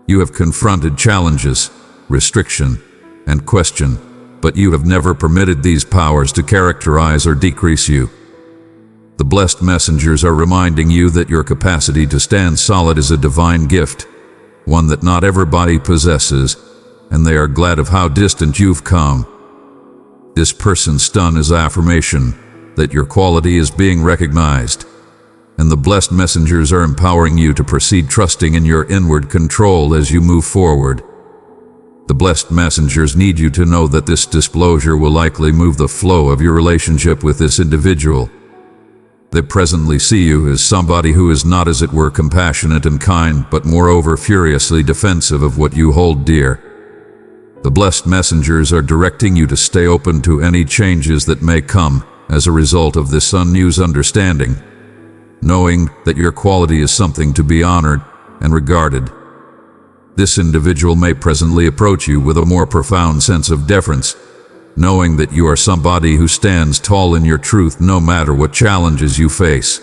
You have confronted challenges, restriction, and question, but you have never permitted these powers to characterize or decrease you. The blessed messengers are reminding you that your capacity to stand solid is a divine gift, one that not everybody possesses, and they are glad of how distant you've come. This person's stun is affirmation that your quality is being recognized, and the blessed messengers are empowering you to proceed trusting in your inward control as you move forward. The blessed messengers need you to know that this disclosure will likely move the flow of your relationship with this individual. They presently see you as somebody who is not, as it were, compassionate and kind, but moreover furiously defensive of what you hold dear. The blessed messengers are directing you to stay open to any changes that may come as a result of this unused understanding, knowing that your quality is something to be honored and regarded. This individual may presently approach you with a more profound sense of deference, knowing that you are somebody who stands tall in your truth no matter what challenges you face.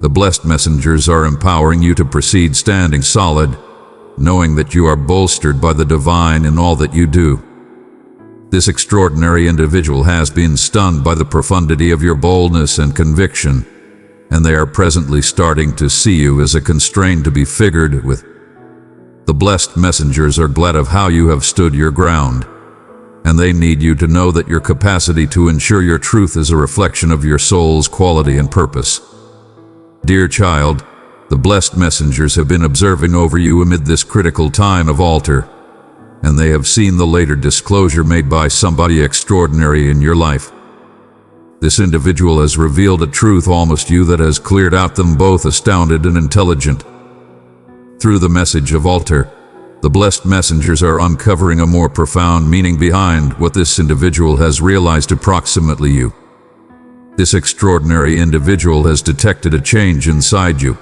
The blessed messengers are empowering you to proceed standing solid, knowing that you are bolstered by the divine in all that you do. This extraordinary individual has been stunned by the profundity of your boldness and conviction, and they are presently starting to see you as a constraint to be figured with. The blessed messengers are glad of how you have stood your ground, and they need you to know that your capacity to ensure your truth is a reflection of your soul's quality and purpose. Dear child, the blessed messengers have been observing over you amid this critical time of altar, and they have seen the later disclosure made by somebody extraordinary in your life. This individual has revealed a truth almost you that has cleared out them both astounded and intelligent. Through the message of altar, the blessed messengers are uncovering a more profound meaning behind what this individual has realized approximately you. This extraordinary individual has detected a change inside you,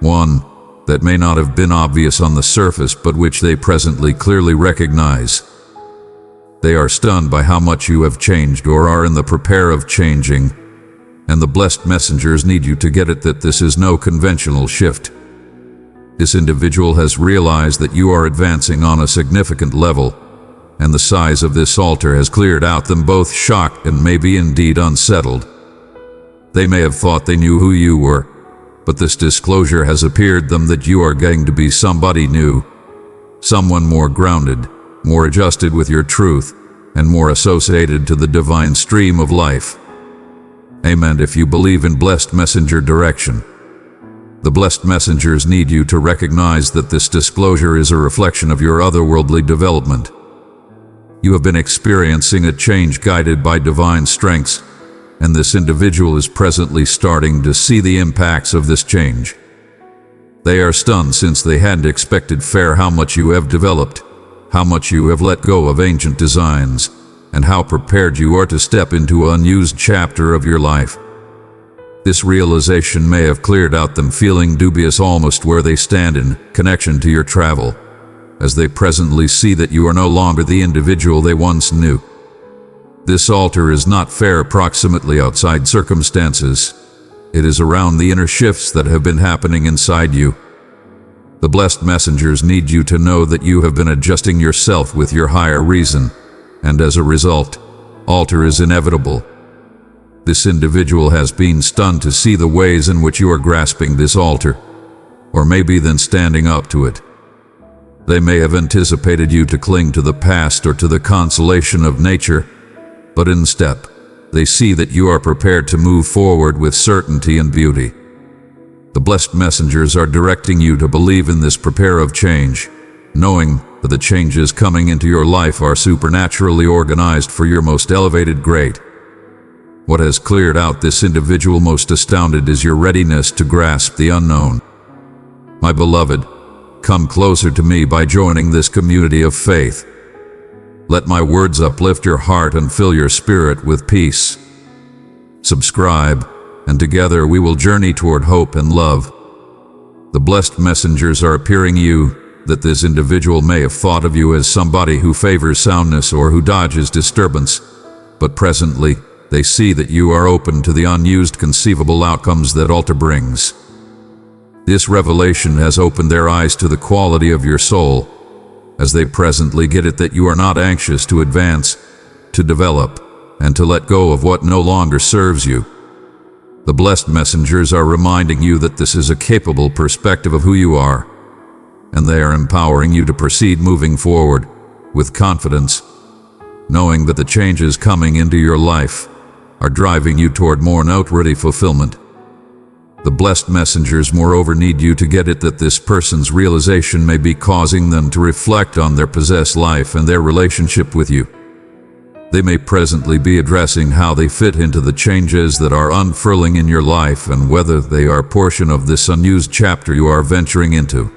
one that may not have been obvious on the surface, but which they presently clearly recognize. They are stunned by how much you have changed or are in the prepare of changing, and the blessed messengers need you to get it that this is no conventional shift. This individual has realized that you are advancing on a significant level, and the size of this altar has cleared out them both shocked and maybe indeed unsettled. They may have thought they knew who you were, but this disclosure has appeared them that you are going to be somebody new, someone more grounded, more adjusted with your truth, and more associated to the divine stream of life. Amen. If you believe in blessed messenger direction, the blessed messengers need you to recognize that this disclosure is a reflection of your otherworldly development. You have been experiencing a change guided by divine strengths, and this individual is presently starting to see the impacts of this change. They are stunned since they hadn't expected fair how much you have developed, how much you have let go of ancient designs, and how prepared you are to step into an unused chapter of your life. This realization may have cleared out them feeling dubious almost where they stand in connection to your travel, as they presently see that you are no longer the individual they once knew. This altar is not fair approximately outside circumstances. It is around the inner shifts that have been happening inside you. The blessed messengers need you to know that you have been adjusting yourself with your higher reason, and as a result, altar is inevitable. This individual has been stunned to see the ways in which you are grasping this altar, or maybe then standing up to it. They may have anticipated you to cling to the past or to the consolation of nature, but instead, they see that you are prepared to move forward with certainty and beauty. The blessed messengers are directing you to believe in this prepare of change, knowing that the changes coming into your life are supernaturally organized for your most elevated grade. What has cleared out this individual most astounded is your readiness to grasp the unknown. My beloved, come closer to me by joining this community of faith. Let my words uplift your heart and fill your spirit with peace. Subscribe, and together we will journey toward hope and love. The blessed messengers are appearing you that this individual may have thought of you as somebody who favors soundness or who dodges disturbance, but presently they see that you are open to the unused conceivable outcomes that altar brings. This revelation has opened their eyes to the quality of your soul, as they presently get it that you are not anxious to advance, to develop, and to let go of what no longer serves you. The blessed messengers are reminding you that this is a capable perspective of who you are, and they are empowering you to proceed moving forward with confidence, knowing that the changes coming into your life are driving you toward more noteworthy fulfillment. The blessed messengers moreover need you to get it that this person's realization may be causing them to reflect on their possessed life and their relationship with you. They may presently be addressing how they fit into the changes that are unfurling in your life and whether they are a portion of this unused chapter you are venturing into.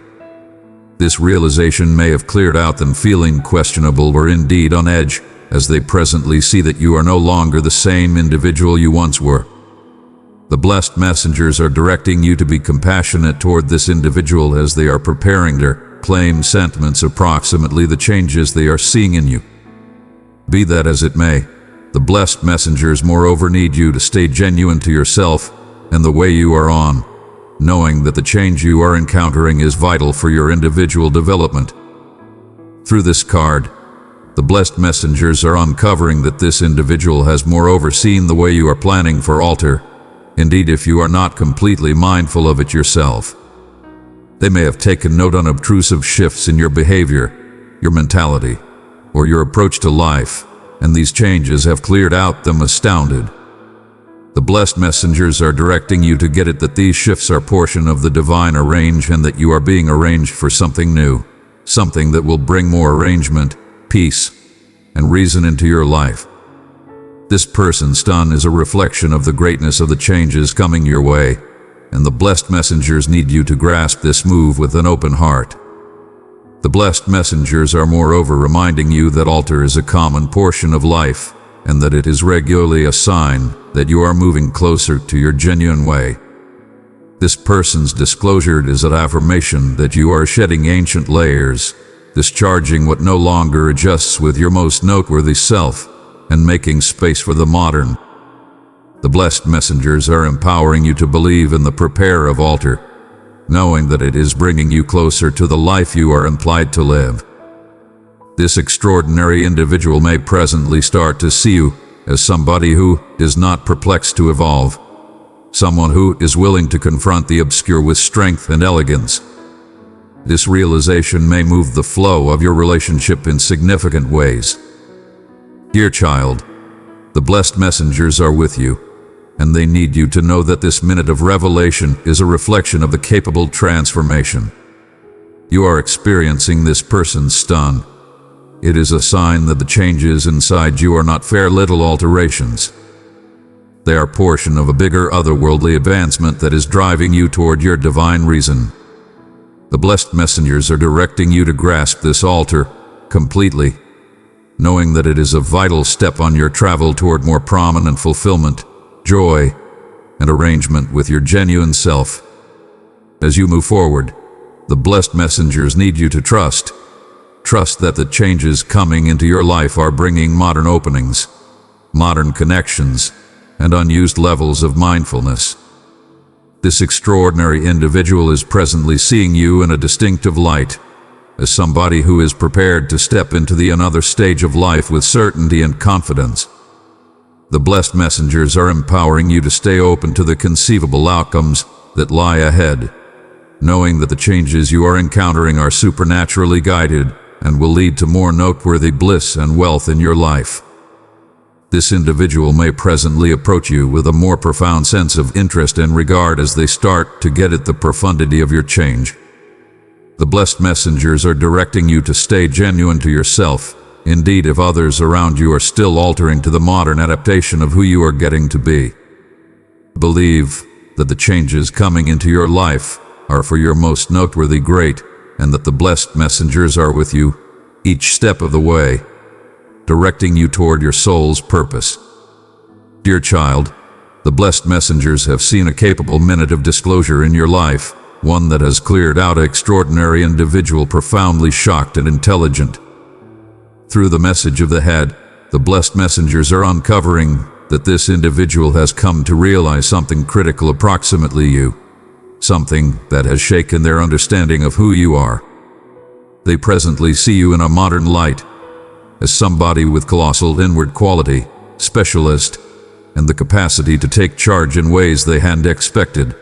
This realization may have cleared out them feeling questionable or indeed on edge, as they presently see that you are no longer the same individual you once were. The blessed messengers are directing you to be compassionate toward this individual as they are preparing to claim sentiments approximately the changes they are seeing in you. Be that as it may, the blessed messengers moreover need you to stay genuine to yourself and the way you are on, knowing that the change you are encountering is vital for your individual development. Through this card, the blessed messengers are uncovering that this individual has moreover seen the way you are planning for altar, indeed if you are not completely mindful of it yourself. They may have taken note on obtrusive shifts in your behavior, your mentality, or your approach to life, and these changes have cleared out them astounded. The blessed messengers are directing you to get it that these shifts are portion of the divine arrange and that you are being arranged for something new, something that will bring more arrangement, peace, and reason into your life. This person's stun is a reflection of the greatness of the changes coming your way, and the blessed messengers need you to grasp this move with an open heart. The blessed messengers are moreover reminding you that altar is a common portion of life, and that it is regularly a sign that you are moving closer to your genuine way. This person's disclosure is an affirmation that you are shedding ancient layers, discharging what no longer adjusts with your most noteworthy self, and making space for the modern. The blessed messengers are empowering you to believe in the prepare of altar, knowing that it is bringing you closer to the life you are implied to live. This extraordinary individual may presently start to see you as somebody who is not perplexed to evolve, someone who is willing to confront the obscure with strength and elegance. This realization may move the flow of your relationship in significant ways. Dear child, the blessed messengers are with you, and they need you to know that this minute of revelation is a reflection of the capable transformation. You are experiencing this person's stun. It is a sign that the changes inside you are not fair little alterations. They are portion of a bigger otherworldly advancement that is driving you toward your divine reason. The blessed messengers are directing you to grasp this altar completely, knowing that it is a vital step on your travel toward more prominent fulfillment, joy, and arrangement with your genuine self. As you move forward, the blessed messengers need you to trust that the changes coming into your life are bringing modern openings, modern connections, and unused levels of mindfulness. This extraordinary individual is presently seeing you in a distinctive light, as somebody who is prepared to step into the another stage of life with certainty and confidence. The blessed messengers are empowering you to stay open to the conceivable outcomes that lie ahead, knowing that the changes you are encountering are supernaturally guided and will lead to more noteworthy bliss and wealth in your life. This individual may presently approach you with a more profound sense of interest and regard as they start to get at the profundity of your change. The blessed messengers are directing you to stay genuine to yourself. Indeed, if others around you are still altering to the modern adaptation of who you are getting to be, believe that the changes coming into your life are for your most noteworthy great, and that the blessed messengers are with you each step of the way, directing you toward your soul's purpose. Dear child, the blessed messengers have seen a capable minute of disclosure in your life, one that has cleared out an extraordinary individual profoundly shocked and intelligent. Through the message of the head, the blessed messengers are uncovering that this individual has come to realize something critical approximately you, something that has shaken their understanding of who you are. They presently see you in a modern light, as somebody with colossal inward quality, specialist, and the capacity to take charge in ways they hadn't expected.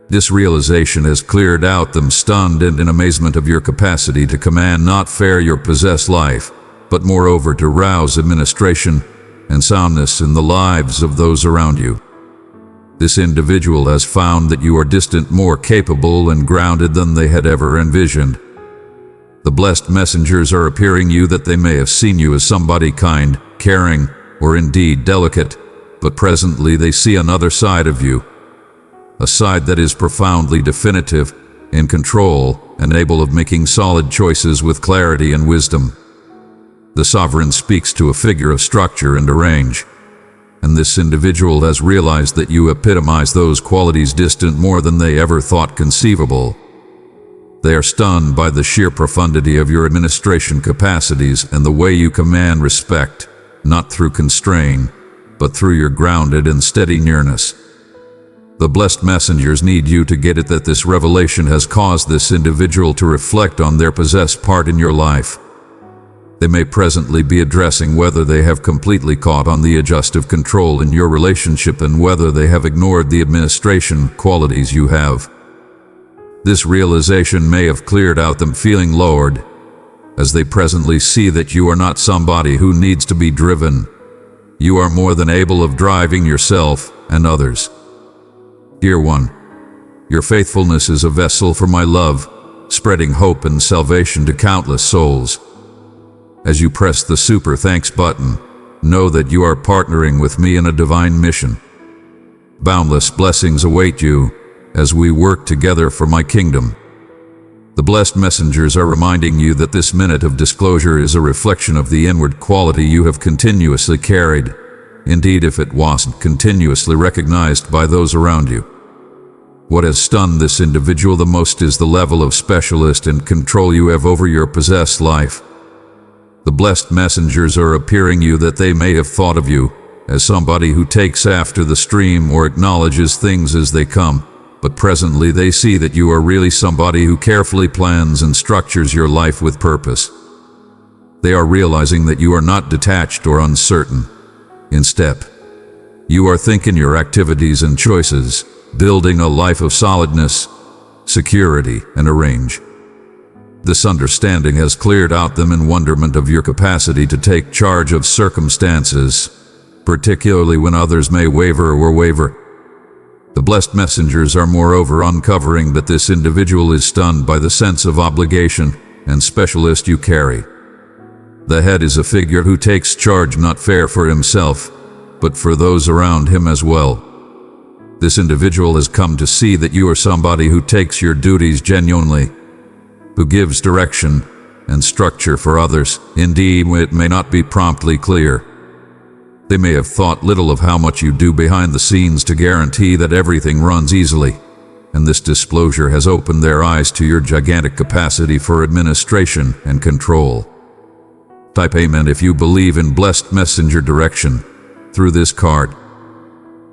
This realization has cleared out them stunned and in amazement of your capacity to command not fair your possessed life, but moreover to rouse administration and soundness in the lives of those around you. This individual has found that you are distant more capable and grounded than they had ever envisioned. The blessed messengers are appearing you that they may have seen you as somebody kind, caring, or indeed delicate, but presently they see another side of you, a side that is profoundly definitive, in control, and able of making solid choices with clarity and wisdom. The sovereign speaks to a figure of structure and arrange, and this individual has realized that you epitomize those qualities distant more than they ever thought conceivable. They are stunned by the sheer profundity of your administration capacities and the way you command respect, not through constraint, but through your grounded and steady nearness. The blessed messengers need you to get it that this revelation has caused this individual to reflect on their possessed part in your life. They may presently be addressing whether they have completely caught on the adjustive control in your relationship and whether they have ignored the administration qualities you have. This realization may have cleared out them feeling lowered, as they presently see that you are not somebody who needs to be driven. You are more than able of driving yourself and others. Dear one, your faithfulness is a vessel for my love, spreading hope and salvation to countless souls. As you press the super thanks button, know that you are partnering with me in a divine mission. Boundless blessings await you as we work together for my kingdom. The blessed messengers are reminding you that this minute of disclosure is a reflection of the inward quality you have continuously carried, indeed if it wasn't continuously recognized by those around you. What has stunned this individual the most is the level of specialist and control you have over your possessed life. The blessed messengers are appearing you that they may have thought of you as somebody who takes after the stream or acknowledges things as they come, but presently they see that you are really somebody who carefully plans and structures your life with purpose. They are realizing that you are not detached or uncertain. Instead, you are thinking your activities and choices, building a life of solidness, security, and arrange. This understanding has cleared out them in wonderment of your capacity to take charge of circumstances, particularly when others may waver or waver. The blessed messengers are moreover uncovering that this individual is stunned by the sense of obligation and specialist you carry. The head is a figure who takes charge not fair for himself, but for those around him as well. This individual has come to see that you are somebody who takes your duties genuinely, who gives direction and structure for others. Indeed, it may not be promptly clear. They may have thought little of how much you do behind the scenes to guarantee that everything runs easily, and this disclosure has opened their eyes to your gigantic capacity for administration and control. Type Amen if you believe in blessed messenger direction through this card.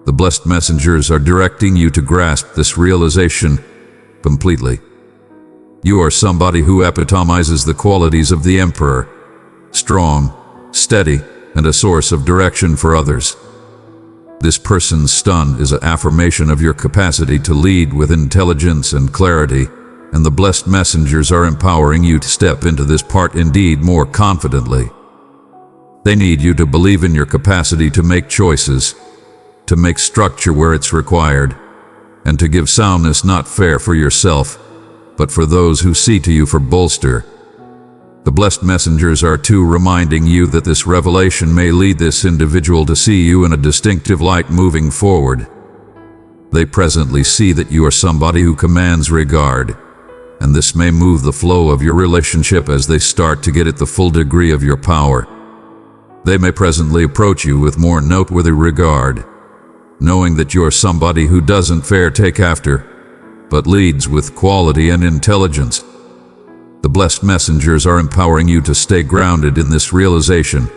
The blessed messengers are directing you to grasp this realization completely. You are somebody who epitomizes the qualities of the Emperor: strong, steady, and a source of direction for others. This person's stun is an affirmation of your capacity to lead with intelligence and clarity, and the blessed messengers are empowering you to step into this part indeed more confidently. They need you to believe in your capacity to make choices, to make structure where it's required, and to give soundness not fair for yourself, but for those who see to you for bolster. The blessed messengers are too reminding you that this revelation may lead this individual to see you in a distinctive light moving forward. They presently see that you are somebody who commands regard, and this may move the flow of your relationship as they start to get at the full degree of your power. They may presently approach you with more noteworthy regard, knowing that you are somebody who doesn't fair take after, but leads with quality and intelligence. The blessed messengers are empowering you to stay grounded in this realization,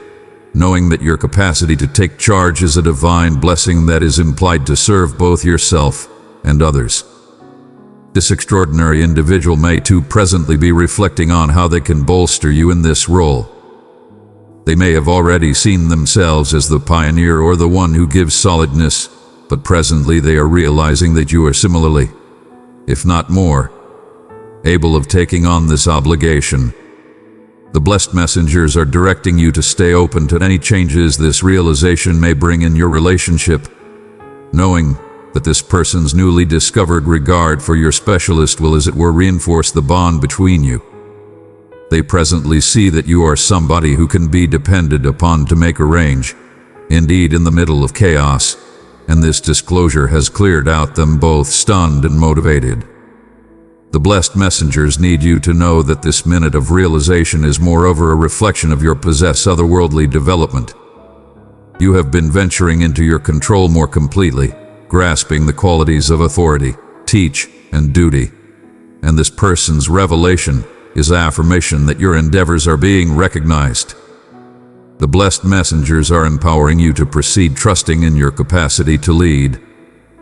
knowing that your capacity to take charge is a divine blessing that is implied to serve both yourself and others. This extraordinary individual may too presently be reflecting on how they can bolster you in this role. They may have already seen themselves as the pioneer or the one who gives solidness, but presently they are realizing that you are similarly, if not more, able of taking on this obligation. The blessed messengers are directing you to stay open to any changes this realization may bring in your relationship, knowing that this person's newly discovered regard for your specialist will, as it were, reinforce the bond between you. They presently see that you are somebody who can be depended upon to make a range, indeed in the middle of chaos, and this disclosure has cleared out them both stunned and motivated. The blessed messengers need you to know that this minute of realization is moreover a reflection of your otherworldly development. You have been venturing into your control more completely, grasping the qualities of authority, teach, and duty. And this person's revelation is affirmation that your endeavors are being recognized. The blessed messengers are empowering you to proceed trusting in your capacity to lead,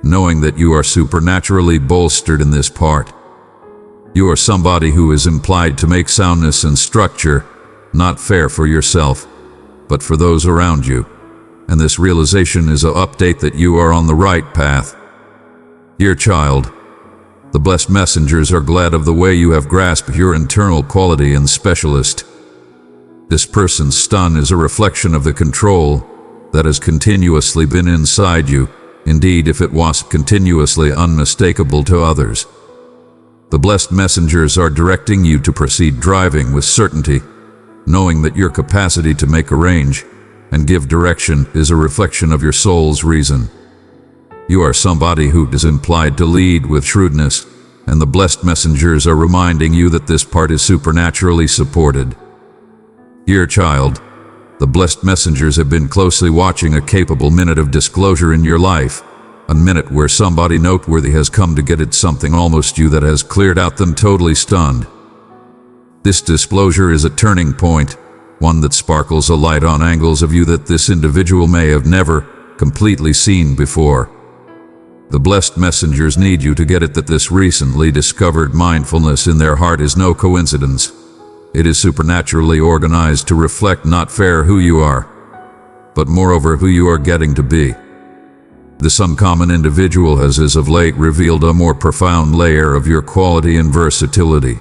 knowing that you are supernaturally bolstered in this part. You are somebody who is implied to make soundness and structure not fair for yourself, but for those around you. And this realization is an update that you are on the right path. Dear child, the blessed messengers are glad of the way you have grasped your internal quality and specialist. This person's stun is a reflection of the control that has continuously been inside you, indeed if it was continuously unmistakable to others. The blessed messengers are directing you to proceed driving with certainty, knowing that your capacity to make a range and give direction is a reflection of your soul's reason. You are somebody who is implied to lead with shrewdness, and the blessed messengers are reminding you that this part is supernaturally supported. Dear child, the blessed messengers have been closely watching a capable minute of disclosure in your life, a minute where somebody noteworthy has come to get at something almost you that has cleared out them totally stunned. This disclosure is a turning point, one that sparkles a light on angles of you that this individual may have never completely seen before. The blessed messengers need you to get it that this recently discovered mindfulness in their heart is no coincidence. It is supernaturally organized to reflect not fair who you are, but moreover who you are getting to be. This uncommon individual has as of late revealed a more profound layer of your quality and versatility.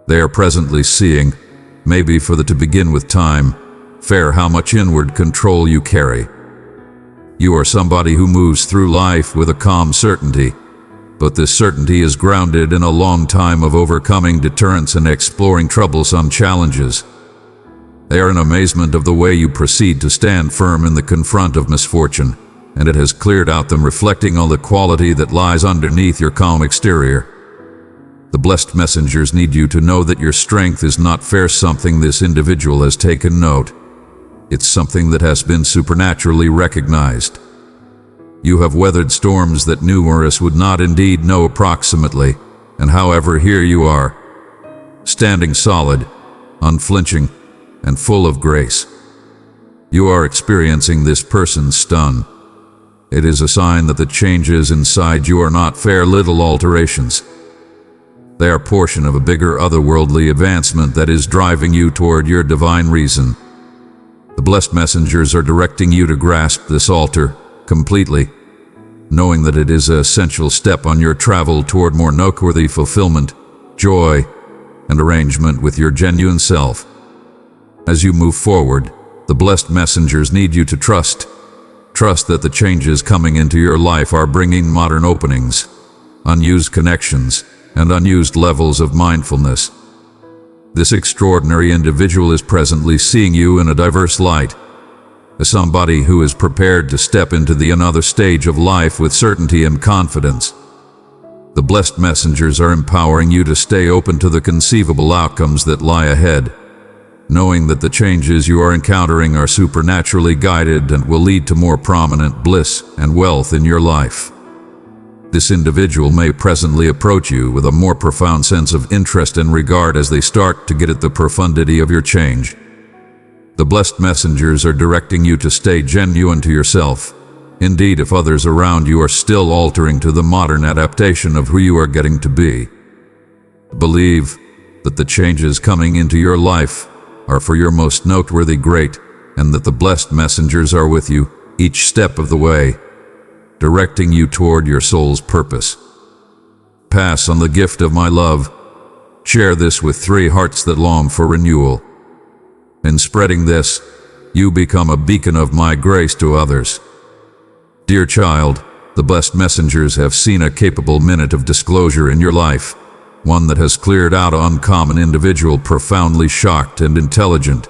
They are presently seeing, maybe for the to begin with time, fair how much inward control you carry. You are somebody who moves through life with a calm certainty, but this certainty is grounded in a long time of overcoming deterrents and exploring troublesome challenges. They are in amazement of the way you proceed to stand firm in the confront of misfortune, and it has cleared out them, reflecting on the quality that lies underneath your calm exterior. The blessed messengers need you to know that your strength is not fair something this individual has taken note. It's something that has been supernaturally recognized. You have weathered storms that numerous would not indeed know approximately, and however here you are, standing solid, unflinching, and full of grace. You are experiencing this person's stun. It is a sign that the changes inside you are not fair little alterations. They are portion of a bigger otherworldly advancement that is driving you toward your divine reason. The blessed messengers are directing you to grasp this altar completely, knowing that it is an essential step on your travel toward more noteworthy fulfillment, joy, and arrangement with your genuine self. As you move forward, the blessed messengers need you to trust that the changes coming into your life are bringing modern openings, unused connections, and unused levels of mindfulness. This extraordinary individual is presently seeing you in a diverse light, as somebody who is prepared to step into the another stage of life with certainty and confidence. The blessed messengers are empowering you to stay open to the conceivable outcomes that lie ahead, knowing that the changes you are encountering are supernaturally guided and will lead to more prominent bliss and wealth in your life. This individual may presently approach you with a more profound sense of interest and regard as they start to get at the profundity of your change. The blessed messengers are directing you to stay genuine to yourself. Indeed, if others around you are still altering to the modern adaptation of who you are getting to be, believe that the changes coming into your life are for your most noteworthy great, and that the blessed messengers are with you each step of the way, directing you toward your soul's purpose. Pass on the gift of my love. Share this with 3 hearts that long for renewal. In spreading this, you become a beacon of my grace to others. Dear child, the blessed messengers have seen a capable minute of disclosure in your life, one that has cleared out an uncommon individual profoundly shocked and intelligent.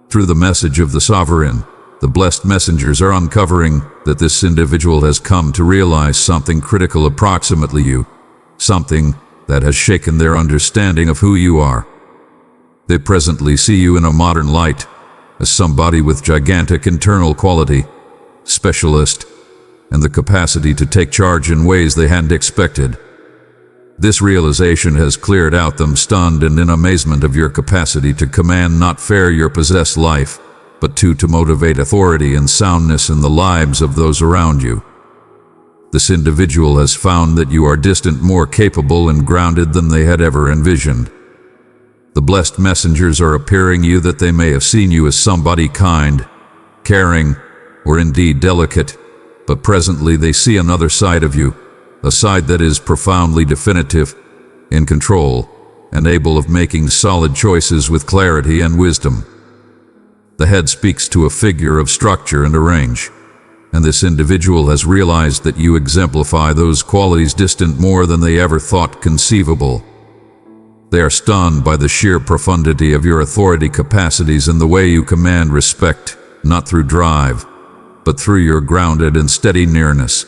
Through the message of the Sovereign, the blessed messengers are uncovering that this individual has come to realize something critical approximately you, something that has shaken their understanding of who you are. They presently see you in a modern light, as somebody with gigantic internal quality, specialist, and the capacity to take charge in ways they hadn't expected. This realization has cleared out them stunned and in amazement of your capacity to command not fair your possessed life, but to motivate authority and soundness in the lives of those around you. This individual has found that you are distant, more capable and grounded than they had ever envisioned. The blessed messengers are appearing you that they may have seen you as somebody kind, caring, or indeed delicate, but presently they see another side of you, a side that is profoundly definitive, in control, and able of making solid choices with clarity and wisdom. The head speaks to a figure of structure and arrange, and this individual has realized that you exemplify those qualities distant more than they ever thought conceivable. They are stunned by the sheer profundity of your authority capacities and the way you command respect, not through drive, but through your grounded and steady nearness.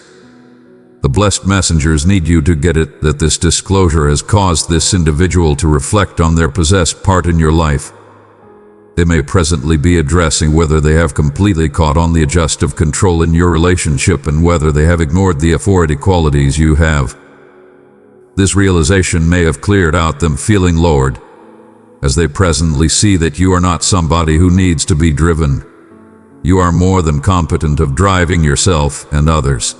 The blessed messengers need you to get it that this disclosure has caused this individual to reflect on their possessed part in your life. They may presently be addressing whether they have completely caught on the adjust of control in your relationship and whether they have ignored the authority qualities you have. This realization may have cleared out them feeling lowered, as they presently see that you are not somebody who needs to be driven. You are more than competent of driving yourself and others.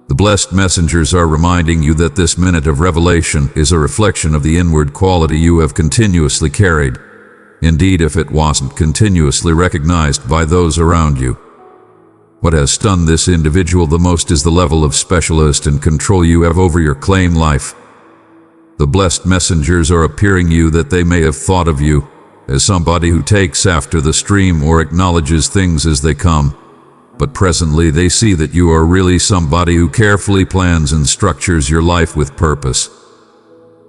The blessed messengers are reminding you that this minute of revelation is a reflection of the inward quality you have continuously carried. Indeed, if it wasn't continuously recognized by those around you. What has stunned this individual the most is the level of specialist and control you have over your claim life. The blessed messengers are appearing you that they may have thought of you as somebody who takes after the stream or acknowledges things as they come. But presently they see that you are really somebody who carefully plans and structures your life with purpose.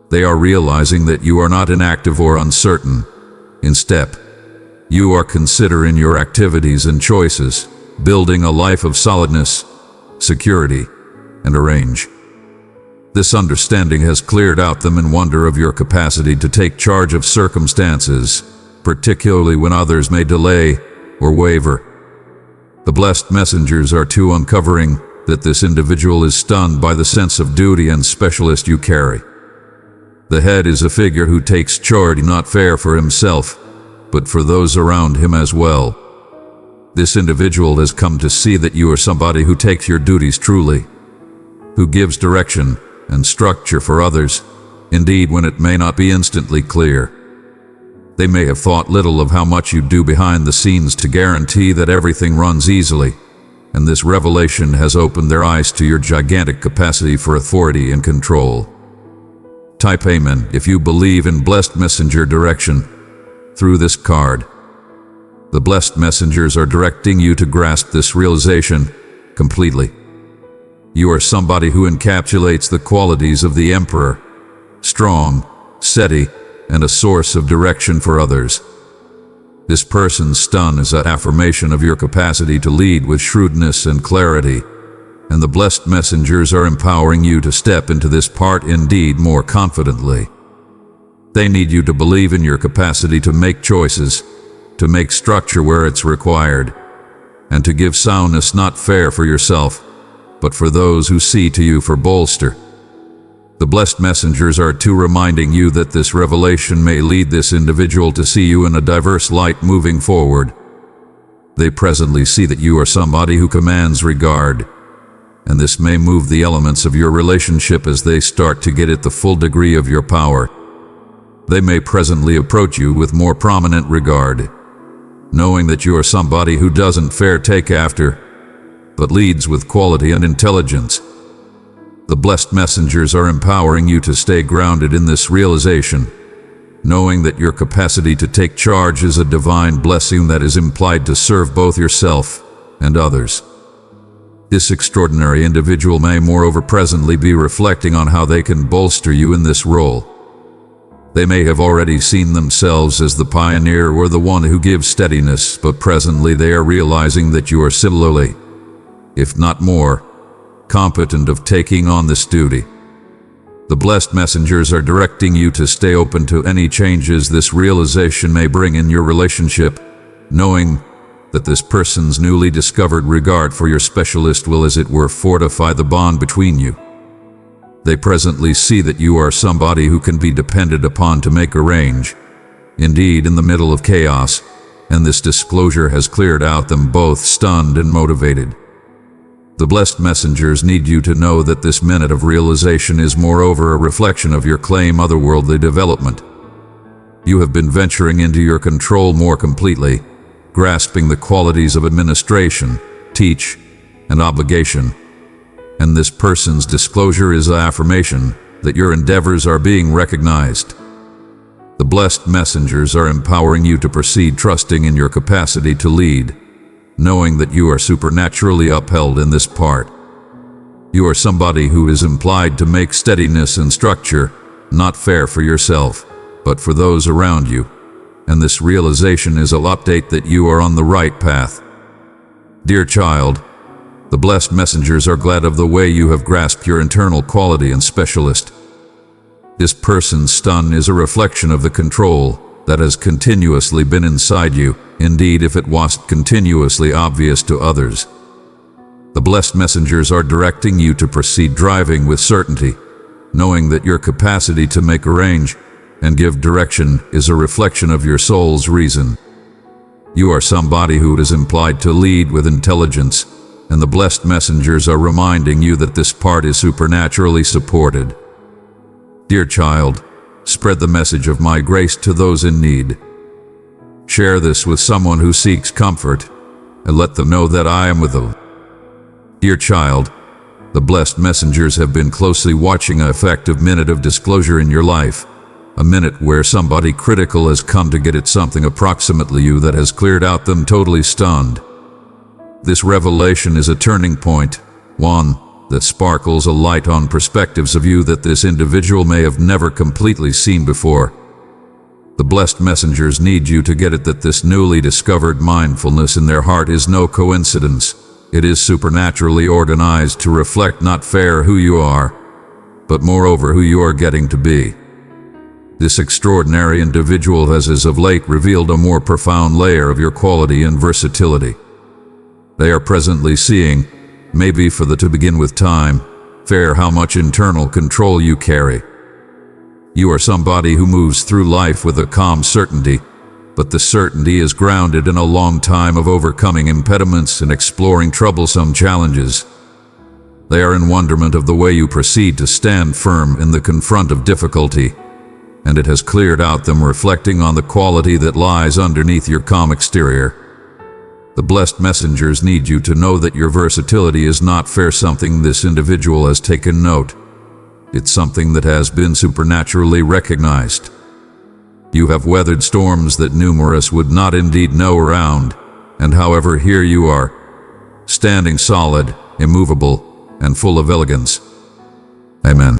They are realizing that you are not inactive or uncertain. Instead, you are considering your activities and choices, building a life of solidness, security, and arrange. This understanding has cleared out them in wonder of your capacity to take charge of circumstances, particularly when others may delay or waver. The blessed messengers are too uncovering that this individual is stunned by the sense of duty and specialist you carry. The head is a figure who takes charge not fair for himself, but for those around him as well. This individual has come to see that you are somebody who takes your duties truly, who gives direction and structure for others, indeed when it may not be instantly clear. They may have thought little of how much you do behind the scenes to guarantee that everything runs easily, and this revelation has opened their eyes to your gigantic capacity for authority and control. Type Amen if you believe in blessed messenger direction through this card. The blessed messengers are directing you to grasp this realization completely. You are somebody who encapsulates the qualities of the Emperor, strong, steady, and a source of direction for others. This person's stun is an affirmation of your capacity to lead with shrewdness and clarity, and the blessed messengers are empowering you to step into this part indeed more confidently. They need you to believe in your capacity to make choices, to make structure where it's required, and to give soundness not fair for yourself, but for those who see to you for bolster. The blessed messengers are too reminding you that this revelation may lead this individual to see you in a diverse light moving forward. They presently see that you are somebody who commands regard, and this may move the elements of your relationship as they start to get at the full degree of your power. They may presently approach you with more prominent regard, knowing that you are somebody who doesn't fair take after, but leads with quality and intelligence. The blessed messengers are empowering you to stay grounded in this realization, knowing that your capacity to take charge is a divine blessing that is implied to serve both yourself and others. This extraordinary individual may moreover presently be reflecting on how they can bolster you in this role. They may have already seen themselves as the pioneer or the one who gives steadiness, but presently they are realizing that you are similarly, if not more, competent of taking on this duty. The blessed messengers are directing you to stay open to any changes this realization may bring in your relationship, knowing that this person's newly discovered regard for your specialist will, as it were, fortify the bond between you. They presently see that you are somebody who can be depended upon to make a range, indeed in the middle of chaos, and this disclosure has cleared out them both stunned and motivated. The blessed messengers need you to know that this minute of realization is moreover a reflection of your claim otherworldly development. You have been venturing into your control more completely, grasping the qualities of administration, teach, and obligation. And this person's disclosure is an affirmation that your endeavors are being recognized. The blessed messengers are empowering you to proceed trusting in your capacity to lead, knowing that you are supernaturally upheld in this part. You are somebody who is implied to make steadiness and structure not fair for yourself, but for those around you, and this realization is an update that you are on the right path. Dear child, the blessed messengers are glad of the way you have grasped your internal quality and specialist. This person's stun is a reflection of the control that has continuously been inside you, indeed if it wasn't continuously obvious to others. The blessed messengers are directing you to proceed driving with certainty, knowing that your capacity to make a range and give direction is a reflection of your soul's reason. You are somebody who is implied to lead with intelligence, and the blessed messengers are reminding you that this part is supernaturally supported. Dear child, spread the message of my grace to those in need. Share this with someone who seeks comfort, and let them know that I am with them. Dear child, the blessed messengers have been closely watching an effective minute of disclosure in your life, a minute where somebody critical has come to get at something approximately you that has cleared out them totally stunned. This revelation is a turning point, one that sparkles a light on perspectives of you that this individual may have never completely seen before. The blessed messengers need you to get it that this newly discovered mindfulness in their heart is no coincidence. It is supernaturally organized to reflect not fair who you are, but moreover who you are getting to be. This extraordinary individual has as of late revealed a more profound layer of your quality and versatility. They are presently seeing, maybe for the to begin with time, fair how much internal control you carry. You are somebody who moves through life with a calm certainty, but the certainty is grounded in a long time of overcoming impediments and exploring troublesome challenges. They are in wonderment of the way you proceed to stand firm in the confront of difficulty, and it has cleared out them reflecting on the quality that lies underneath your calm exterior. The blessed messengers need you to know that your versatility is not fair something this individual has taken note. It's something that has been supernaturally recognized. You have weathered storms that numerous would not indeed know around, and however here you are, standing solid, immovable, and full of elegance. Amen.